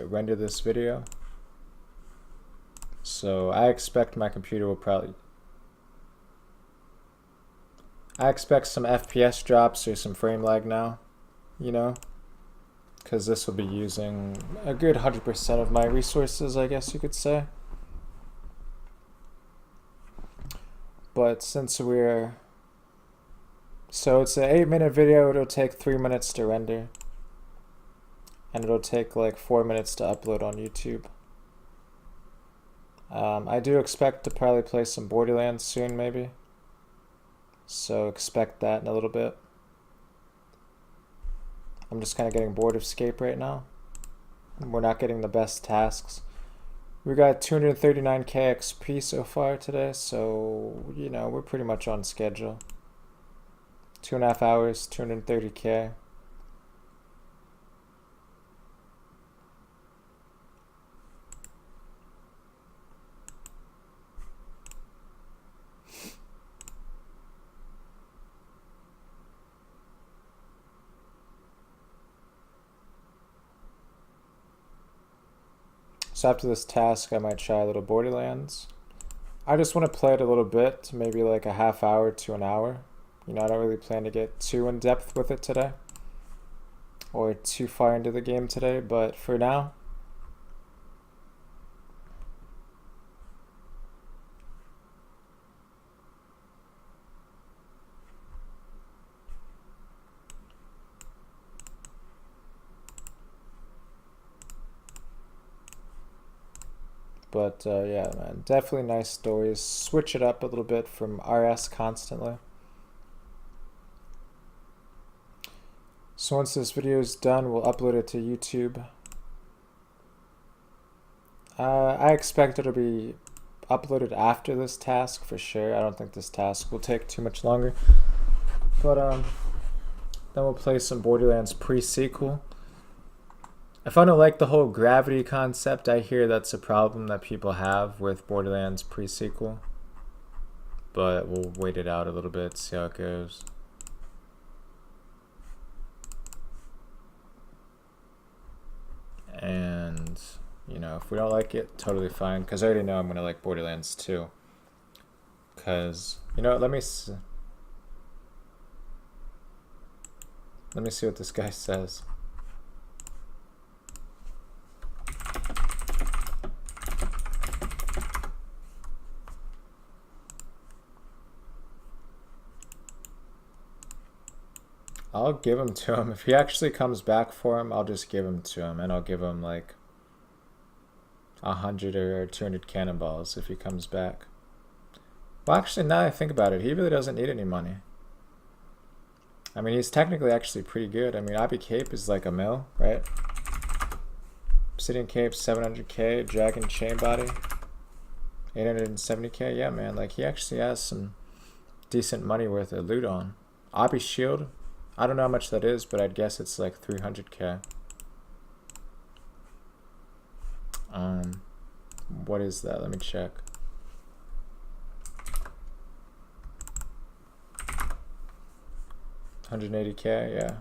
Speaker 1: render this video. So I expect my computer will I expect some FPS drops or some frame lag now, you know, because this will be using a good 100% of my resources, I guess you could say. But since so it's an 8-minute video, it'll take 3 minutes to render. And it'll take like 4 minutes to upload on YouTube. I do expect to probably play some Borderlands soon, maybe. So expect that in a little bit. I'm just kind of getting bored of Scape right now. We're not getting the best tasks. We got 239k XP so far today, so, you know, we're pretty much on schedule. 2.5 hours, 230k. So after this task, I might try a little Borderlands. I just want to play it a little bit, maybe like a half hour to an hour. You know, I don't really plan to get too in depth with it today or too far into the game today, but for now, but yeah, man, definitely nice stories. Switch it up a little bit from RS constantly. So once this video is done, we'll upload it to YouTube. I expect it'll be uploaded after this task for sure. I don't think this task will take too much longer. But then we'll play some Borderlands pre-sequel. If I don't like the whole gravity concept, I hear that's a problem that people have with Borderlands pre-sequel. But we'll wait it out a little bit, see how it goes. And, you know, if we don't like it, totally fine. Because I already know I'm going to like Borderlands 2. Because, you know what, let me see what this guy says. I'll give him to him. If he actually comes back for him, I'll just give him to him. And I'll give him like 100 or 200 cannonballs if he comes back. Well, actually, now that I think about it, he really doesn't need any money. I mean, he's technically actually pretty good. I mean, Obby Cape is like a mil, right? Obsidian Cape, 700k. Dragon Chain Body, 870k. Yeah, man, like he actually has some decent money worth of loot on. Obby Shield, I don't know how much that is, but I'd guess it's like 300k. What is that? Let me check. $180k, yeah.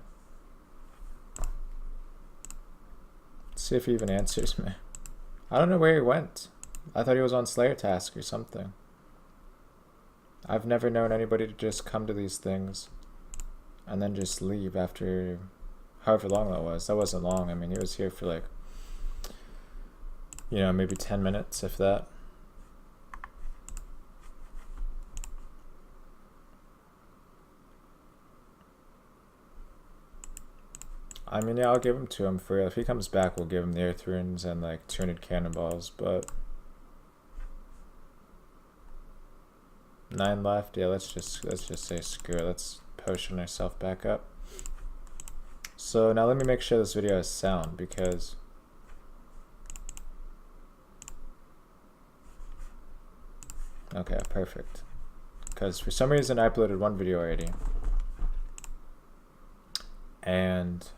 Speaker 1: Let's see if he even answers me. I don't know where he went. I thought he was on Slayer task or something. I've never known anybody to just come to these things and then just leave after however long that was. That wasn't long. I mean, he was here for like, you know, maybe 10 minutes, if that. I mean, yeah, I'll give him to him for real. If he comes back, we'll give him the Earth Runes and like 200 cannonballs, but 9 left. Yeah, let's just say screw it. Let's potion ourselves back up. So now let me make sure this video has sound, because okay, perfect. Because for some reason I uploaded one video already, and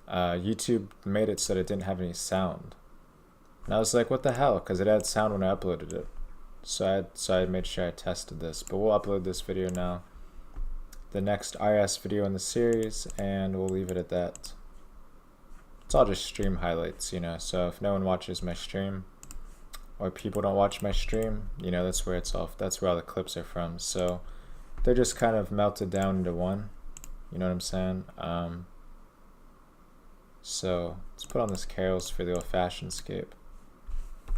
Speaker 1: YouTube made it so that it didn't have any sound. And I was like, what the hell? Because it had sound when I uploaded it. So I made sure I tested this. But we'll upload this video now, the next RS video in the series, and we'll leave it at that. It's all just stream highlights, you know. So if no one watches my stream, or people don't watch my stream, you know, that's where it's off. That's where all the clips are from. So they're just kind of melted down into one. You know what I'm saying? So let's put on this Carol's for the old-fashioned scape.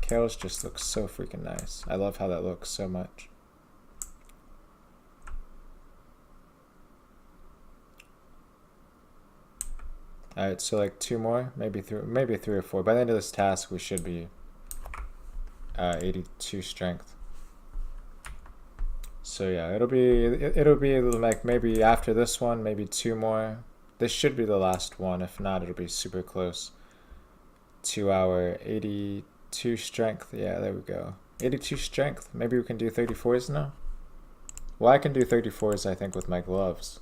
Speaker 1: Carol's just looks so freaking nice. I love how that looks so much. Alright, so like 2 more, maybe 3 or 4. By the end of this task, we should be 82 strength. So yeah, it'll be like maybe after this one, maybe 2 more. This should be the last one. If not, it'll be super close to our 82 strength. Yeah, there we go. 82 strength. Maybe we can do 34s now. Well, I can do 34s, I think, with my gloves.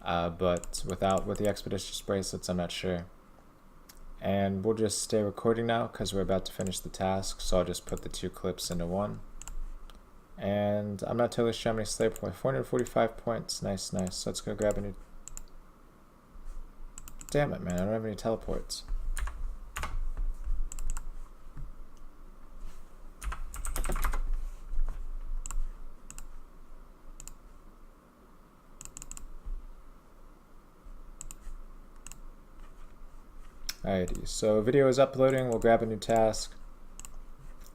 Speaker 1: But with the expeditious bracelets, I'm not sure. And we'll just stay recording now because we're about to finish the task. So I'll just put the 2 clips into one. And I'm not totally sure how many Slayer points. 445 points. Nice, nice. Let's go grab a new. Damn it, man. I don't have any teleports. Alrighty, so video is uploading, we'll grab a new task.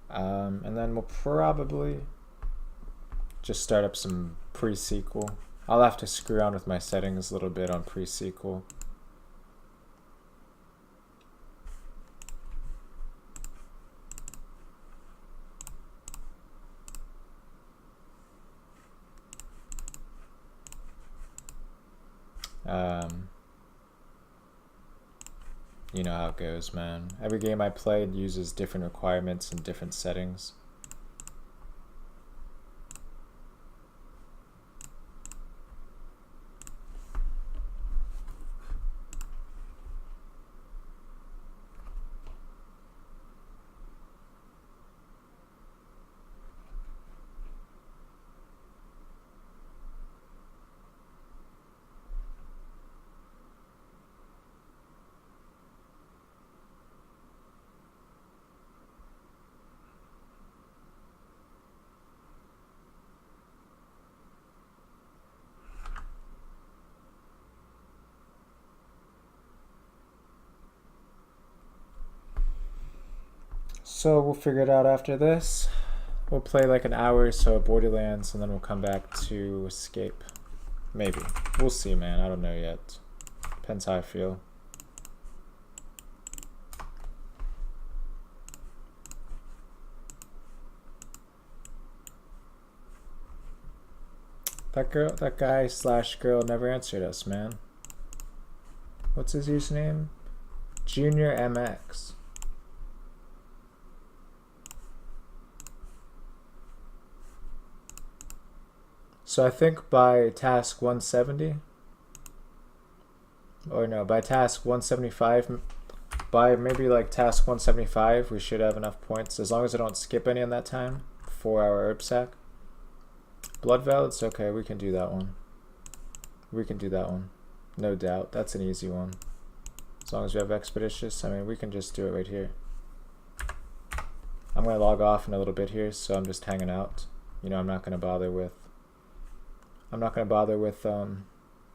Speaker 1: And then we'll probably just start up some pre-SQL. I'll have to screw around with my settings a little bit on pre-SQL. You know how it goes, man. Every game I played uses different requirements and different settings. So we'll figure it out after this. We'll play like an hour or so of Borderlands and then we'll come back to Escape. Maybe. We'll see, man. I don't know yet. Depends how I feel. That guy slash girl never answered us, man. What's his username? Junior MX. So I think by task 170, or no, by task 175, by maybe like task 175, we should have enough points, as long as I don't skip any in that time, 4-hour herb sack. Blood Valids, okay, we can do that one. We can do that one, no doubt. That's an easy one. As long as we have Expeditious, I mean, we can just do it right here. I'm gonna log off in a little bit here, so I'm just hanging out. You know, I'm not gonna bother with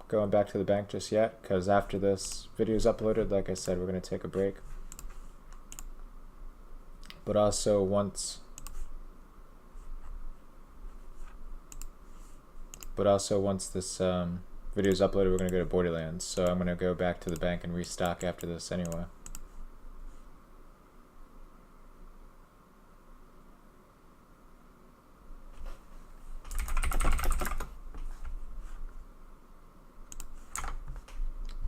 Speaker 1: going back to the bank just yet, because after this video is uploaded, like I said, we're going to take a break. But also once this video is uploaded, we're going to go to Borderlands, so I'm going to go back to the bank and restock after this anyway.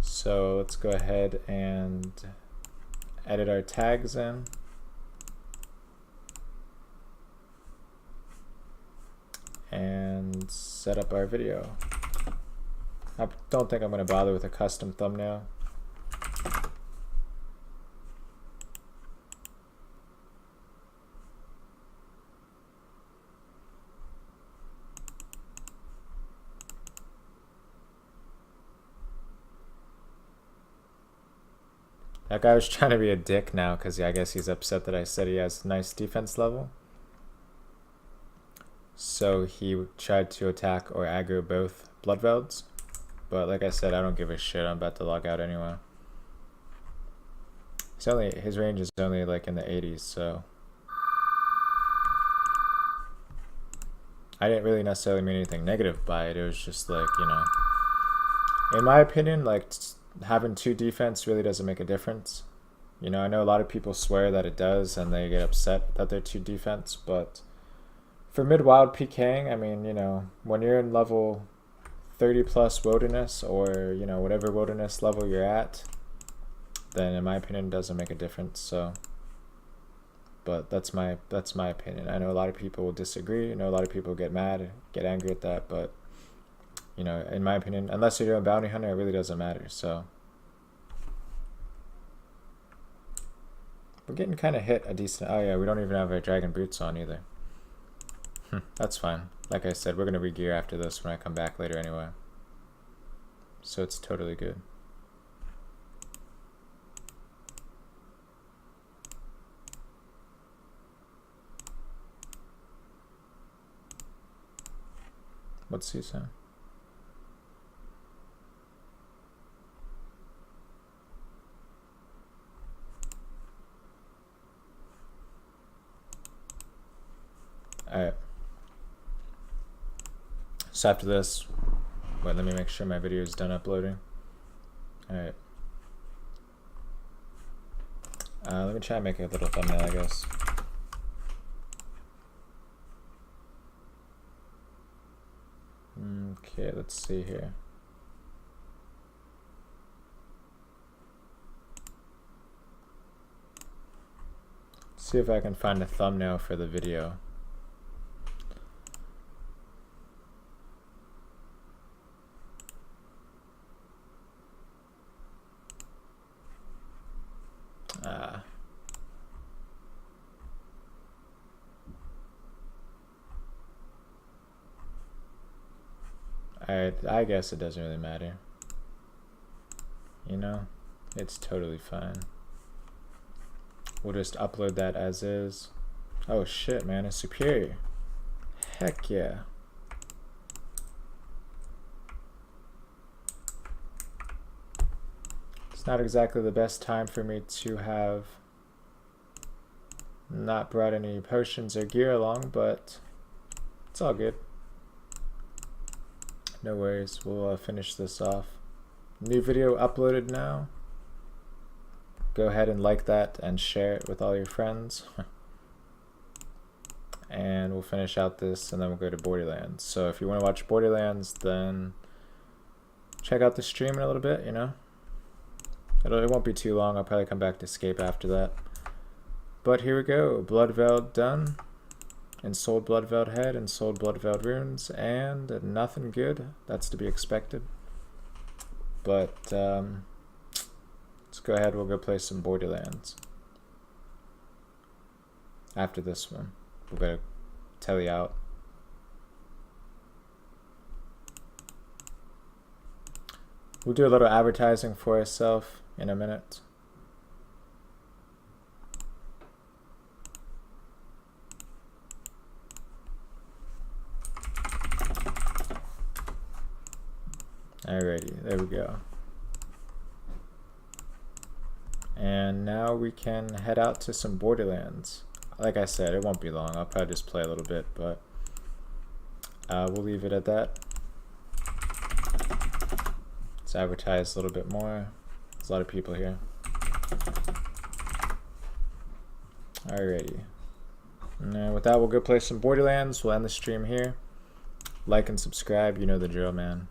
Speaker 1: So let's go ahead and edit our tags in. And set up our video. I don't think I'm going to bother with a custom thumbnail. That guy was trying to be a dick now because I guess he's upset that I said he has a nice defense level. So he tried to attack or aggro both Blood Velds. But like I said, I don't give a shit. I'm about to log out anyway. His range is only like in the 80s, so I didn't really necessarily mean anything negative by it. It was just like, you know, in my opinion, like having 2 defense really doesn't make a difference. You know, I know a lot of people swear that it does and they get upset that they're 2 defense, but for mid-wild pking, I mean, you know, when you're in level 30 plus wilderness, or, you know, whatever wilderness level you're at, then in my opinion it doesn't make a difference. So, but that's my opinion. I know a lot of people will disagree. I know a lot of people get mad, get angry at that, but you know, in my opinion, unless you're doing bounty hunter, it really doesn't matter. So we're getting kind of hit a decent. Oh yeah, we don't even have our dragon boots on either. That's fine. Like I said, we're gonna re-gear after this when I come back later anyway. So it's totally good. What's he saying? just after this. Wait, let me make sure my video is done uploading. Alright. Let me try and make a little thumbnail, I guess. Okay, let's see here. See if I can find a thumbnail for the video. Alright, I guess it doesn't really matter. You know, it's totally fine. We'll just upload that as is. Oh shit, man, it's superior. Heck yeah. It's not exactly the best time for me to have not brought any potions or gear along, but it's all good. No worries, we'll finish this off. New video uploaded now. Go ahead and like that and share it with all your friends. And we'll finish out this and then we'll go to Borderlands. So if you want to watch Borderlands, then check out the stream in a little bit, you know. It won't be too long, I'll probably come back to Escape after that. But here we go, Bloodveld done. Ensouled Bloodveld head, Ensouled Bloodveld runes, and nothing good. That's to be expected. But let's go ahead, we'll go play some Borderlands. After this one, we'll go telly out. We'll do a little advertising for ourselves in a minute. Alrighty, there we go. And now we can head out to some Borderlands. Like I said, it won't be long. I'll probably just play a little bit, but we'll leave it at that. Let's advertise a little bit more. There's a lot of people here. Alrighty. And with that, we'll go play some Borderlands. We'll end the stream here. Like and subscribe, you know the drill, man.